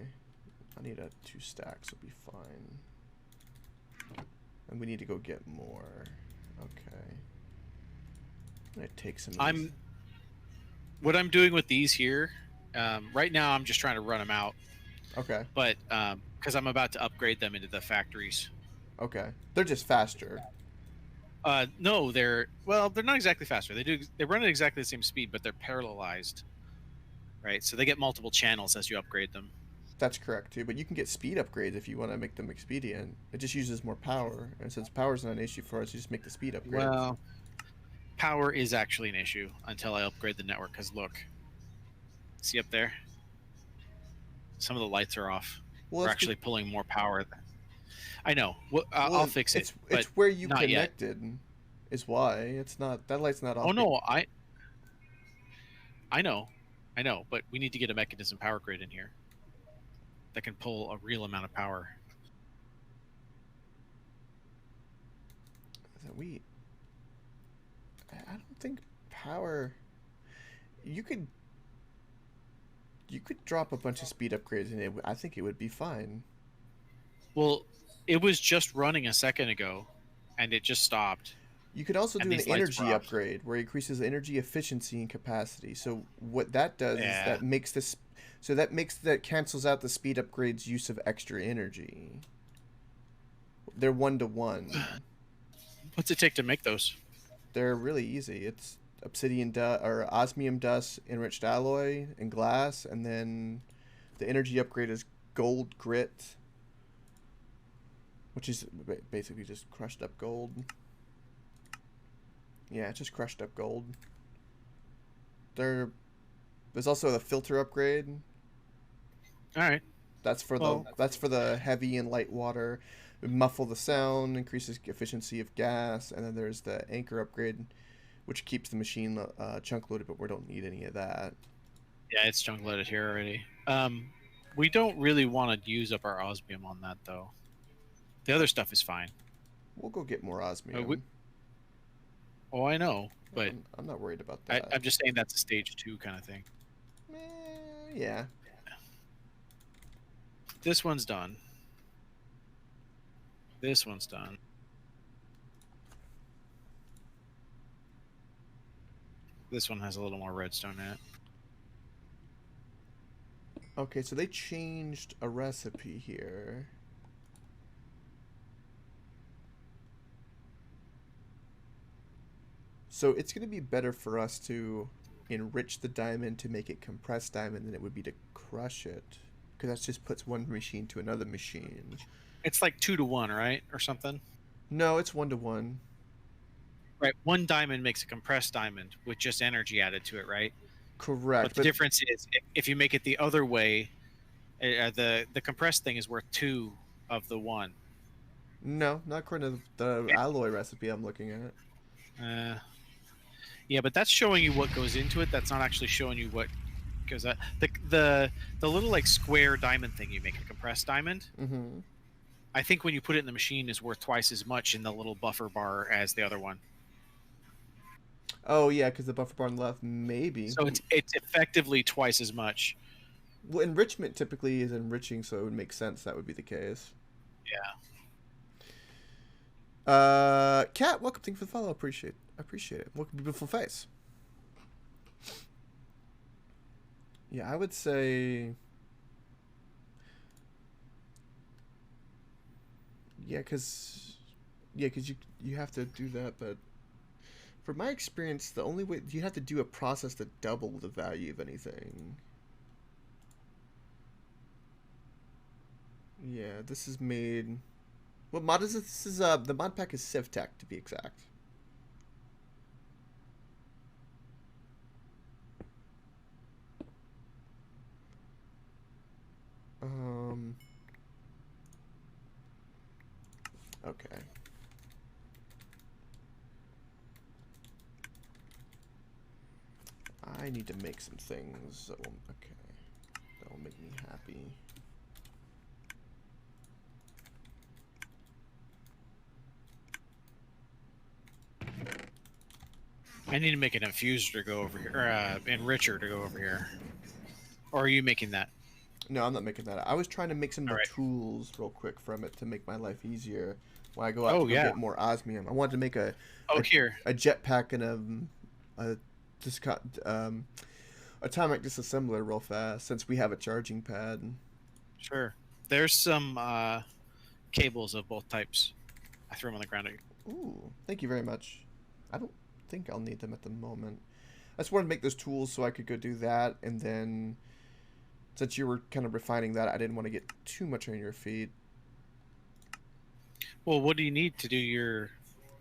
I need 2 stacks, will be fine. And we need to go get more. Okay. I'm gonna take some of these. What I'm doing with these here, right now I'm just trying to run them out. Okay. But because I'm about to upgrade them into the factories. Okay. They're just faster. No, they're not exactly faster. They run at exactly the same speed, but they're parallelized. Right, so they get multiple channels as you upgrade them. That's correct too, but you can get speed upgrades if you want to make them expedient. It just uses more power, and since power is not an issue for us, you just make the speed upgrades. Well, power is actually an issue until I upgrade the network. Because look, see up there, some of the lights are off. Well, We're actually pulling more power. I know. Well, I'll fix it. It's where you not yet. connected, is why it's not. That light's not off. Oh no, I know, but we need to get a mechanism power grid in here that can pull a real amount of power. I don't think power. You could drop a bunch of speed upgrades in it. I think it would be fine. Well, it was just running a second ago, and it just stopped. You could also And do an these lights energy were off. upgrade where it increases energy efficiency and capacity. So what that does is Yeah. that makes this. So that cancels out the speed upgrade's use of extra energy. They're 1-to-1. What's it take to make those? They're really easy. It's obsidian or osmium dust, enriched alloy, and glass, and then the energy upgrade is gold grit, which is basically just crushed up gold. Yeah, it's just crushed up gold. There's also the filter upgrade. All right. That's for the heavy and light water. Muffle the sound, increases efficiency of gas, and then there's the anchor upgrade, which keeps the machine chunk loaded, but we don't need any of that. Yeah, it's chunk loaded here already. We don't really want to use up our osmium on that though. The other stuff is fine. We'll go get more osmium. Oh, I know, but I'm not worried about that. I'm just saying that's a stage 2 kind of thing. Yeah. This one's done. This one's done. This one has a little more redstone in it. Okay, so they changed a recipe here. So it's going to be better for us to enrich the diamond to make it compressed diamond than it would be to crush it. Because that just puts one machine to another machine. It's like 2-to-1, right? Or something? No, it's 1-to-1. Right. One diamond makes a compressed diamond with just energy added to it, right? Correct. But the difference is if you make it the other way, the compressed thing is worth 2 of the 1. No, not according to the alloy recipe I'm looking at. Yeah, but that's showing you what goes into it. That's not actually showing you what goes out. The little like square diamond thing you make, a compressed diamond. Mm-hmm. I think when you put it in the machine is worth twice as much in the little buffer bar as the other one. Oh yeah, because the buffer bar on the left, maybe. So it's effectively twice as much. Well, enrichment typically is enriching, so it would make sense that would be the case. Kat, welcome. Thank you for the follow. Appreciate it. Welcome to Beautiful Face. Yeah, I would say. Yeah, cause you have to do that, but from my experience, the only way you have to do a process to double the value of anything. Yeah, this is made. What mod is this? This is the mod pack is SevTech to be exact. Okay. I need to make some things that will make me happy. I need to make an infuser to go over here, or enricher to go over here. Or are you making that? No, I'm not making that. I was trying to make some of the Alright. tools real quick from it to make my life easier when I go out Oh, to go yeah. get more osmium. I wanted to make a Here. jetpack and atomic disassembler real fast since we have a charging pad. Sure. There's some cables of both types. I threw them on the ground at you. Ooh, thank you very much. I don't think I'll need them at the moment. I just wanted to make those tools so I could go do that, and then since you were kind of refining that, I didn't want to get too much on your feet. Well, what do you need to do your...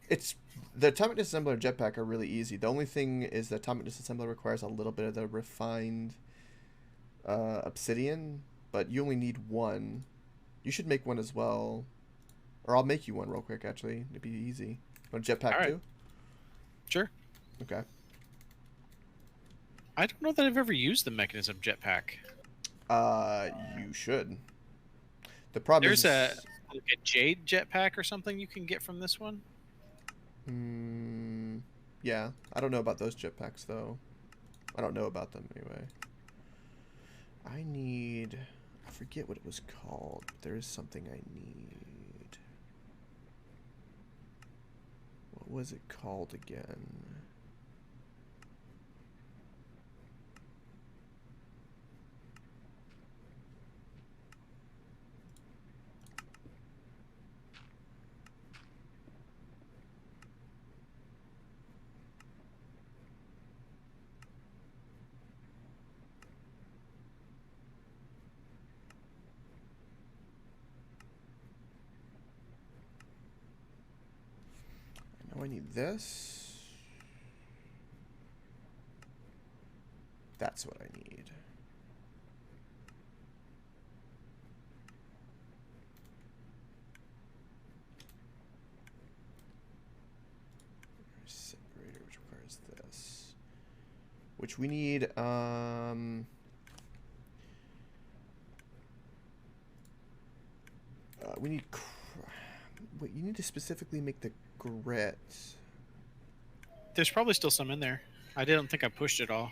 It's the atomic disassembler and jetpack are really easy. The only thing is the atomic disassembler requires a little bit of the refined obsidian, but you only need one. You should make one as well, or I'll make you one real quick. Actually, it'd be easy. Want a jetpack All right. too? Sure. Okay. I don't know that I've ever used the mechanism jetpack. You should. The problem There's is like a jade jetpack or something you can get from this one. yeah, I don't know about those jetpacks though. I don't know about them anyway. I forget what it was called. But there is something I need. What was it called again? Now I need this. That's what I need. Separator, which requires this. Which we need, we need, wait, you need to specifically make the grit. There's probably still some in there. I didn't think I pushed it all.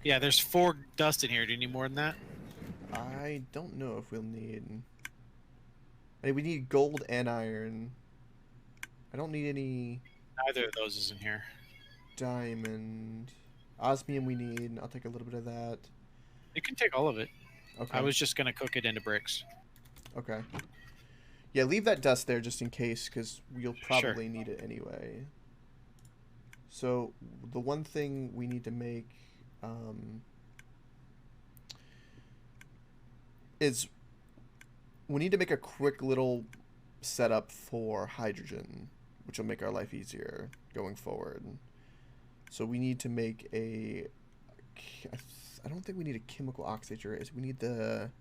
Yeah, there's 4 dust in here. Do you need more than that? I don't know if we'll need. I mean, we need gold and iron. I don't need any Neither of those is in here. diamond. Osmium we need. I'll take a little bit of that. You can take all of it. Okay. I was just gonna cook it into bricks. Okay. Yeah, leave that dust there just in case, because you'll probably need it anyway. So, the one thing we need to make is we need to make a quick little setup for hydrogen, which will make our life easier going forward. So we need to make a... I don't think we need a chemical oxidator. We need the...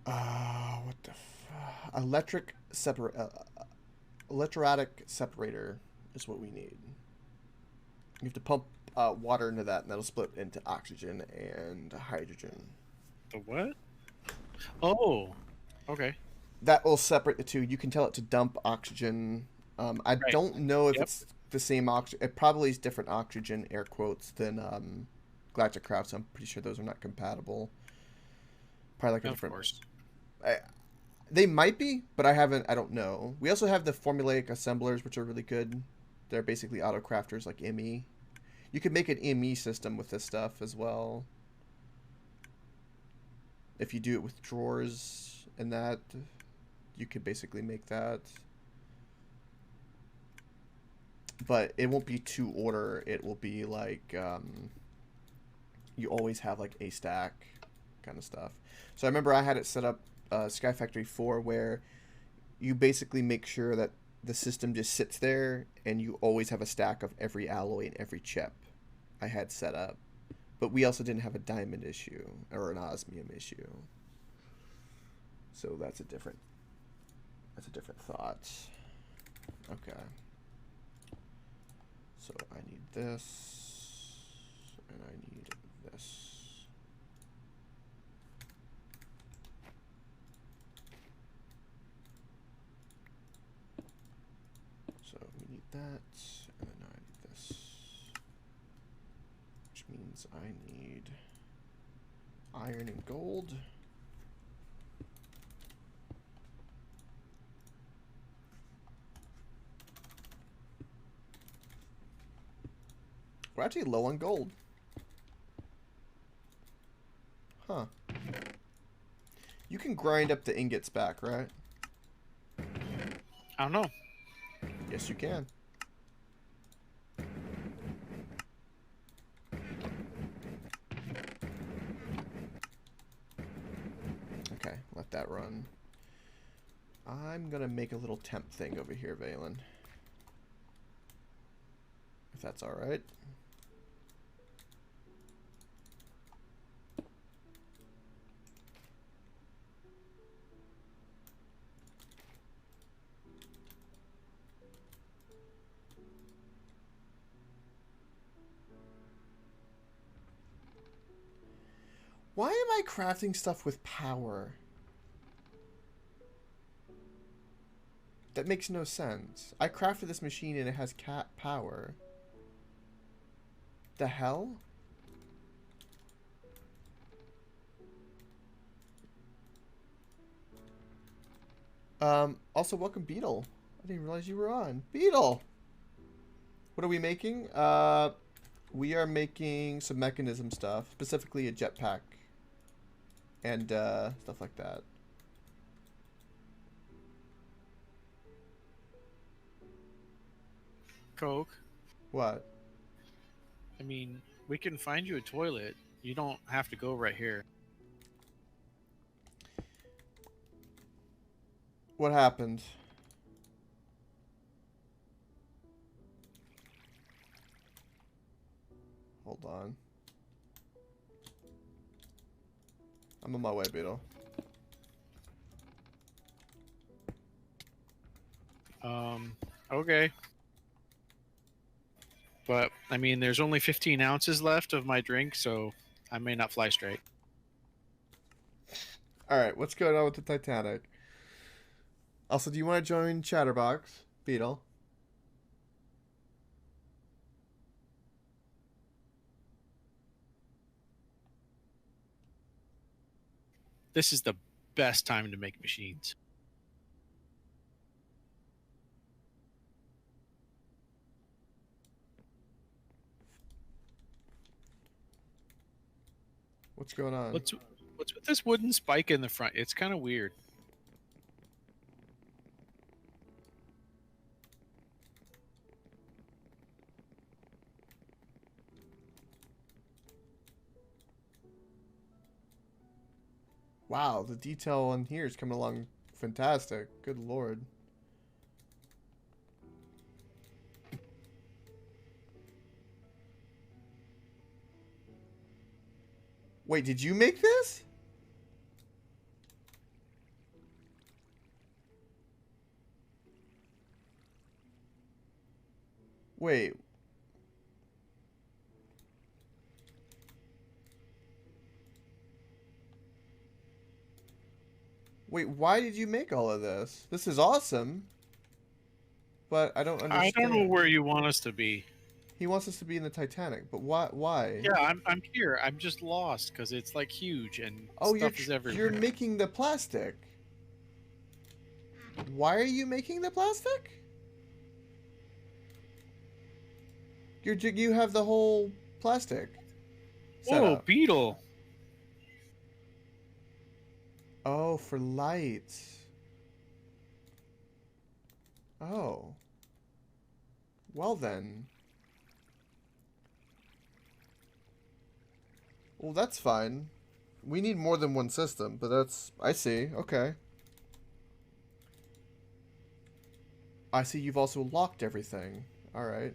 what the electrolytic separator is what we need. You have to pump water into that, and that'll split into oxygen and hydrogen. The what? Oh, okay. That will separate the two. You can tell it to dump oxygen. I don't know if it's the same oxygen. It probably is different oxygen, air quotes, than Galacticraft, so I'm pretty sure those are not compatible. Probably like a Of different. course. They might be, but I haven't. I don't know. We also have the formulaic assemblers, which are really good. They're basically auto crafters like ME. You could make an ME system with this stuff as well. If you do it with drawers and that, you could basically make that. But it won't be to order. It will be like you always have like a stack kind of stuff. So I remember I had it set up Sky Factory 4 where you basically make sure that the system just sits there and you always have a stack of every alloy and every chip I had set up. But we also didn't have a diamond issue or an osmium issue. So that's a different thought. Okay. So I need this and I need this. So we need that, and then I need this, which means I need iron and gold. We're actually low on gold. Huh. You can grind up the ingots back, right? I don't know. Yes, you can. Okay, let that run. I'm gonna make a little temp thing over here, Valen. If that's alright. Why am I crafting stuff with power? That makes no sense. I crafted this machine and it has cat power. The hell? Also welcome Beetle. I didn't realize you were on. Beetle! What are we making? We are making some mechanism stuff, specifically a jetpack. And, stuff like that. Coke. What? I mean, we can find you a toilet. You don't have to go right here. What happened? Hold on. I'm on my way, Beetle. Okay. But, I mean, there's only 15 ounces left of my drink, so I may not fly straight. Alright, what's going on with the Titanic? Also, do you want to join Chatterbox, Beetle? This is the best time to make machines. What's going on? What's with this wooden spike in the front? It's kind of weird. Wow, the detail on here is coming along fantastic. Good lord. Wait, did you make this? Wait. Wait, why did you make all of this? This is awesome. But I don't understand. I don't know where you want us to be. He wants us to be in the Titanic, but why? Why? Yeah, I'm here. I'm just lost because it's like huge and Oh, stuff is everywhere. you're making the plastic. Why are you making the plastic? You have the whole plastic set Whoa, up. beetle! Oh, for lights. Oh. Well then. Well, that's fine. We need more than one system, but that's... I see. Okay. I see you've also locked everything. Alright.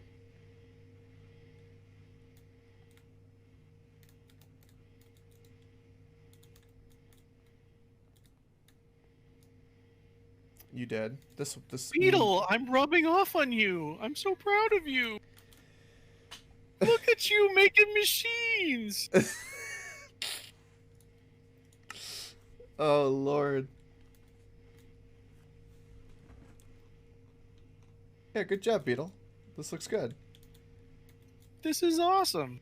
You did. This... Beetle, I'm rubbing off on you. I'm so proud of you. Look at you making machines. Oh, Lord. Yeah, good job, Beetle. This looks good. This is awesome.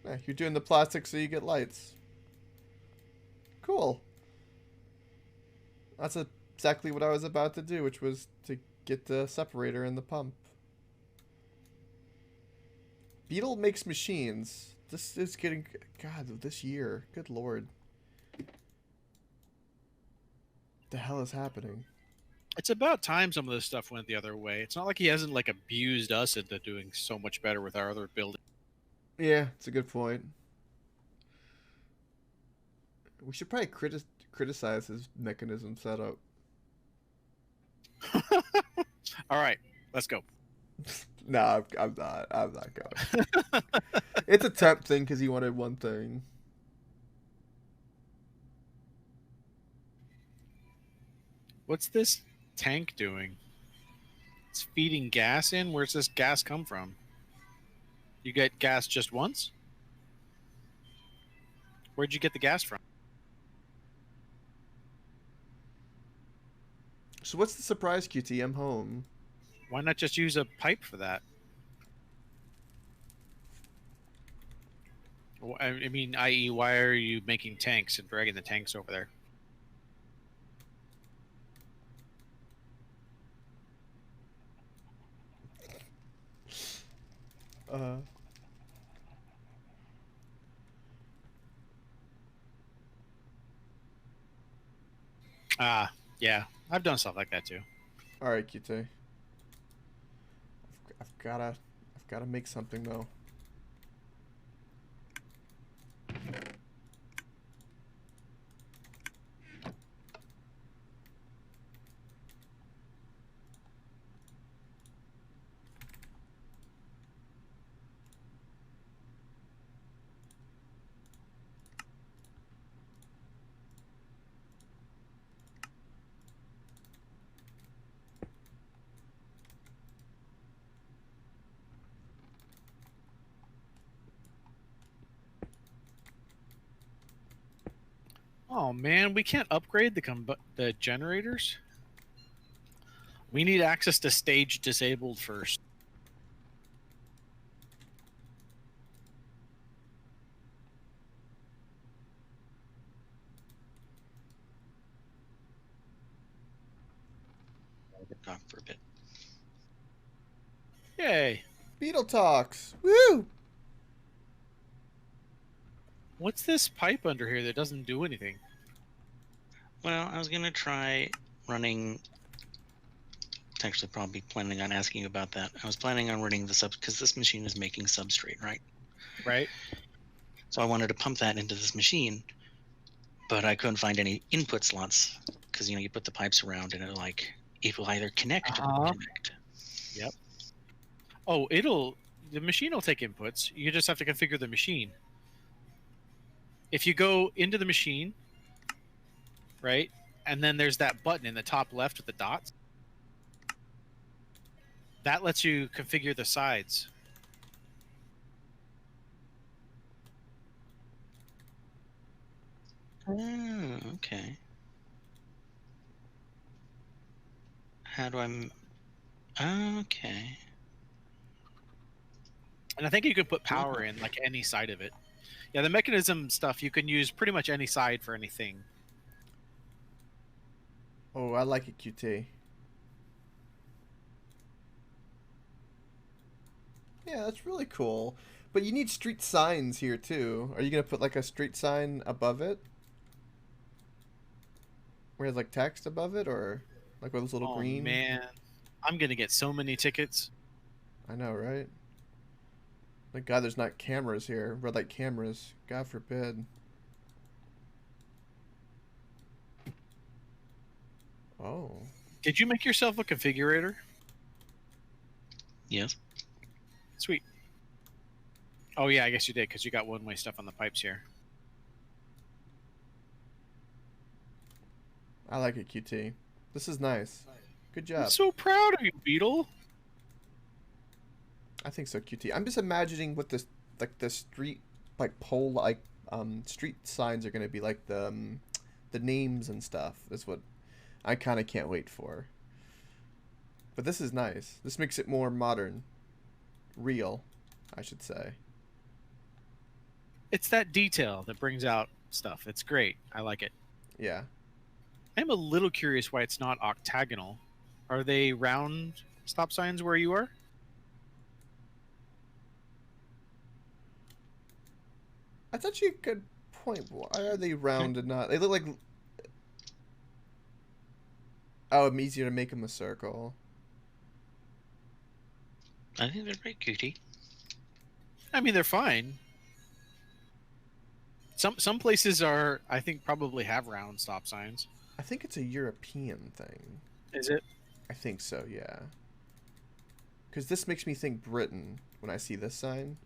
Yeah, you're doing the plastic so you get lights. Cool. That's exactly what I was about to do, which was to get the separator and the pump. Beetle makes machines. This is getting... God, this year. Good Lord. The hell is happening? It's about time some of this stuff went the other way. It's not like he hasn't like abused us into doing so much better with our other buildings. Yeah, it's a good point. We should probably criticize his mechanism setup. All right, let's go. No, I'm not. I'm not going. It's a temp thing because he wanted one thing. What's this tank doing? It's feeding gas in? Where's this gas come from? You get gas just once? Where'd you get the gas from? So what's the surprise, QT? I'm home. Why not just use a pipe for that? I mean, i.e., why are you making tanks and dragging the tanks over there? Uh... Ah, yeah. I've done stuff like that too. All right, QT. I've gotta make something though. Oh man, we can't upgrade the generators. We need access to stage disabled first. Talk for a bit. Yay! Beetle talks. Woo! What's this pipe under here that doesn't do anything? Well, I was gonna try running. Actually, probably planning on asking you about that. I was planning on running the sub because this machine is making substrate, right? Right? So I wanted to pump that into this machine, but I couldn't find any input slots because you put the pipes around and it will either connect or disconnect. Yep. Oh, the machine will take inputs. You just have to configure the machine. If you go into the machine, right, and then there's that button in the top left with the dots, that lets you configure the sides. Oh, okay. How do I? Okay. And I think you could put power in like any side of it. Yeah, the mechanism stuff you can use pretty much any side for anything. Oh, I like it, QT. Yeah, that's really cool. But you need street signs here too. Are you gonna put like a street sign above it? Where it has like text above it, or like with this little Oh green? man, I'm gonna get so many tickets. I know, right? Thank God there's not cameras here. Red light cameras. God forbid. Oh. Did you make yourself a configurator? Yes. Sweet. Oh yeah, I guess you did because you got one-way stuff on the pipes here. I like it, QT. This is nice. Good I'm job. so proud of you, Beetle. I think so, QT. I'm just imagining what this, like the street, like pole, like street signs are gonna be like the names and stuff. Is what I kind of can't wait for. But this is nice. This makes it more modern, real, I should say. It's that detail that brings out stuff. It's great. I like it. Yeah. I'm a little curious why it's not octagonal. Are they round stop signs where you are? That's actually a good point. Why are they round and not? They look like. Oh, it's easier to make them a circle. I think they're pretty cutie. I mean, they're fine. Some places are, I think, probably have round stop signs. I think it's a European thing. Is it? I think so, yeah. Because this makes me think Britain when I see this sign.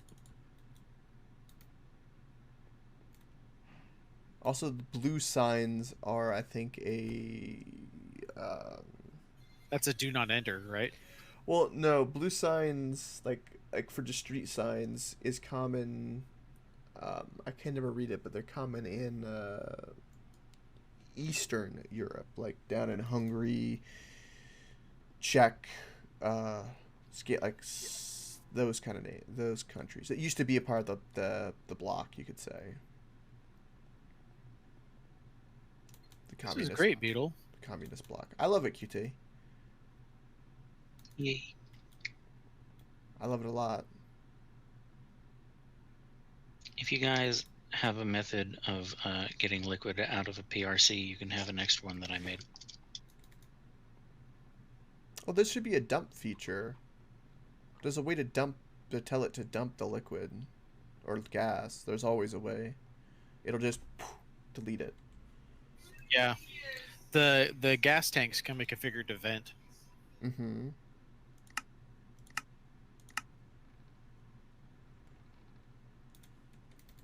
Also, the blue signs are, I think, a. That's a do not enter, right? Well, no, blue signs like for just street signs is common. I can never read it, but they're common in Eastern Europe, like down in Hungary, Czech, those kind of those countries. It used to be a part of the bloc, you could say. The This is communist, great, Beetle. the communist bloc. I love it, QT. Yay. I love it a lot. If you guys have a method of getting liquid out of a PRC, you can have an extra one that I made. Well, this should be a dump feature. There's a way to tell it to dump the liquid or gas. There's always a way. It'll just delete it. Yeah. The gas tanks can be configured to vent. Mm-hmm.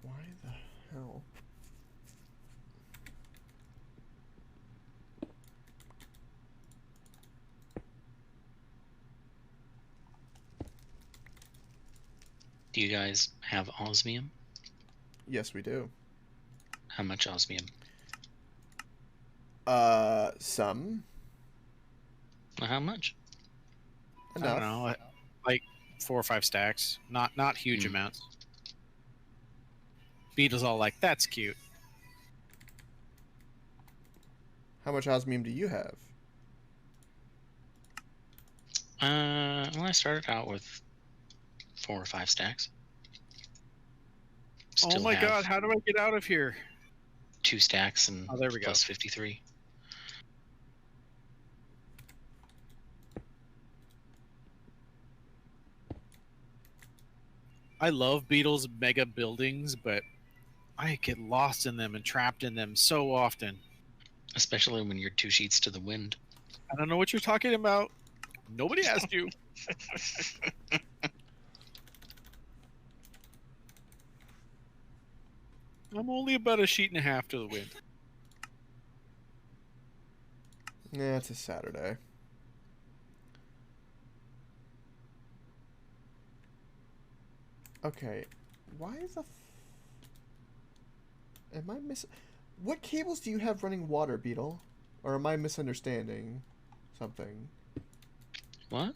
Why the hell? Do you guys have osmium? Yes, we do. How much osmium? Some. How much? I don't know, like 4 or 5 stacks. Not huge amounts. Beetle's all like, that's cute. How much osmium do you have? Well, I started out with 4 or 5 stacks. Oh Still my have god, how do I get out of here? 2 stacks and Oh, there we go. plus 53. I love Beetle's mega buildings, but I get lost in them and trapped in them so often. Especially when you're 2 sheets to the wind. I don't know what you're talking about. Nobody asked you. I'm only about a sheet and a half to the wind. Yeah, it's a Saturday. Okay, why the am I what cables do you have running water, Beetle? Or am I misunderstanding something? What?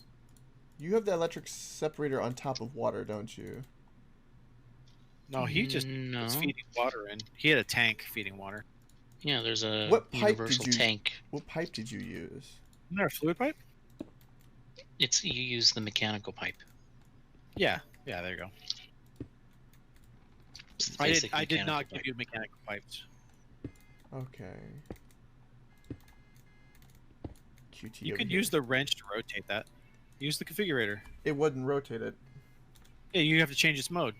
You have the electric separator on top of water, don't you? No, he just no. was feeding water in. He had a tank feeding water. Yeah, there's a What pipe universal did you? tank. What pipe did you use? Isn't there a fluid pipe? You use the mechanical pipe. Yeah. Yeah, there you go. It's the I basic did not mechanical give pipe. you mechanical pipes. Okay. QT. You over could here. use the wrench to rotate that. Use the configurator. It wouldn't rotate it. Yeah, you have to change its mode.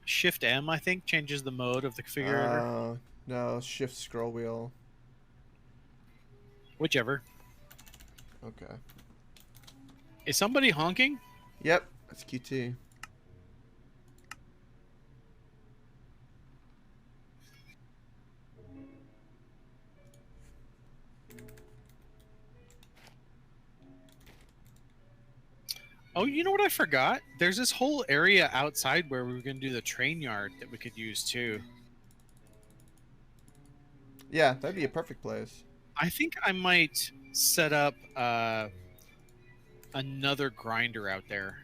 Shift M, I think, changes the mode of the configurator. No, shift scroll wheel. Whichever. Okay. Is somebody honking? Yep, that's QT. Oh, you know what I forgot? There's this whole area outside where we were going to do the train yard that we could use too. Yeah, that'd be a perfect place. I think I might set up another grinder out there.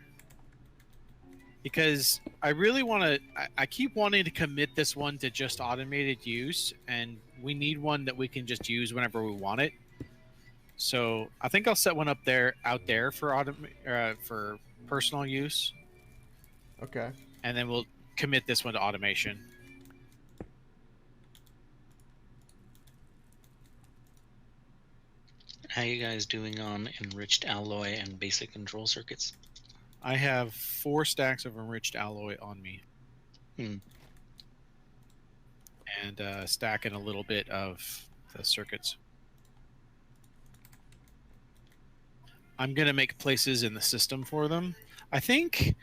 Because I really want to... I keep wanting to commit this one to just automated use, and we need one that we can just use whenever we want it. So I think I'll set one up there, out there for personal use, Okay. and then we'll commit this one to automation. How you guys doing on enriched alloy and basic control circuits? I have 4 stacks of enriched alloy on me. Hmm. And a stack and a little bit of the circuits. I'm gonna make places in the system for them. I think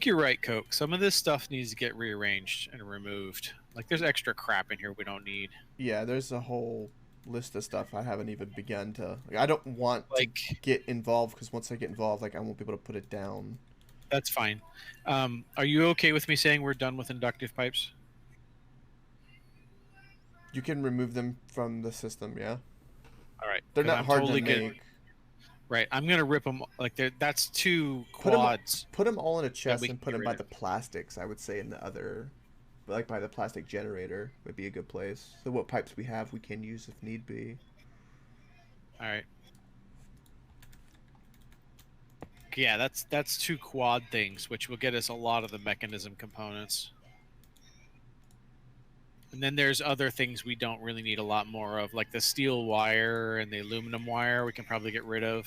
you're right, Coke. Some of this stuff needs to get rearranged and removed. Like there's extra crap in here we don't need. Yeah, there's a whole list of stuff I haven't even begun to. Like, I don't want Like to get involved because once I get involved, like I won't be able to put it down. that's fine. Are you okay with me saying we're done with inductive pipes? You can remove them from the system. Yeah, All right. they're 'cause not I'm hard totally to good. make. Right. I'm gonna rip them. Like that's 2 Put 'em- quads. Put them all in a chest we and can put get them by rid the of. plastics. I would say in the other, like by the plastic generator would be a good place. So what pipes we have, we can use if need be. All right. Yeah, that's 2 quad things, which will get us a lot of the mechanism components. And then there's other things we don't really need a lot more of, like the steel wire and the aluminum wire. We can probably get rid of.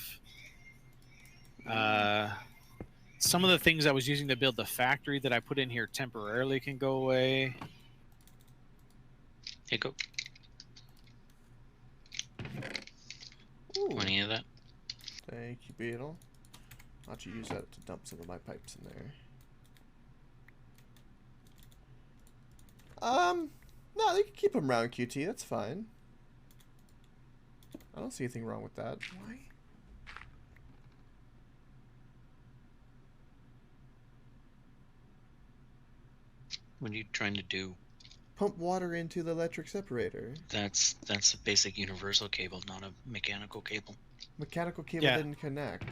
Some of the things I was using to build the factory that I put in here temporarily can go away. Hey, go. Ooh, Want any of that? thank you, Beetle. Why don't you use that to dump some of my pipes in there? No, they can keep them around QT. That's fine. I don't see anything wrong with that. Why? What are you trying to do? Pump water into the electric separator. That's a basic universal cable, not a mechanical cable. Mechanical cable Yeah. didn't connect.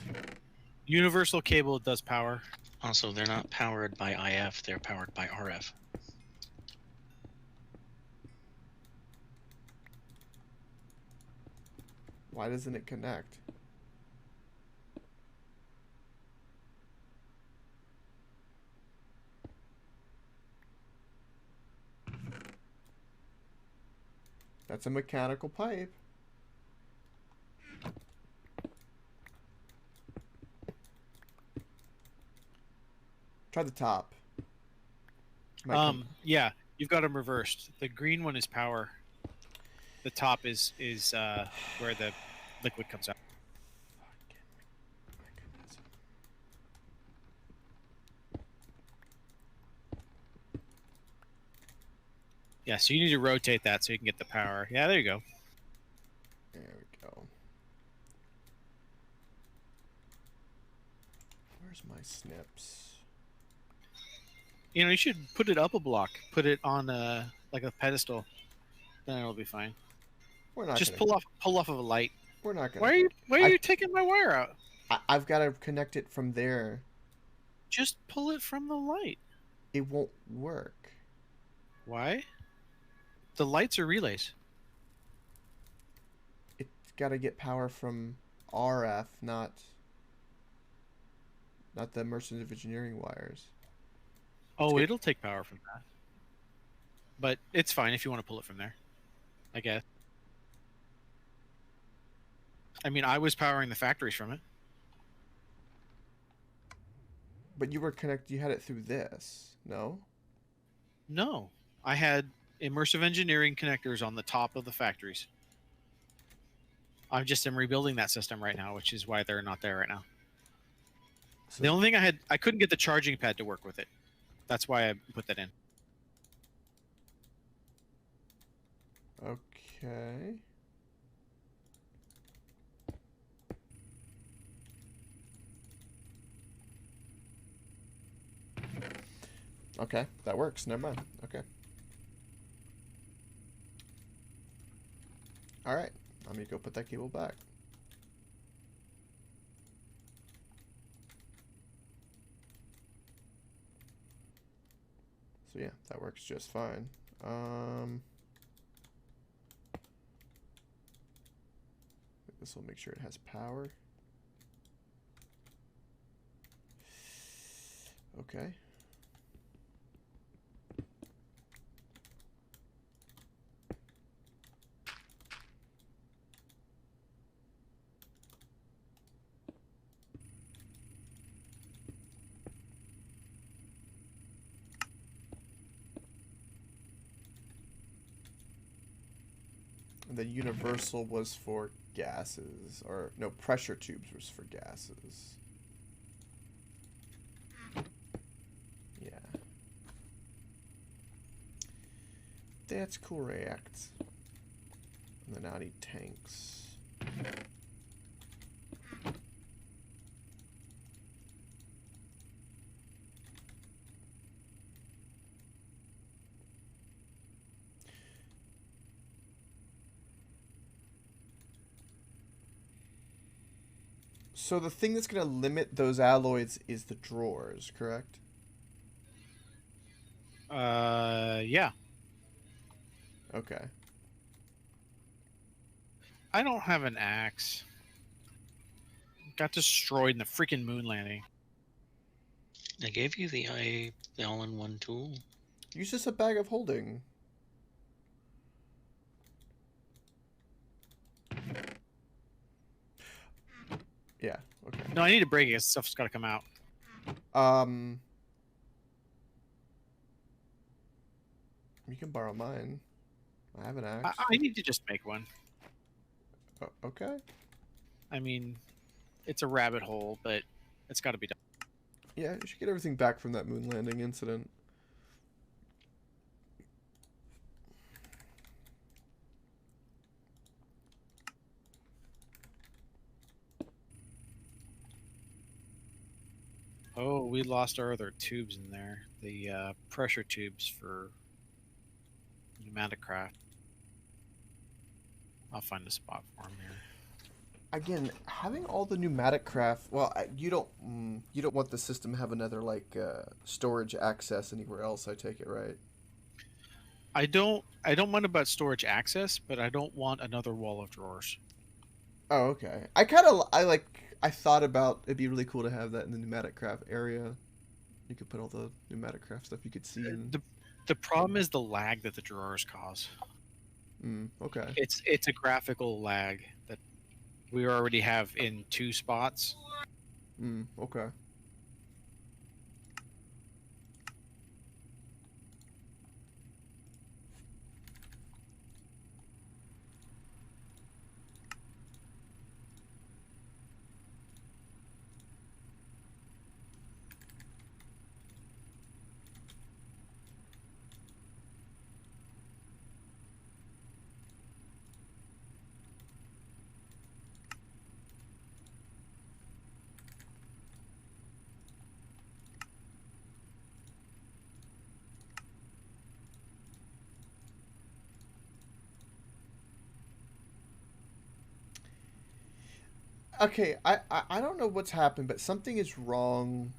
Universal cable does power. Also, they're not powered by IF, they're powered by RF. Why doesn't it connect? That's a mechanical pipe. Try the top. Might come- Yeah, you've got them reversed. The green one is power. The top is where the liquid comes out. Mechanism. Yeah, so you need to rotate that so you can get the power. Yeah, there you go. There we go. Where's my snips? You know, you should put it up a block. Put it on like a pedestal. Then it'll be fine. We're not Just gonna, pull off of a light. We're not gonna. Why are you taking my wire out? I've got to connect it from there. Just pull it from the light. It won't work. Why? The lights are relays. It's got to get power from RF, not the immersive engineering wires. Oh, good. it'll take power from that. But it's fine if you want to pull it from there, I guess. I mean, I was powering the factories from it. But you had it through this, no? No, I had immersive engineering connectors on the top of the factories. I just am rebuilding that system right now, which is why they're not there right now. So, The only thing I couldn't get the charging pad to work with it. That's why I put that in. okay. Okay, that works. Never mind. Okay. All right. I'm gonna go put that cable back. So yeah, that works just fine. This will make sure it has power. Okay. And then universal was for gases, or no, pressure tubes was for gases. Yeah. That's correct. And then I need tanks. So the thing that's going to limit those alloys is the drawers, correct? Yeah. Okay. I don't have an axe. Got destroyed in the freaking moon landing. I gave you the all-in-one tool. Use just a bag of holding. Yeah, okay. No, I need to break it. Stuff's got to come out. You can borrow mine. I have an axe. I need to just make one. Okay. I mean, it's a rabbit hole, but it's got to be done. Yeah, you should get everything back from that moon landing incident. Oh, we lost our other tubes in there. The pressure tubes for pneumatic craft. I'll find a spot for them here. Again, having all the pneumatic craft. Well, you don't want the system to have another like storage access anywhere else. I take it, right? I don't mind about storage access, but I don't want another wall of drawers. Oh, okay. I thought about it'd be really cool to have that in the pneumatic craft area. You could put all the pneumatic craft stuff you could see in. The problem is the lag that the drawers cause. Okay. It's a graphical lag that we already have in 2 spots. Okay. Okay, I don't know what's happened, but something is wrong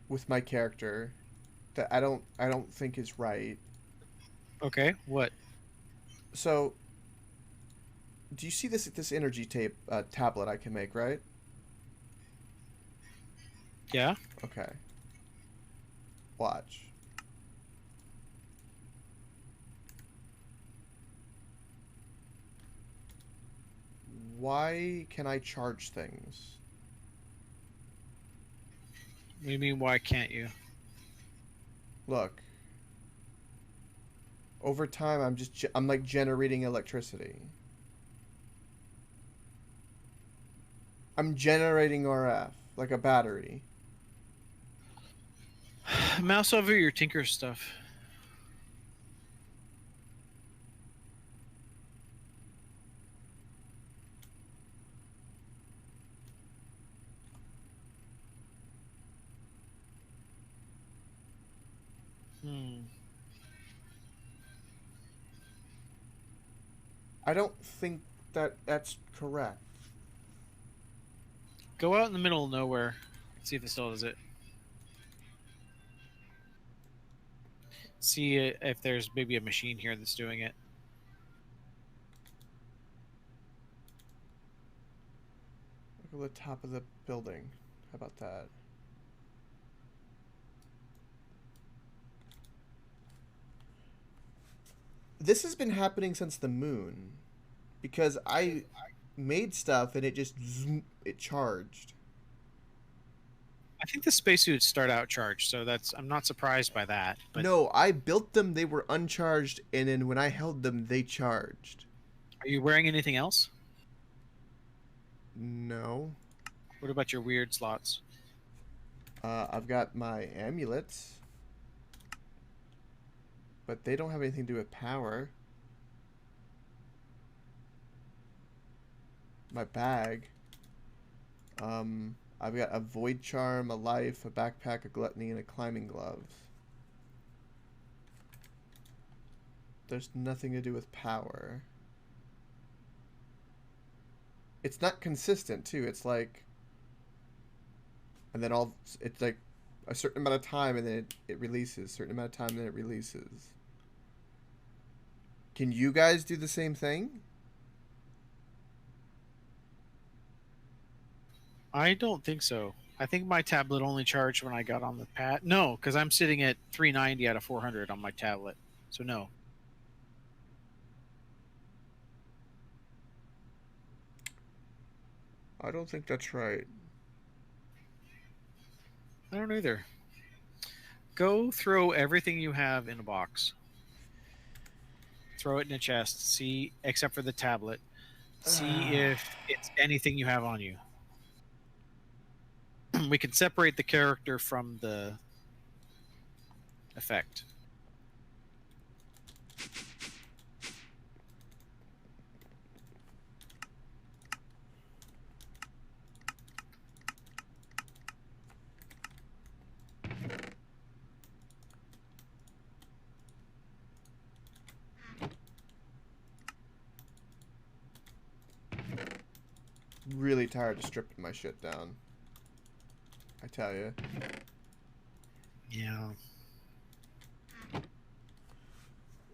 with my character that I don't think is right. Okay, what? So, do you see this energy tape tablet I can make, right? Yeah. Okay. Watch. Why can I charge things? What do you mean? Why can't you? Look. Over time, I'm like generating electricity. I'm generating RF like a battery. Mouse over your Tinker stuff. Hmm. I don't think that's correct. Go out in the middle of nowhere. See if it still does it. See if there's maybe a machine here that's doing it. Look at the top of the building. How about that? This has been happening since the moon, because I made stuff and it just it charged. I think the spacesuits start out charged, so I'm not surprised by that. But No, I built them. They were uncharged, and then when I held them, they charged. are you wearing anything else? No. What about your weird slots? I've got my amulets, but they don't have anything to do with power. My bag. I've got a void charm, a life, a backpack, a gluttony, and a climbing gloves. There's nothing to do with power. It's not consistent too. It's like, and then it's like a certain amount of time, and then it releases. Certain amount of time, and then it releases. Can you guys do the same thing? I don't think so. I think my tablet only charged when I got on the pad. No, because I'm sitting at 390 out of 400 on my tablet. So no. I don't think that's right. I don't either. Go throw everything you have in a box. Throw it in a chest. See, except for the tablet. See if it's anything you have on you. We can separate the character from the effect. Really tired of stripping my shit down. I tell you. Yeah.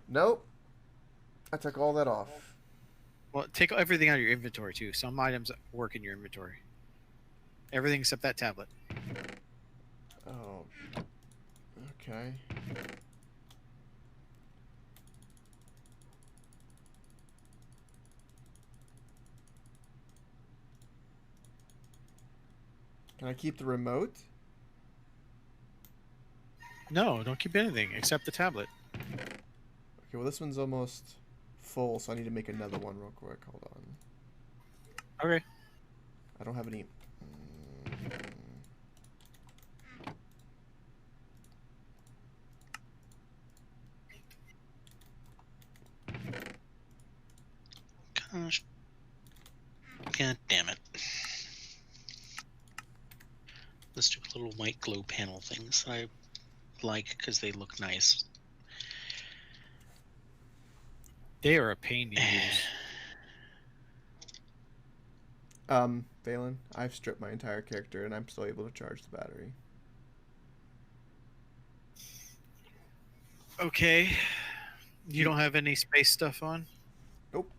Nope. I took all that off. Well, take everything out of your inventory too. Some items work in your inventory. Everything except that tablet. Oh. Okay. Can I keep the remote? No, don't keep anything except the tablet. Okay, well this one's almost full, so I need to make another one real quick. Hold on. Okay. I don't have any... Gosh. God damn it. The stupid little white glow panel things I like because they look nice. They are a pain to use. Valen, I've stripped my entire character and I'm still able to charge the battery. Okay. You don't have any space stuff on? Nope.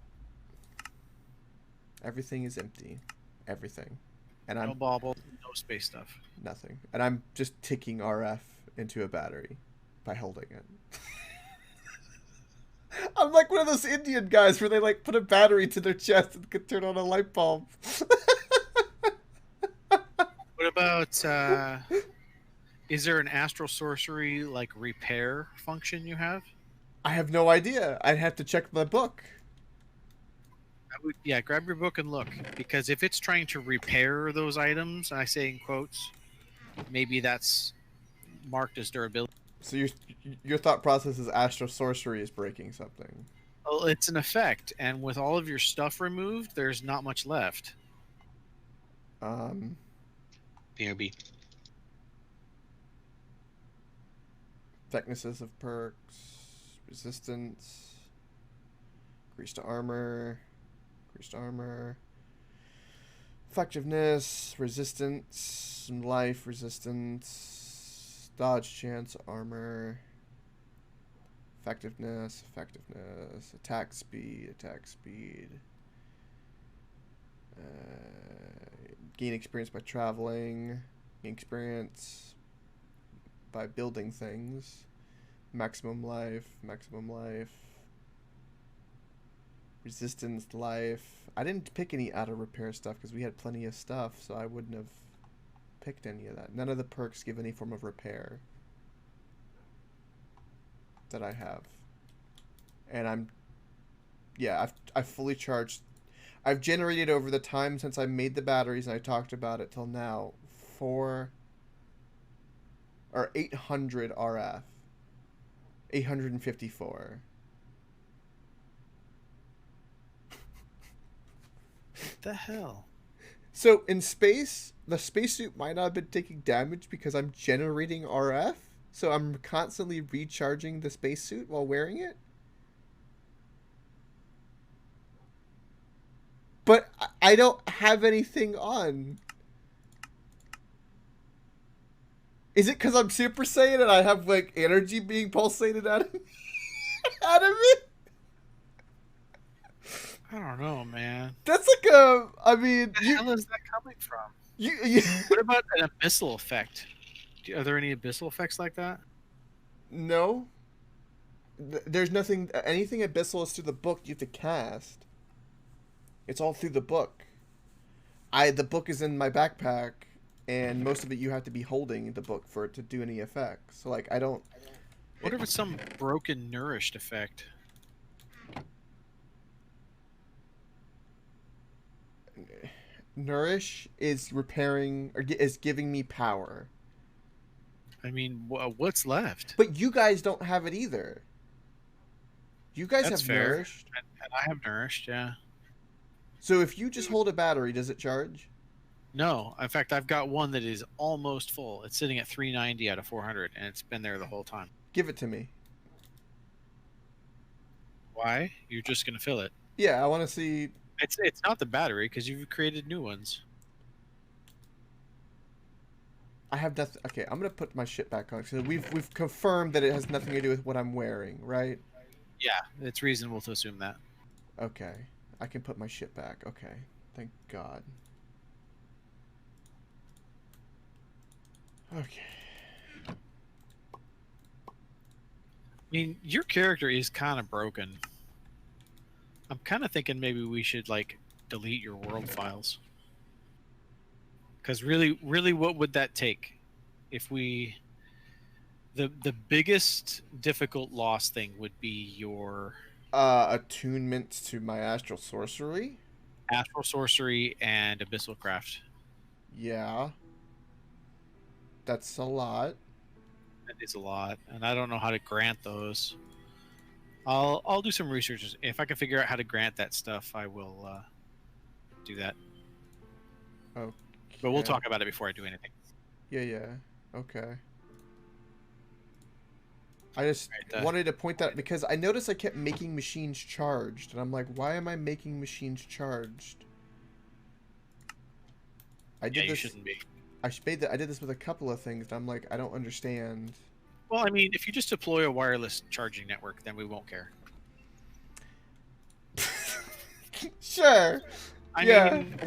Everything is empty. Everything. And No I'm bauble, no space stuff. nothing. And I'm just ticking RF into a battery by holding it. I'm like one of those Indian guys where they like put a battery to their chest and could turn on a light bulb. What about is there an astral sorcery like repair function you have? I have no idea. I'd have to check my book. Yeah, grab your book and look, because if it's trying to repair those items, I say in quotes, maybe that's marked as durability. So your thought process is astral sorcery is breaking something. Well, it's an effect, and with all of your stuff removed, there's not much left. BRB. Thicknesses of perks, resistance, increased armor, effectiveness, resistance, life, resistance, dodge chance, armor, effectiveness, attack speed, gain experience by traveling, gain experience by building things, maximum life, resistance, life. I didn't pick any auto repair stuff because we had plenty of stuff, so I wouldn't have picked any of that. None of the perks give any form of repair that I have. And I've fully charged. I've generated over the time since I made the batteries and I talked about it till now 800 RF. 854. What the hell? So in space, the spacesuit might not have been taking damage because I'm generating RF. So I'm constantly recharging the spacesuit while wearing it. But I don't have anything on. Is it because I'm Super Saiyan and I have like energy being pulsated out of me? Out of me? I don't know, man. That's like a. I mean, Where the hell is that coming from? you What about an abyssal effect? Are there any abyssal effects like that? no. There's nothing. Anything abyssal is through the book you have to cast. It's all through the book. The book is in my backpack, and most of it you have to be holding the book for it to do any effects. So like I don't. What if it's some broken nourished effect? Nourish is repairing or is giving me power. I mean, what's left? But you guys don't have it either. You guys That's have fair. nourished. And I have nourished, yeah. So if you just hold a battery, does it charge? No, in fact, I've got one that is almost full. It's sitting at 390 out of 400, and it's been there the whole time. Give it to me. Why? You're just gonna fill it. Yeah, I want to see. It's not the battery because you've created new ones. I have nothing. Okay, I'm gonna put my shit back on. So we've confirmed that it has nothing to do with what I'm wearing, right? Yeah, it's reasonable to assume that. Okay, I can put my shit back. Okay, thank God. Okay. I mean, your character is kind of broken. I'm kind of thinking maybe we should like delete your world files. Because really, what would that take? If we, the biggest difficult loss thing would be your Attunement to my astral sorcery. astral sorcery and abyssal craft. Yeah. That's a lot. That is a lot, and I don't know how to grant those. I'll do some research. If I can figure out how to grant that stuff, I will do that. Okay. But we'll talk about it before I do anything. Yeah. Okay. I just Right, wanted to point that because I noticed I kept making machines charged, and I'm like, why am I making machines charged? I Yeah, did you this. shouldn't be. I did this with a couple of things, and I'm like, I don't understand. Well, I mean, if you just deploy a wireless charging network, then we won't care. Sure. I Yeah. mean,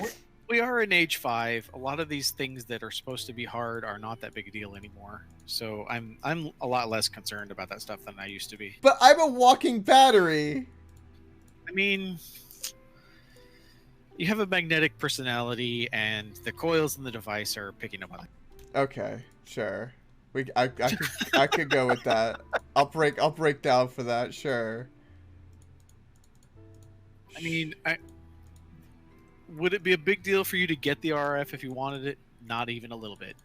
we are in age 5. A lot of these things that are supposed to be hard are not that big a deal anymore. So I'm a lot less concerned about that stuff than I used to be. But I'm a walking battery. I mean, you have a magnetic personality, and the coils in the device are picking up on it. Okay, sure. I could go with that. I'll break down for that. Sure. I mean, would it be a big deal for you to get the RF if you wanted it? Not even a little bit.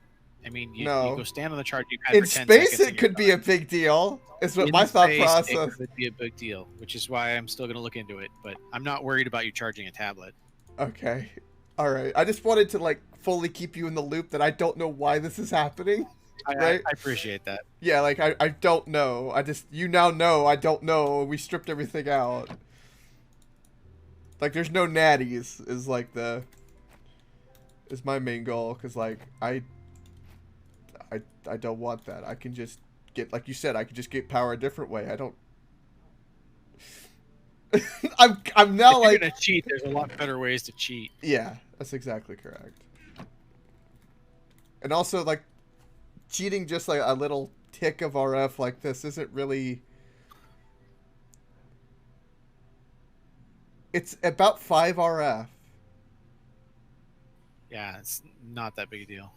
I mean, you No. go stand on the charging pad In for 10 space, seconds. it and could you're be a big deal. Is what in my thought space, process. It could be a big deal, which is why I'm still going to look into it. But I'm not worried about you charging a tablet. Okay. All right. I just wanted to like fully keep you in the loop that I don't know why this is happening. Right? I appreciate that. Yeah, like I don't know. You now know I don't know. We stripped everything out. Like there's no natties is like is my main goal, because like I don't want that. I can just get, like you said, I can just get power a different way. I don't. I'm now If like, you're gonna cheat, there's a lot better ways to cheat. yeah, that's exactly correct. And also like cheating just like a little tick of RF like this isn't really. It's about 5 RF. Yeah, it's not that big a deal.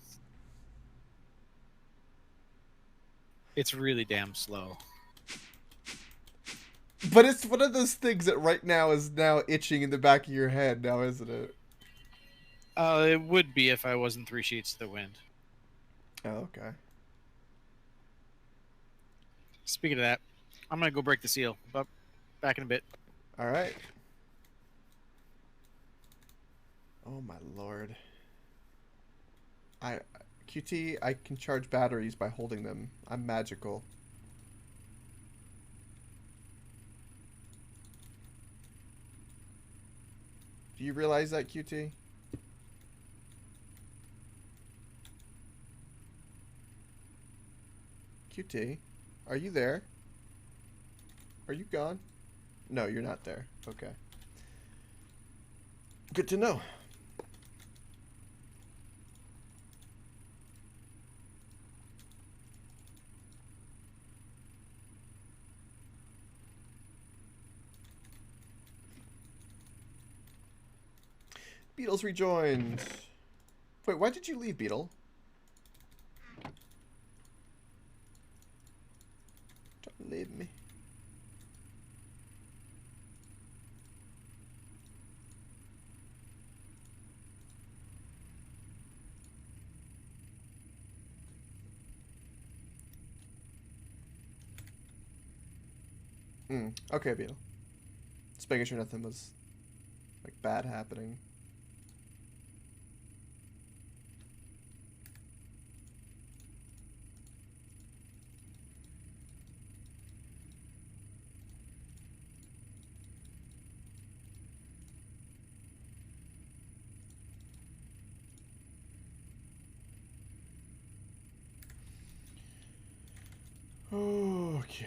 It's really damn slow. But it's one of those things that right now is now itching in the back of your head now, isn't it? It would be if I wasn't 3 sheets to the wind. Oh, okay. Speaking of that, I'm gonna go break the seal. But back in a bit. All right. Oh my lord. QT, I can charge batteries by holding them. I'm magical. Do you realize that, QT? QT, are you there? Are you gone? No, you're not there. Okay. Good to know. Beetle's rejoined. Wait, why did you leave, Beetle? Don't leave me. Okay, Beetle. Just making sure nothing was like bad happening. Okay.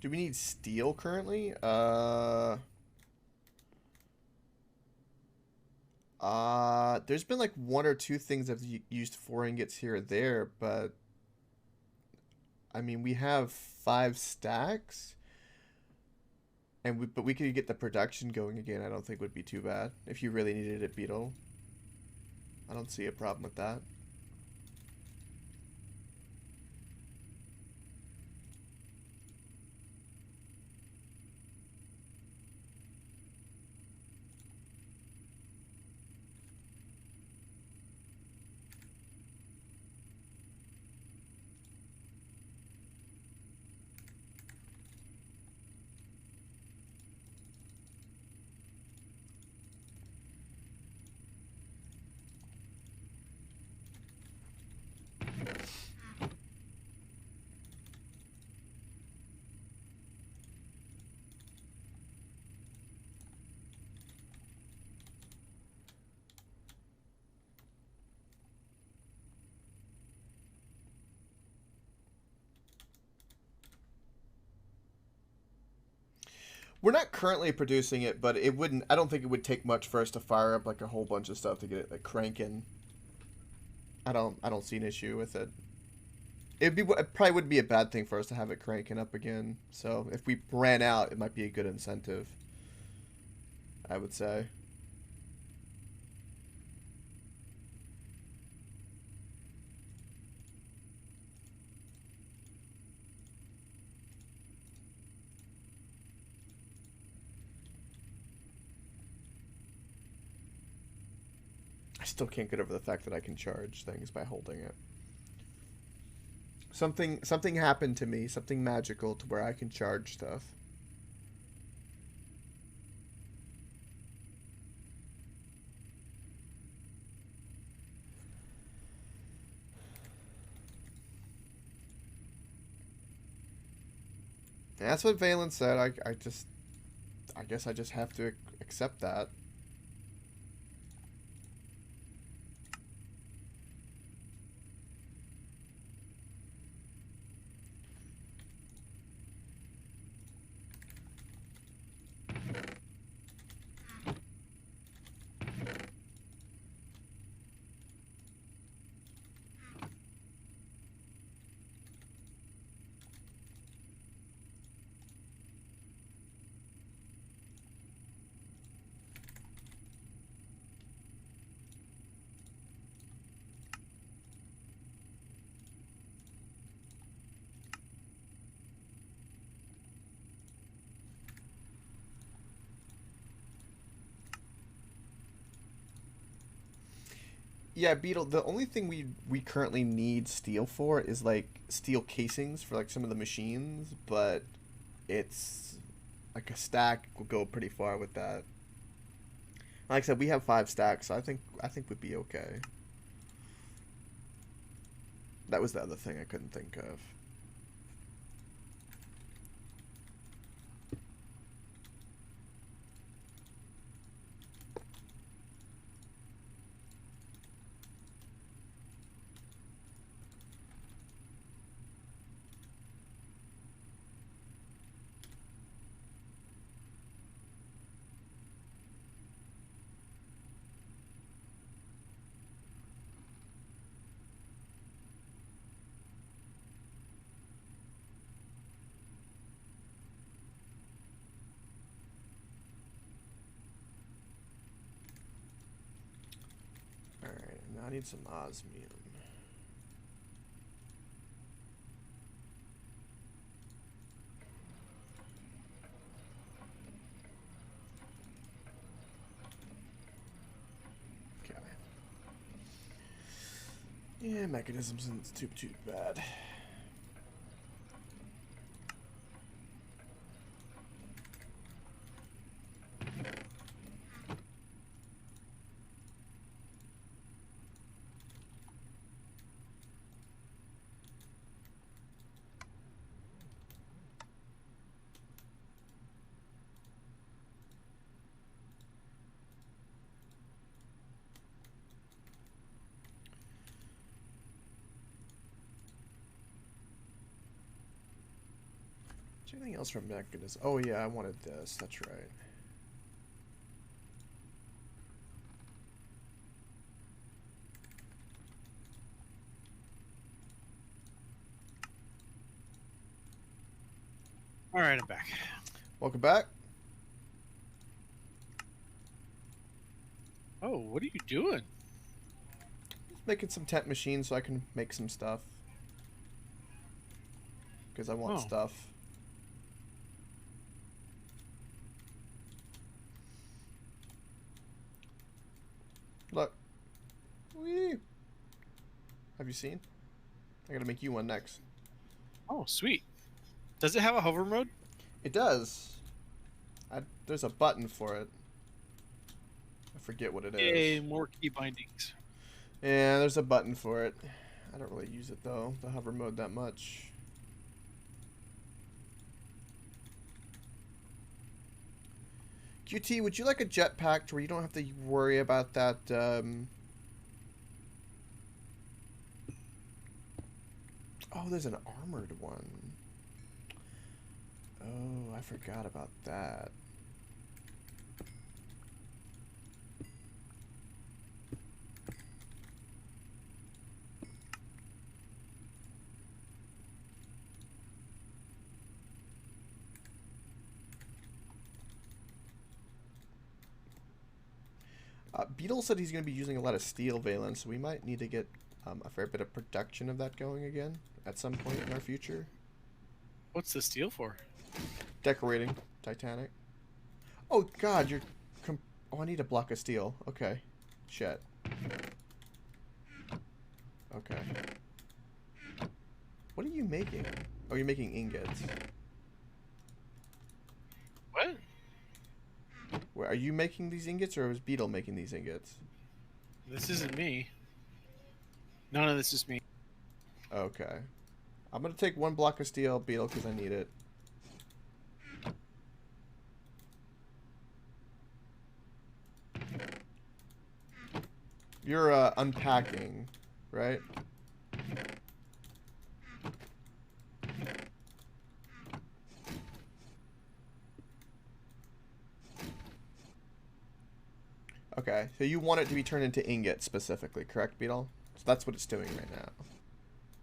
Do we need steel currently? There's been like 1 or 2 things I've used 4 ingots here or there, but I mean, we have 5 stacks, and but we could get the production going again. I don't think would be too bad if you really needed it, Beetle. I don't see a problem with that. We're not currently producing it, but it wouldn't. I don't think it would take much for us to fire up like a whole bunch of stuff to get it like cranking. I don't see an issue with it. It probably wouldn't be a bad thing for us to have it cranking up again. So if we ran out, it might be a good incentive, I would say. I still can't get over the fact that I can charge things by holding it. Something happened to me, something magical to where I can charge stuff. And that's what Valen said. I guess I just have to accept that. Yeah, Beetle, the only thing we currently need steel for is like steel casings for like some of the machines, but it's like a stack will go pretty far with that. Like I said, we have 5 stacks, so I think we'd be okay. That was the other thing I couldn't think of. Alright, now I need some osmium. Okay. Yeah, mechanisms isn't too bad. Is there anything else from mechanism? Oh yeah, I wanted this. That's right. All right, I'm back. Welcome back. Oh, what are you doing? Making some tent machines so I can make some stuff. Because I want Oh. stuff. Look. Whee! Have you seen? I gotta make you one next. Oh, sweet. Does it have a hover mode? It does. There's a button for it. I forget what it is. Yay, more key bindings. Yeah, there's a button for it. I don't really use it though, the hover mode, that much. QT, would you like a jetpack to where you don't have to worry about that, Oh, there's an armored one. Oh, I forgot about that. Beetle said he's going to be using a lot of steel valence, so we might need to get a fair bit of production of that going again at some point in our future. What's the steel for? Decorating Titanic. Oh God, you're. Oh, I need a block of steel. Okay, shit. Okay. What are you making? Oh, you're making ingots. What? Where, are you making these ingots, or was Beetle making these ingots? This isn't me. None of this is me. Okay. I'm gonna take one block of steel, Beetle, because I need it. You're unpacking, right? Okay, so you want it to be turned into ingots specifically, correct, Beetle? So that's what it's doing right now.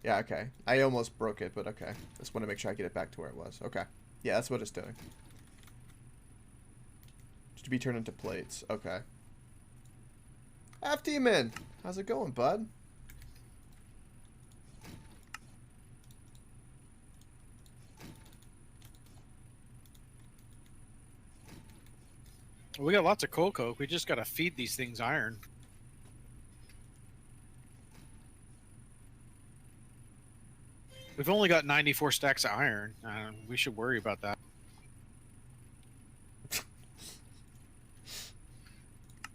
Yeah, okay. I almost broke it, but okay. Just want to make sure I get it back to where it was. Okay. Yeah, that's what it's doing. Just to be turned into plates. Okay. F-Demon! How's it going, bud? We got lots of coal coke. We just gotta feed these things iron. We've only got 94 stacks of iron. We should worry about that.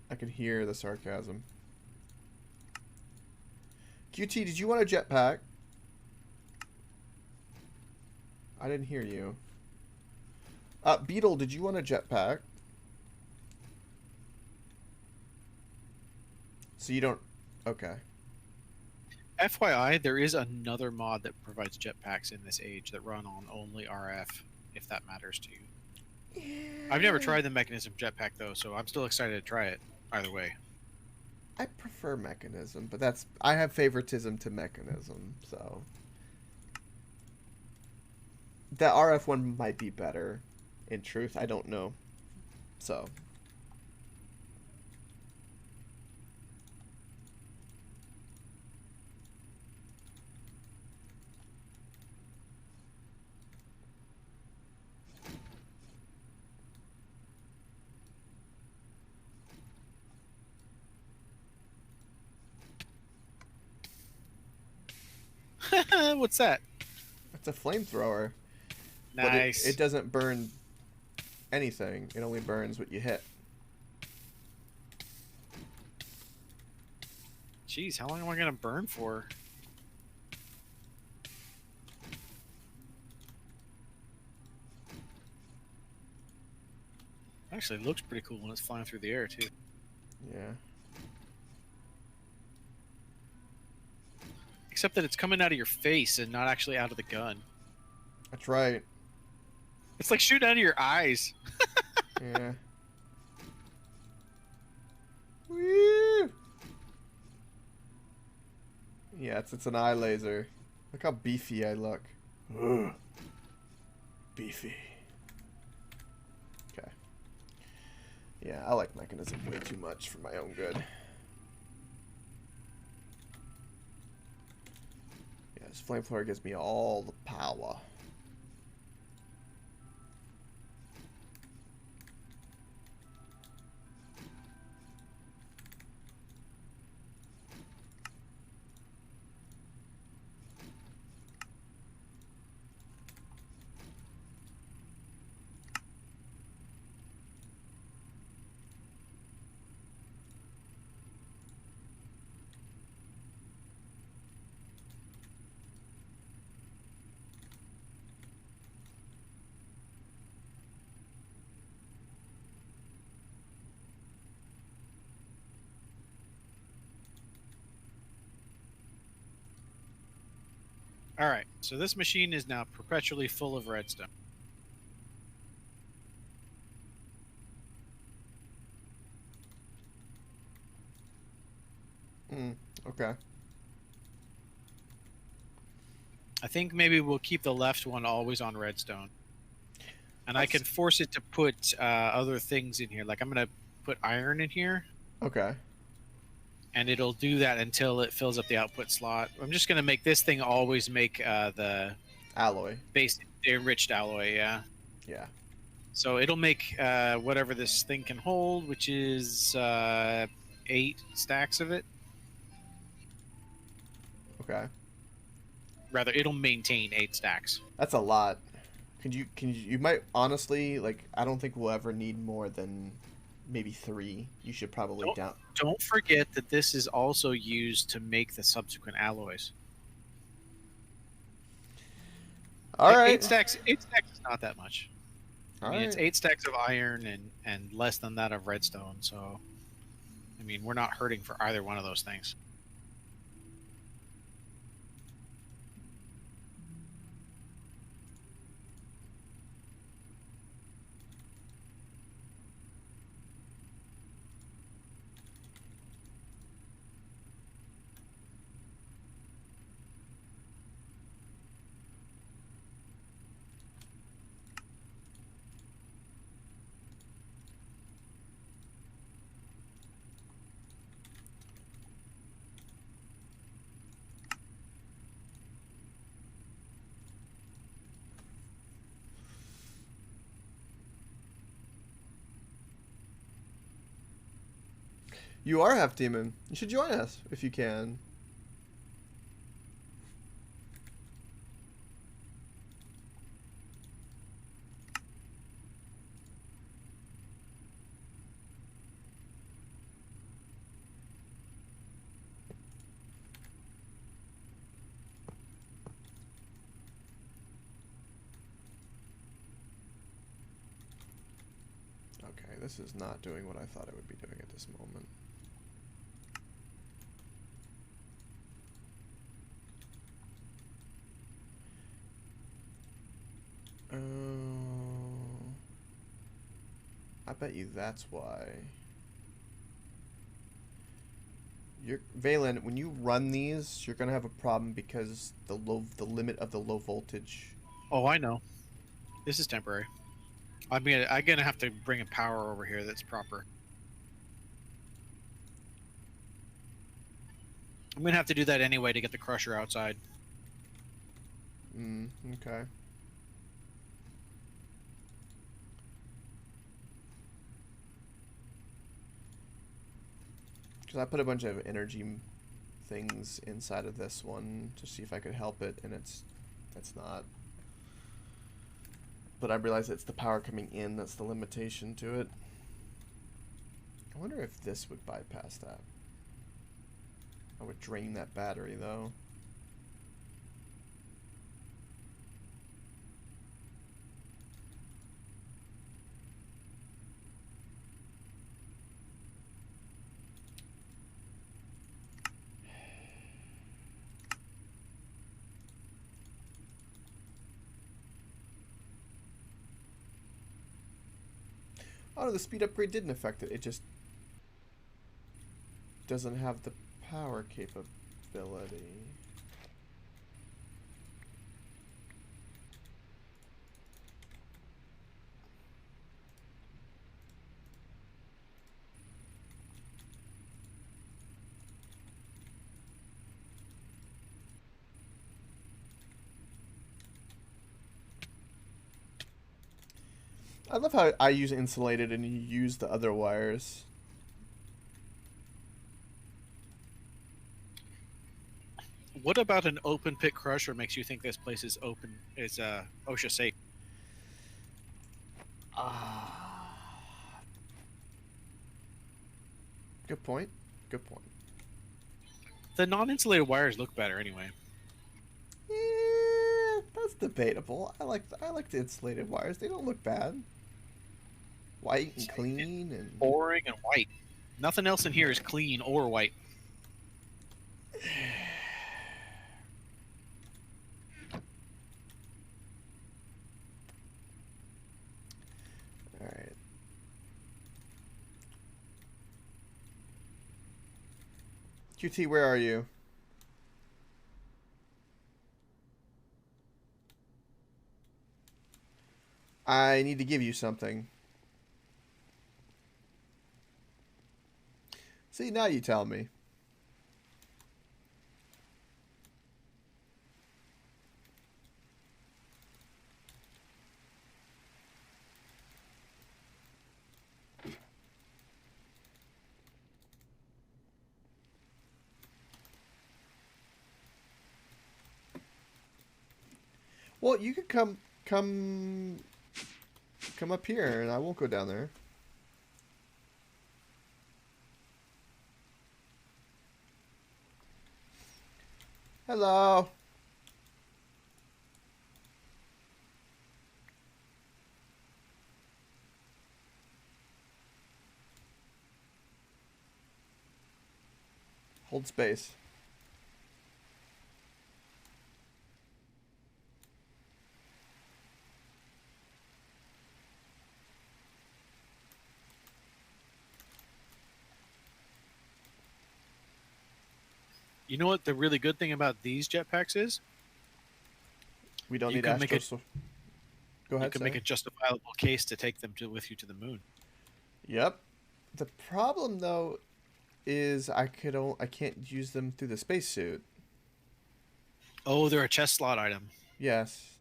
I can hear the sarcasm. QT, did you want a jetpack? I didn't hear you. Beetle, did you want a jetpack? So you don't... Okay. FYI, there is another mod that provides jetpacks in this age that run on only RF, if that matters to you. I've never tried the mechanism jetpack though, so I'm still excited to try it. Either way. I prefer mechanism, but that's... I have favoritism to mechanism, so... The RF one might be better. In truth, I don't know. So... What's that? It's a flamethrower. Nice. But it doesn't burn anything. It only burns what you hit. Jeez, how long am I gonna burn for? Actually, it looks pretty cool when it's flying through the air too. Yeah. Except that it's coming out of your face and not actually out of the gun. That's right. It's like shooting out of your eyes. Yeah. Woo! Yeah, it's an eye laser. Look how beefy I look. Ugh. Beefy. Okay. Yeah, I like mechanism way too much for my own good. flamethrower gives me all the power. All right, so this machine is now perpetually full of redstone. Okay. I think maybe we'll keep the left one always on redstone. And I can force it to put other things in here. Like I'm going to put iron in here. Okay. And it'll do that until it fills up the output slot. I'm just going to make this thing always make the Alloy. basic enriched alloy, yeah. Yeah. So it'll make whatever this thing can hold, which is 8 stacks of it. Okay. Rather, it'll maintain 8 stacks. That's a lot. You might honestly, like, I don't think we'll ever need more than maybe 3. You should probably Don't forget that this is also used to make the subsequent alloys. All right. 8 stacks is not that much. All I mean, right. it's 8 stacks of iron and less than that of redstone. So, I mean, we're not hurting for either one of those things. You are half demon. You should join us if you can. Okay, this is not doing what I thought it would be doing at this moment. I bet you that's why. Valen, when you run these, you're gonna have a problem because the limit of the low voltage. Oh, I know. This is temporary. I'm gonna have to bring a power over here that's proper. I'm gonna have to do that anyway to get the crusher outside. Okay. Because I put a bunch of energy things inside of this one to see if I could help it, and it's not. But I realize it's the power coming in that's the limitation to it. I wonder if this would bypass that. I would drain that battery, though. Oh, the speed upgrade didn't affect it. It just doesn't have the power capability. I love how I use insulated and you use the other wires. What about an open pit crusher makes you think this place is OSHA safe? Good point. Good point. The non-insulated wires look better anyway. Yeah, that's debatable. I like the insulated wires. They don't look bad. White and clean and Boring and white. Nothing else in here is clean or white. all right. QT, where are you? I need to give you something. See, now you tell me. Well, you could come up here, and I won't go down there. Hello. Hold space. You know what the really good thing about these jetpacks is? We don't You need can make Astro. Go ahead. You can Sam. make a justifiable case to take them with you to the moon. Yep. The problem though is I can't use them through the spacesuit. Oh, they're a chest slot item. Yes.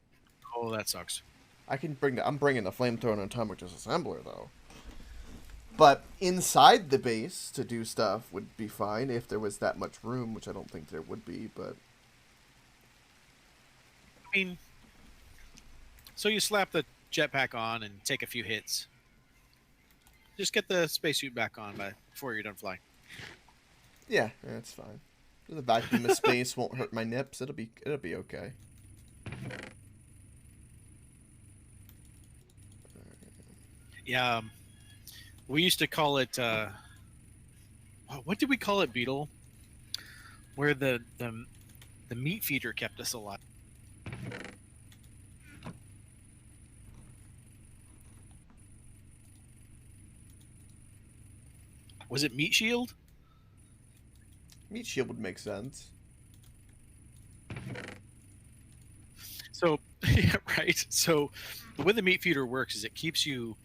Oh, that sucks. I'm bringing the flamethrower and atomic disassembler though. But inside the base to do stuff would be fine if there was that much room, which I don't think there would be, but I mean, so you slap the jetpack on and take a few hits. Just get the spacesuit back on before you're done flying. yeah, that's fine. The vacuum of space won't hurt my nips. It'll be okay. Yeah, we used to call it. What did we call it, Beetle? Where the meat feeder kept us alive. Was it Meat Shield? Meat shield would make sense. So yeah, right. So the way the meat feeder works is it keeps you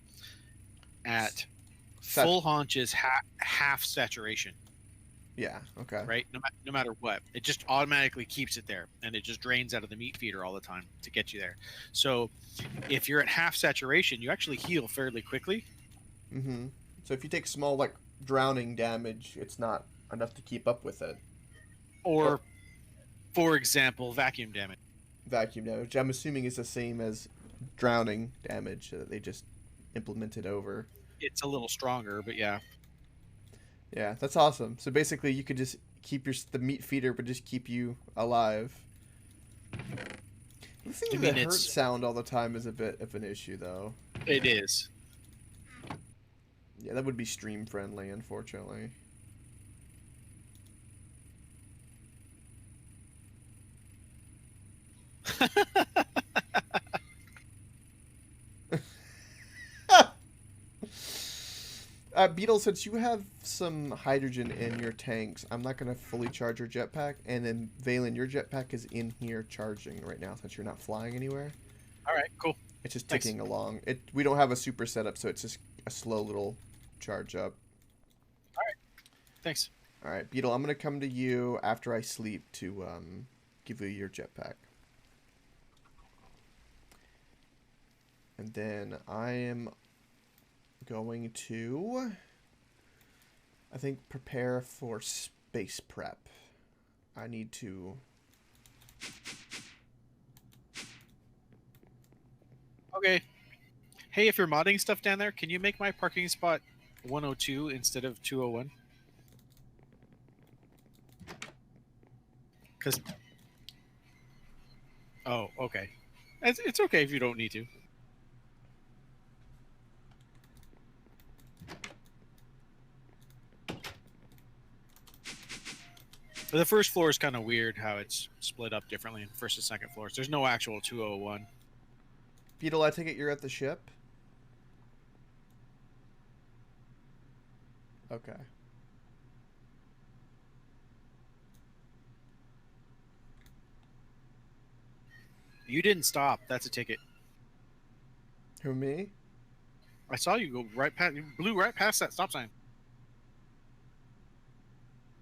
at full haunches, half saturation. Yeah. Okay. Right? No matter what, it just automatically keeps it there, and it just drains out of the meat feeder all the time to get you there. So if you're at half saturation, you actually heal fairly quickly. Mm-hmm. So if you take small like drowning damage, it's not enough to keep up with it. Or, for example, vacuum damage. Vacuum damage, I'm assuming, is the same as drowning damage that they just implemented over. It's a little stronger, but yeah. Yeah, that's awesome. So basically, you could just keep the meat feeder, but just keep you alive. Listening to the hurt sound all the time is a bit of an issue, though. It is. Yeah, that would be stream friendly, unfortunately. Beetle, since you have some hydrogen in your tanks, I'm not going to fully charge your jetpack. And then, Valen, your jetpack is in here charging right now since you're not flying anywhere. All right, cool. It's just ticking along. We don't have a super setup, so it's just a slow little charge up. All right. Thanks. All right, Beetle, I'm going to come to you after I sleep to give you your jetpack. And then I am going to, I think, prepare for space prep. I need to... Okay. Hey, if you're modding stuff down there, can you make my parking spot 102 instead of 201? Because... Oh, okay. It's okay if you don't need to. But the first floor is kind of weird how it's split up differently in first and second floors. There's no actual 201. Beetle, I take it you're at the ship? Okay. You didn't stop. That's a ticket. Who, me? I saw you go right past. You blew right past that stop sign.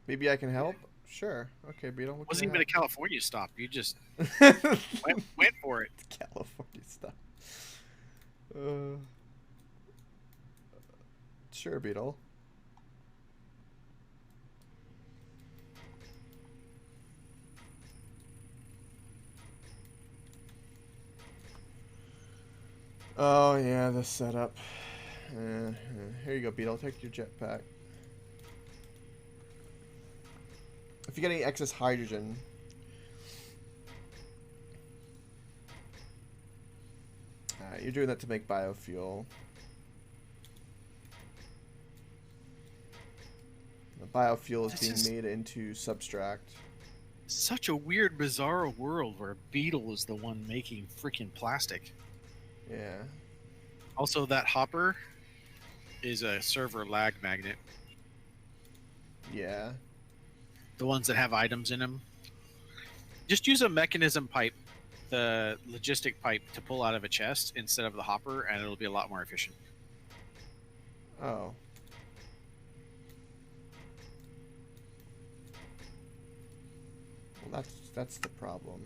Maybe I can help? Sure. Okay, Beetle. What Wasn't can even I a California stop. You just help? went for it. California stuff. Sure, Beetle. Oh, yeah, the setup. Here you go, Beetle. Take your jetpack. If you get any excess hydrogen... you're doing that to make biofuel. The biofuel is This being is- made into substract. Such a weird, bizarre world where Beetle is the one making freaking plastic. Yeah. Also, that hopper is a server lag magnet. Yeah. The ones that have items in them. Just use a mechanism pipe, the logistic pipe, to pull out of a chest instead of the hopper, and it'll be a lot more efficient. Oh. Well, that's the problem.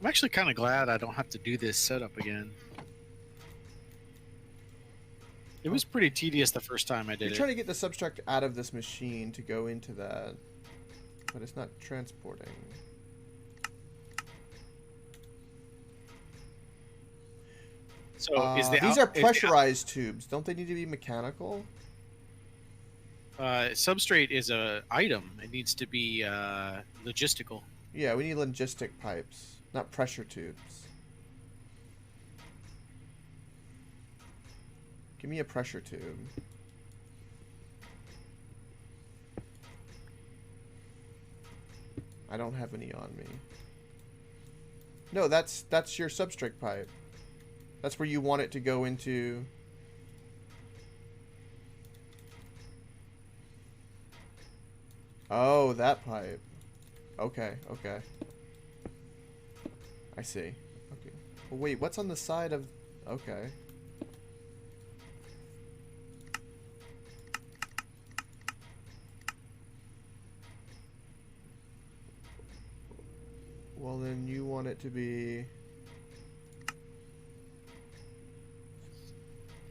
I'm actually kind of glad I don't have to do this setup again. It was pretty tedious the first time I did You're it. trying to get the substract out of this machine to go into that, but it's not transporting. So is the these out- are is the pressurized tubes. Don't they need to be mechanical? substrate is a item. It needs to be logistical. Yeah, we need logistic pipes, not pressure tubes. Give me a pressure tube. I don't have any on me. No, that's your substrate pipe. That's where you want it to go into. Oh, that pipe. Okay, okay. I see. Okay. Well, wait, what's on the side of... Okay. Well, then you want it to be...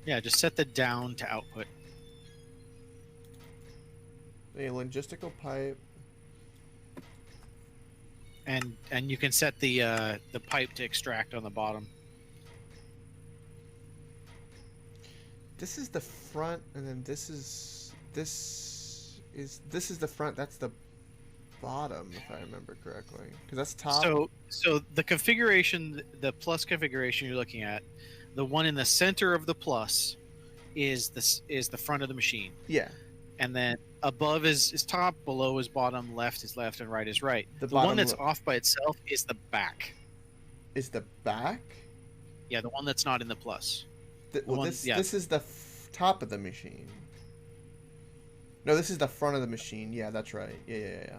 Yeah, just set the down to output. A logistical pipe. And you can set the pipe to extract on the bottom. This is the front, and then this is the front. That's the bottom, if I remember correctly, because that's top. So the configuration, the plus configuration you're looking at, the one in the center of the plus is the front of the machine, Yeah, and then above is top, below is bottom, left is left, and right is right. The The one bottom that's le- off by itself is the back. is the back. Yeah, the one that's not in the plus. Well, one- this yeah. this is the top of the machine. No, this is the front of the machine. Yeah, that's right. Yeah.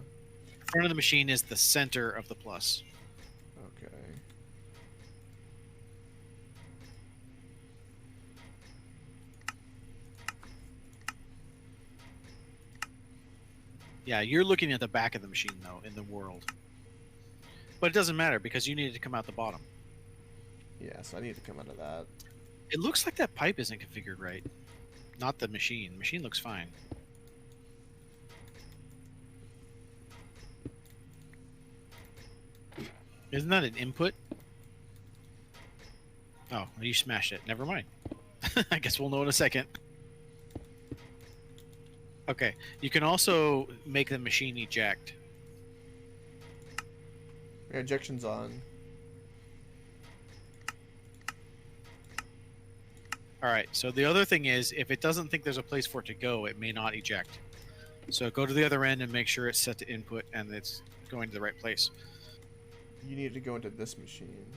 Front of the machine is the center of the plus. Okay. Yeah, you're looking at the back of the machine though in the world. But it doesn't matter because you need to come out the bottom. Yeah, so I need to come out of that. It looks like that pipe isn't configured right. Not the machine. The machine looks fine. Isn't that an input? Oh, you smashed it. Never mind. I guess we'll know in a second. Okay, you can also make the machine eject. Yeah, ejection's on. Alright, so the other thing is, if it doesn't think there's a place for it to go, it may not eject. So go to the other end and make sure it's set to input and it's going to the right place. You need to go into this machine.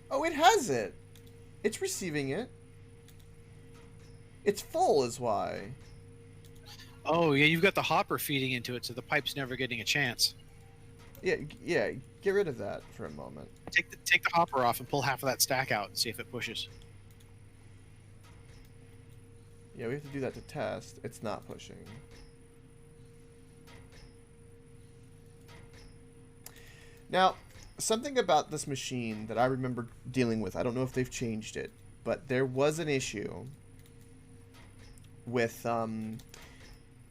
Oh, it has it. It's receiving it. It's full is why. Oh, yeah, you've got the hopper feeding into it, so the pipe's never getting a chance. Yeah, yeah, get rid of that for a moment. Take the hopper off and pull half of that stack out and see if it pushes. Yeah, we have to do that to test. It's not pushing. Now, something about this machine that I remember dealing with, I don't know if they've changed it, but there was an issue with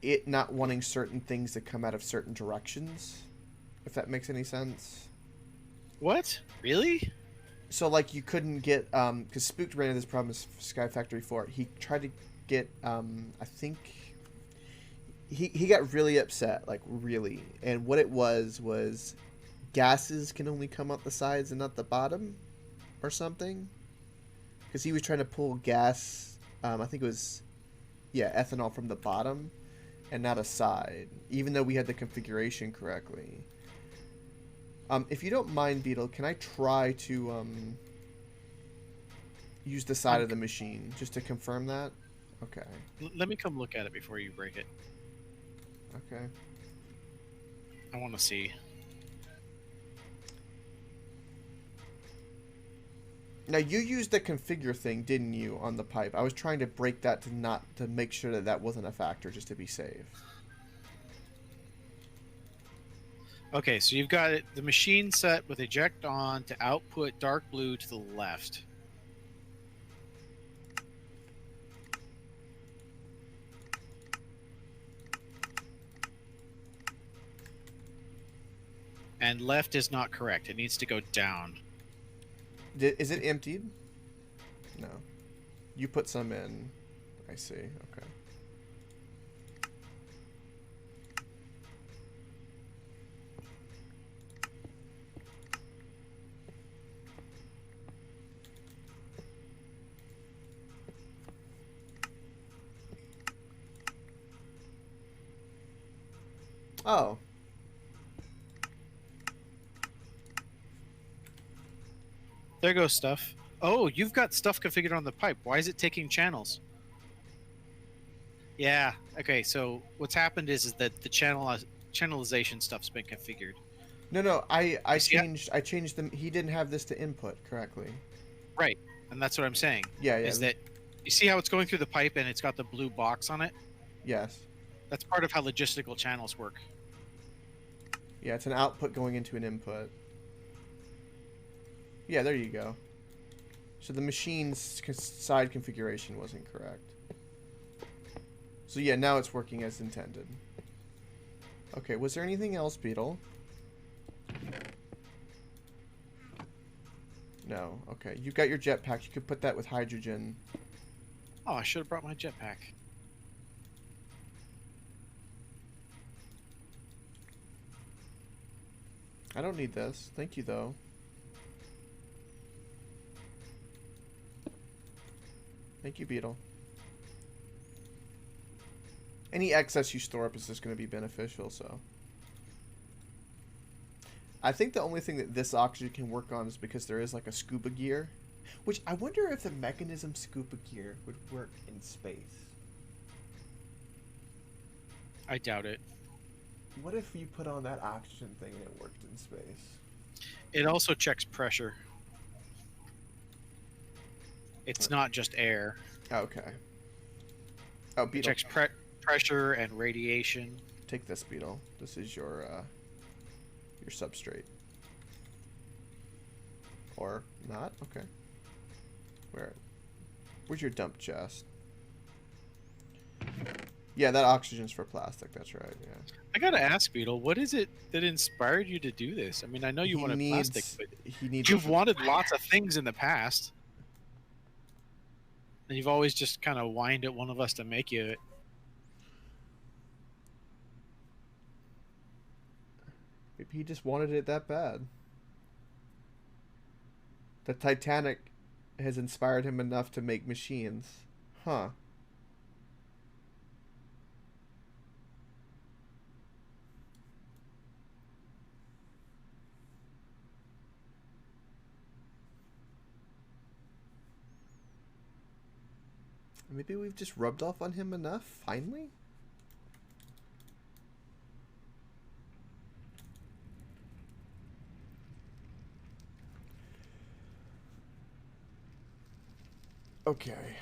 it not wanting certain things to come out of certain directions, if that makes any sense. What? Really? So, like, you couldn't get, because Spooked ran into this problem with Sky Factory 4. He tried to get, I think, he got really upset, like, really. And what it was gases can only come out the sides and not the bottom, or something. Because he was trying to pull gas, I think it was, yeah, ethanol from the bottom, and not a side, even though we had the configuration correctly. If you don't mind, Beetle, can I try to use the side of the machine just to confirm that? Okay. Let me come look at it before you break it. Okay. I want to see. Now you used the configure thing, didn't you, on the pipe? I was trying to break that to make sure that that wasn't a factor, just to be safe. Okay, so you've got it, the machine set with eject on to output dark blue to the left. And left is not correct. It needs to go down. Is it emptied? No. You put some in. I see. Okay. Oh. There goes stuff. Oh, you've got stuff configured on the pipe. Why is it taking channels? Yeah. Okay. So what's happened is that the channelization stuff's been configured. No. I see how- changed them. He didn't have this to input correctly. Right. And that's what I'm saying. Yeah. Is that you see how it's going through the pipe and it's got the blue box on it? Yes. That's part of how logistical channels work. Yeah, it's an output going into an input. Yeah, there you go. So the machine's side configuration wasn't correct. So yeah, now it's working as intended. Okay, was there anything else, Beetle? No. Okay, you got your jetpack. You could put that with hydrogen. Oh, I should have brought my jetpack. I don't need this. Thank you, though. Thank you, Beetle. Any excess you store up is just going to be beneficial, so. I think the only thing that this oxygen can work on is because there is like a scuba gear. Which, I wonder if the mechanism scuba gear would work in space. I doubt it. What if you put on that oxygen thing and it worked in space? It also checks pressure. It's not just air. Okay. Oh, It beetle. checks pressure and radiation. Take this, beetle. This is your substrate. Or not? Okay. Where's your dump chest? Yeah, that oxygen's for plastic. That's right. Yeah. I gotta ask, Beetle, what is it that inspired you to do this? I mean, I know you wanted plastic, but He needs. you've wanted lots of things in the past. And you've always just kind of whined at one of us to make you it. Maybe he just wanted it that bad. The Titanic has inspired him enough to make machines. Huh. Maybe we've just rubbed off on him enough, finally? Okay.